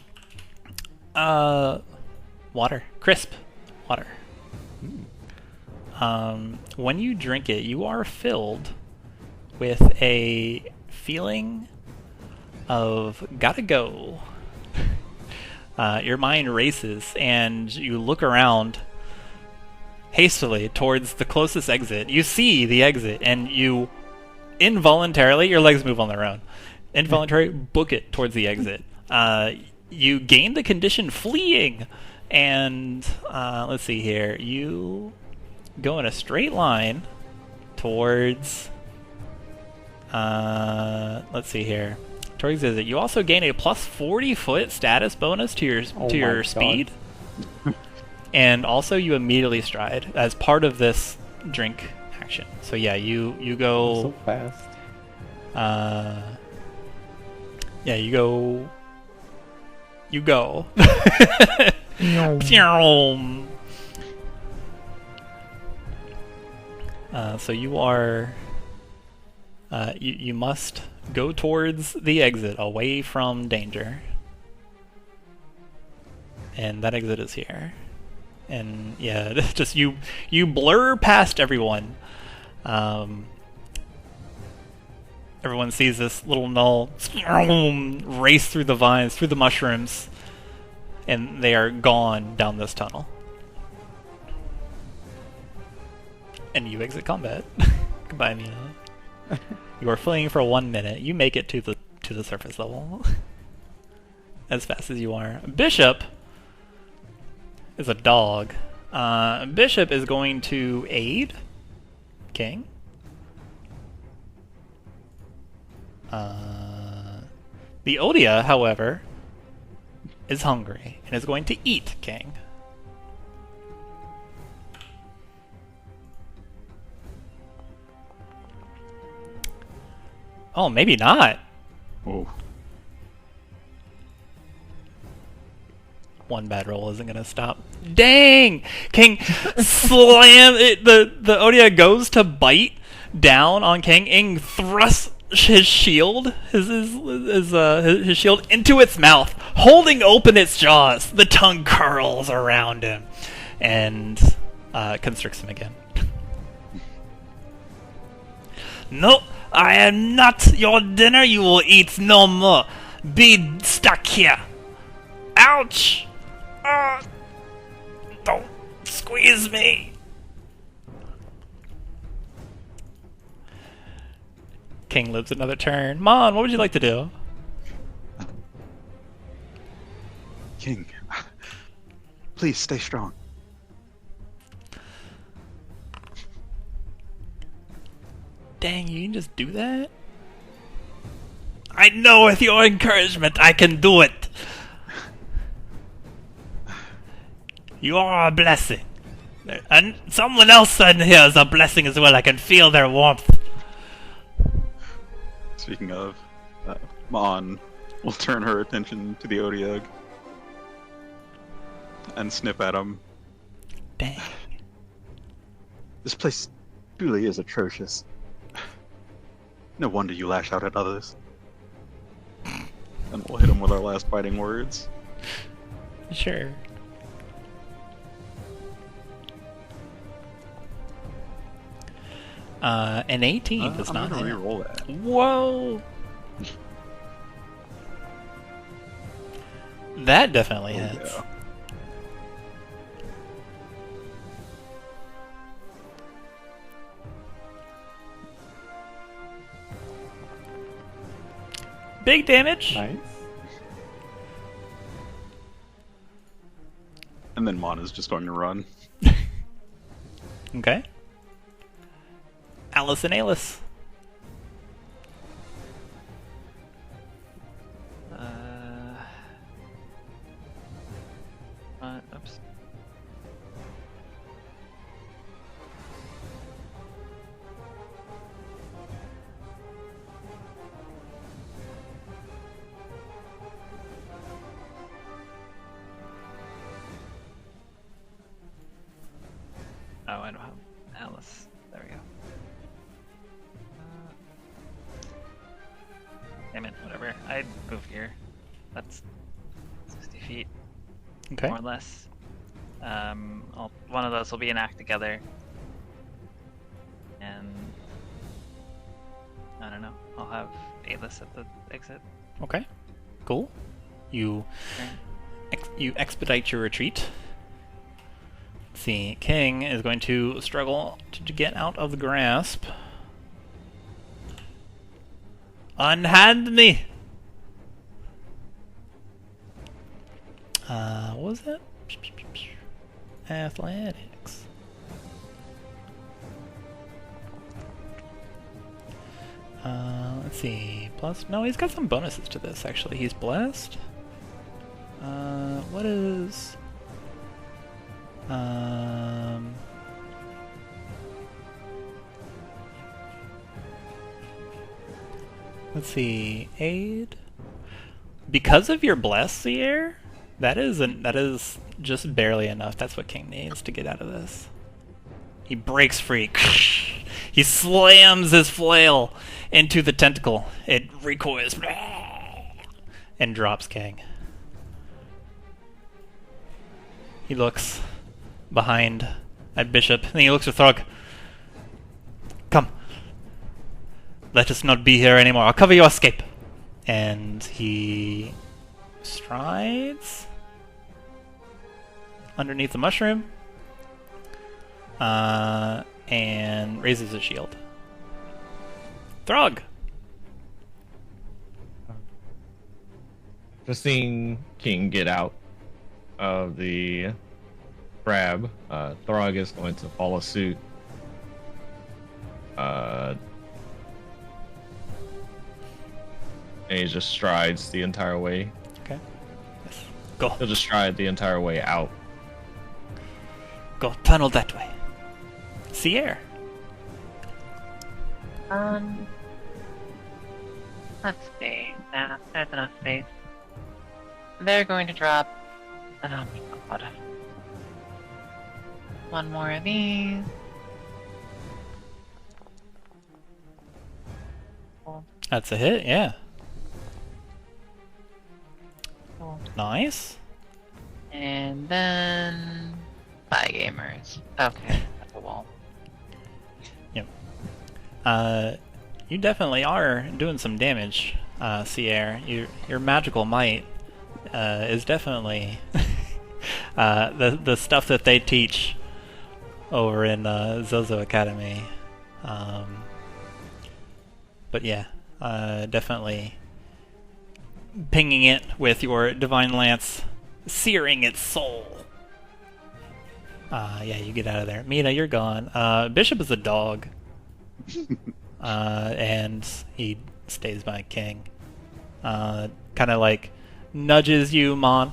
Water. Crisp. Water. When you drink it, you are filled with a feeling of gotta go. Your mind races, and you look around hastily towards the closest exit. You see the exit, and you involuntarily, your legs move on their own, involuntarily book it towards the exit. You gain the condition fleeing, and let's see here. You go in a straight line towards... let's see here. Towards the exit. You also gain a plus 40-foot status bonus to your speed. And also, you immediately stride as part of this drink action. So yeah, you go. So fast. Yeah, you go. You go. So you are. You must go towards the exit, away from danger. And that exit is here. And yeah, just you blur past everyone. Everyone sees this little null race through the vines, through the mushrooms, and they are gone down this tunnel. And you exit combat. Goodbye, Mina. You are fleeing for 1 minute. You make it to the surface level as fast as you are. Bishop is a dog. Bishop is going to aid King. The Odia, however, is hungry and is going to eat King. Oh, maybe not. Oh. One bad roll isn't gonna stop. Dang! King slam it. The Odia goes to bite down on King and thrusts his shield, his shield into its mouth, holding open its jaws. The tongue curls around him and constricts him again. No, I am not your dinner. You will eat no more. Be stuck here. Ouch! Don't squeeze me. King lives another turn. Mon, what would you like to do? King, please stay strong. Dang, you can just do that? I know with your encouragement I can do it. You are a blessing. And someone else in here is a blessing as well. I can feel their warmth. Speaking of, Mon will turn her attention to the Odiog and snip at him. Dang. This place truly is atrocious. No wonder you lash out at others. And we'll hit him with our last fighting words. Sure. An 18 does not I'm hit. gonna re-roll that. Whoa! That definitely hits. Yeah. Big damage. Nice. And then Mon is just going to run. Okay. Alice and Alice. Oops. Oh, I don't have Alice. There we go. Damn it, whatever. I'd move here. That's 60 feet, Okay. more or less. One of those will be an act together. And I don't know. I'll have Alice at the exit. Okay. Cool. You expedite your retreat. Let's see, King is going to struggle to get out of the grasp. Unhand me! What was that? Athletics. Let's see. Plus, no, he's got some bonuses to this, actually. He's blessed. What is... Let's see, aid. Because of your bless, the air, that is just barely enough. That's what King needs to get out of this. He breaks free. He slams his flail into the tentacle. It recoils and drops King. He looks behind at Bishop, and he looks at Throg. Come. Let us not be here anymore. I'll cover your escape. And he strides underneath the mushroom and raises his shield. Throg! Just seeing King get out of the crab, Throg is going to follow suit. And he just strides the entire way. Okay. Yes. Go. He'll just stride the entire way out. Go. Tunnel that way. Sierra. Let's see. Nah, there's enough space. They're going to drop. Oh my god. One more of these. Cool. That's a hit, yeah. Cool. Nice. And then. Bye, gamers. Okay, that's a wall. Yep. You definitely are doing some damage, Sierra. Your magical might is definitely the stuff that they teach over in Zozo Academy. But yeah, definitely pinging it with your Divine Lance, searing its soul. Yeah, you get out of there. Mina, you're gone. Bishop is a dog. And he stays by King. Kind of like nudges you, Mon.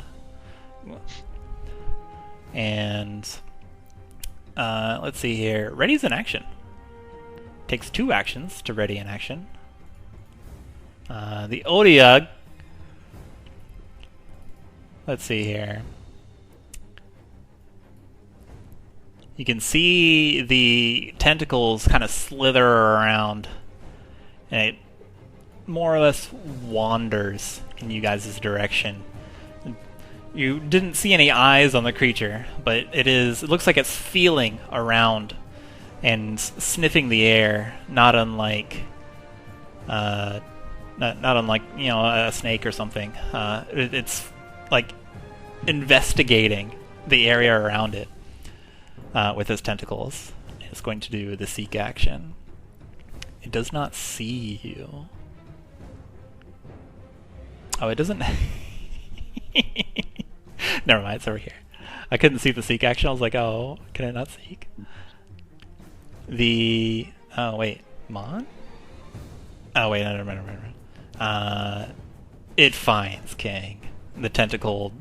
And let's see here. Ready's in action. Takes 2 actions to ready in action. The Odiug. Let's see here. You can see the tentacles kind of slither around, and it more or less wanders in you guys' direction. You didn't see any eyes on the creature, but it looks like it's feeling around and sniffing the air, not unlike not unlike, you know, a snake or something. It's like investigating the area around it. With its tentacles. It's going to do the seek action. It does not see you. Oh, it doesn't... Never mind, it's over here. I couldn't see the seek action. I was like, oh, can I not seek? The... Oh, wait. Mon? Oh, wait, no, never mind. It finds King. The tentacle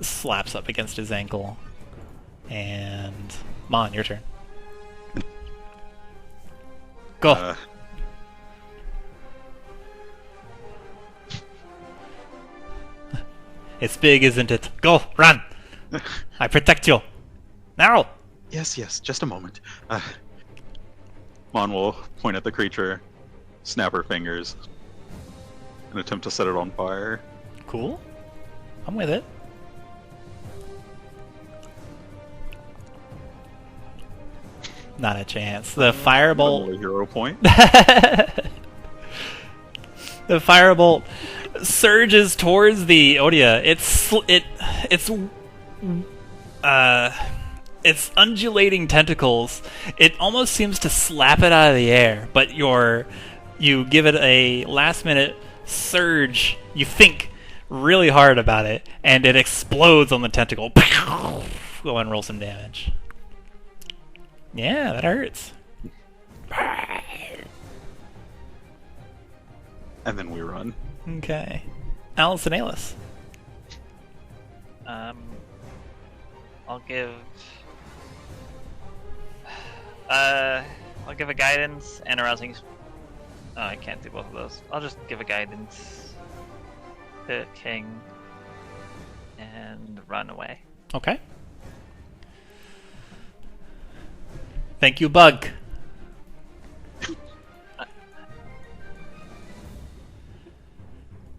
slaps up against his ankle. And Mon, your turn. Go. It's big, isn't it? Go, run. I protect you. Now. Yes, just a moment. Mon will point at the creature, snap her fingers, and attempt to set it on fire. Cool. I'm with it. Not a chance. The firebolt. A hero point. The firebolt surges towards the Odia. Its undulating tentacles. It almost seems to slap it out of the air, but you give it a last-minute surge. You think really hard about it, and it explodes on the tentacle. Go and roll some damage. Yeah, that hurts. And then we run. Okay. Alice and Alice. I'll I'll give. I'll give a guidance and a rousing. Oh, I can't do both of those. I'll just give a guidance to King and run away. Okay. Thank you, Bug.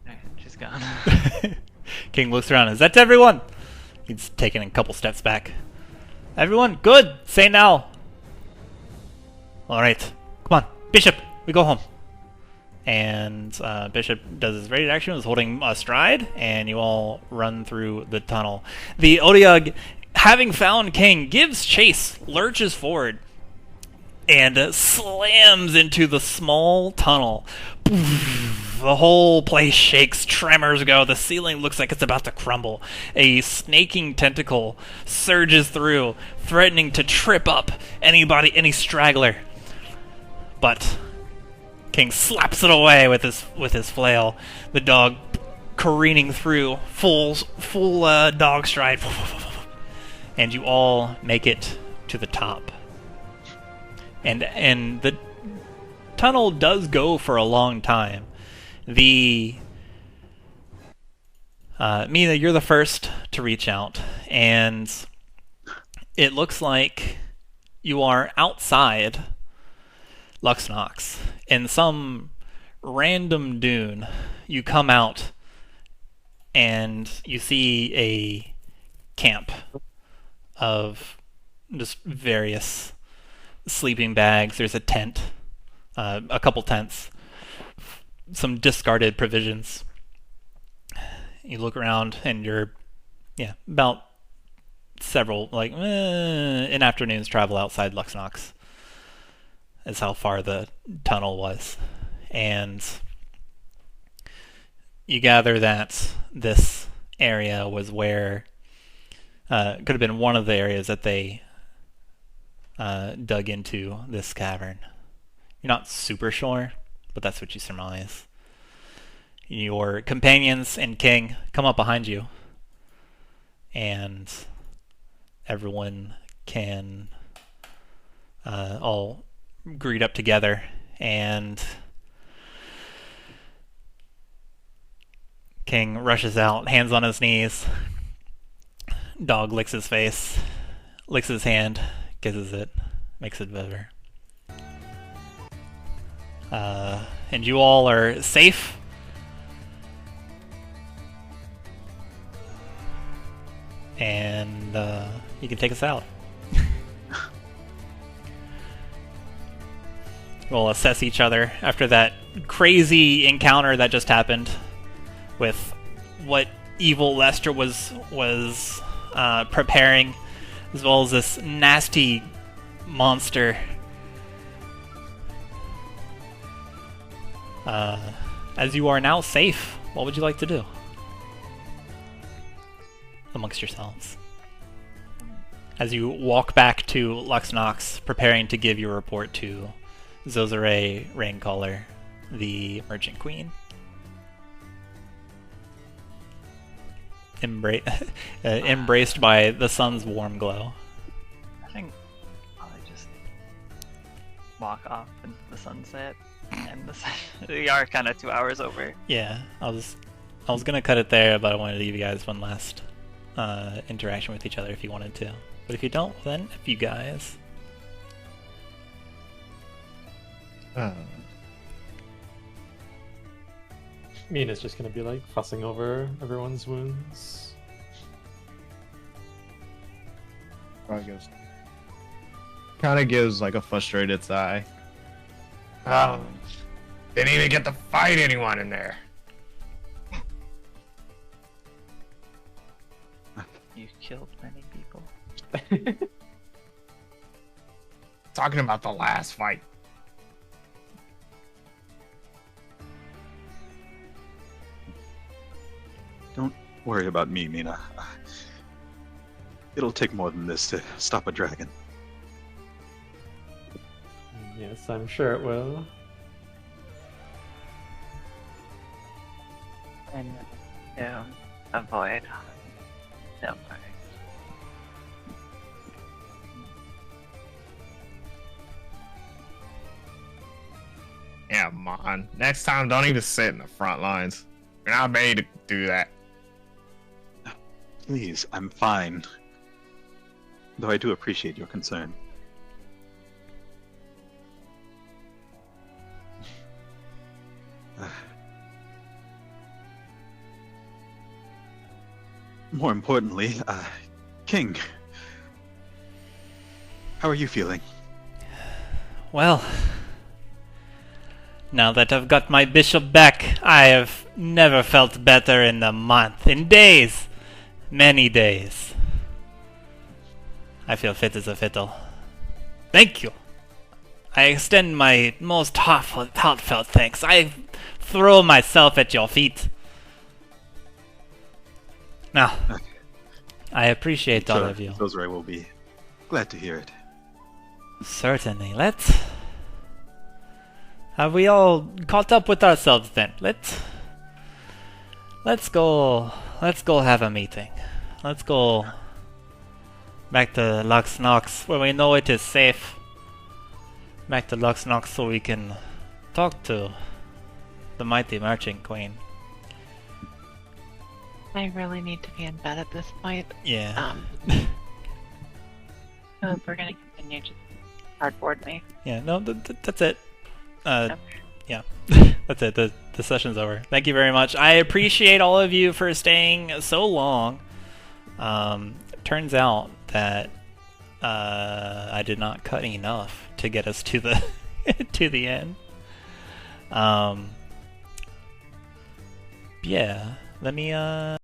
Alright, she's gone. King looks around. Is that everyone? He's taking a couple steps back. Everyone, good. Say now. All right, come on, Bishop. We go home. And Bishop does his ready action, is holding a stride, and you all run through the tunnel. The Odiug, having found King, gives chase, lurches forward, and slams into the small tunnel. The whole place shakes, tremors go, the ceiling looks like it's about to crumble. A snaking tentacle surges through, threatening to trip up any straggler. But King slaps it away with his flail. The dog careening through, full dog stride, and you all make it to the top. And the tunnel does go for a long time. Mina, you're the first to reach out, and it looks like you are outside Luxnox. In some random dune, you come out and you see a camp of just various sleeping bags. There's a tent, a couple tents, some discarded provisions. You look around and you're, about several, an afternoon's travel outside Luxnox is how far the tunnel was. And you gather that this area was where, could have been one of the areas that they dug into this cavern. You're not super sure, but that's what you surmise. Your companions and King come up behind you, and everyone can all greet up together, and King rushes out, hands on his knees. Dog licks his face, licks his hand, kisses it, makes it better. And you all are safe. And you can take us out. We'll assess each other after that crazy encounter that just happened with what evil Lester was preparing, as well as this nasty monster. As you are now safe, what would you like to do amongst yourselves? As you walk back to Luxnox, preparing to give your report to Khorzaire Raincaller, the Merchant Queen. Embraced by the sun's warm glow. I think I'll just walk off into the sunset, and we are kind of 2 hours over. Yeah, I was gonna cut it there, but I wanted to give you guys one last interaction with each other if you wanted to. But if you don't, then F you guys. Mina's just gonna be like fussing over everyone's wounds. Kind of gives like a frustrated sigh. Didn't even get to fight anyone in there. You killed many people. Talking about the last fight. Don't worry about me, Mina. It'll take more than this to stop a dragon. Yes, I'm sure it will. And avoid. Don't worry. Yeah, Mon. Next time, don't even sit in the front lines. You're not made to do that. Please, I'm fine. Though I do appreciate your concern. More importantly, King, how are you feeling? Well, now that I've got my bishop back, I have never felt better in a month. In days. Many days. I feel fit as a fiddle. Thank you. I extend my most heartfelt thanks. I throw myself at your feet. Now, I appreciate all of you. Khorzaire will be glad to hear it. Certainly. Have we all caught up with ourselves then? Let's go have a meeting. Let's go back to Lux Nox where we know it is safe. Back to Lux Nox so we can talk to the mighty Merchant Queen. I really need to be in bed at this point. Yeah. So if we're gonna continue, just cardboard me. Yeah, no, that's it. Okay. Yeah. That's it. The session's over. Thank you very much. I appreciate all of you for staying so long. Turns out that I did not cut enough to get us to the to the end. Yeah. Let me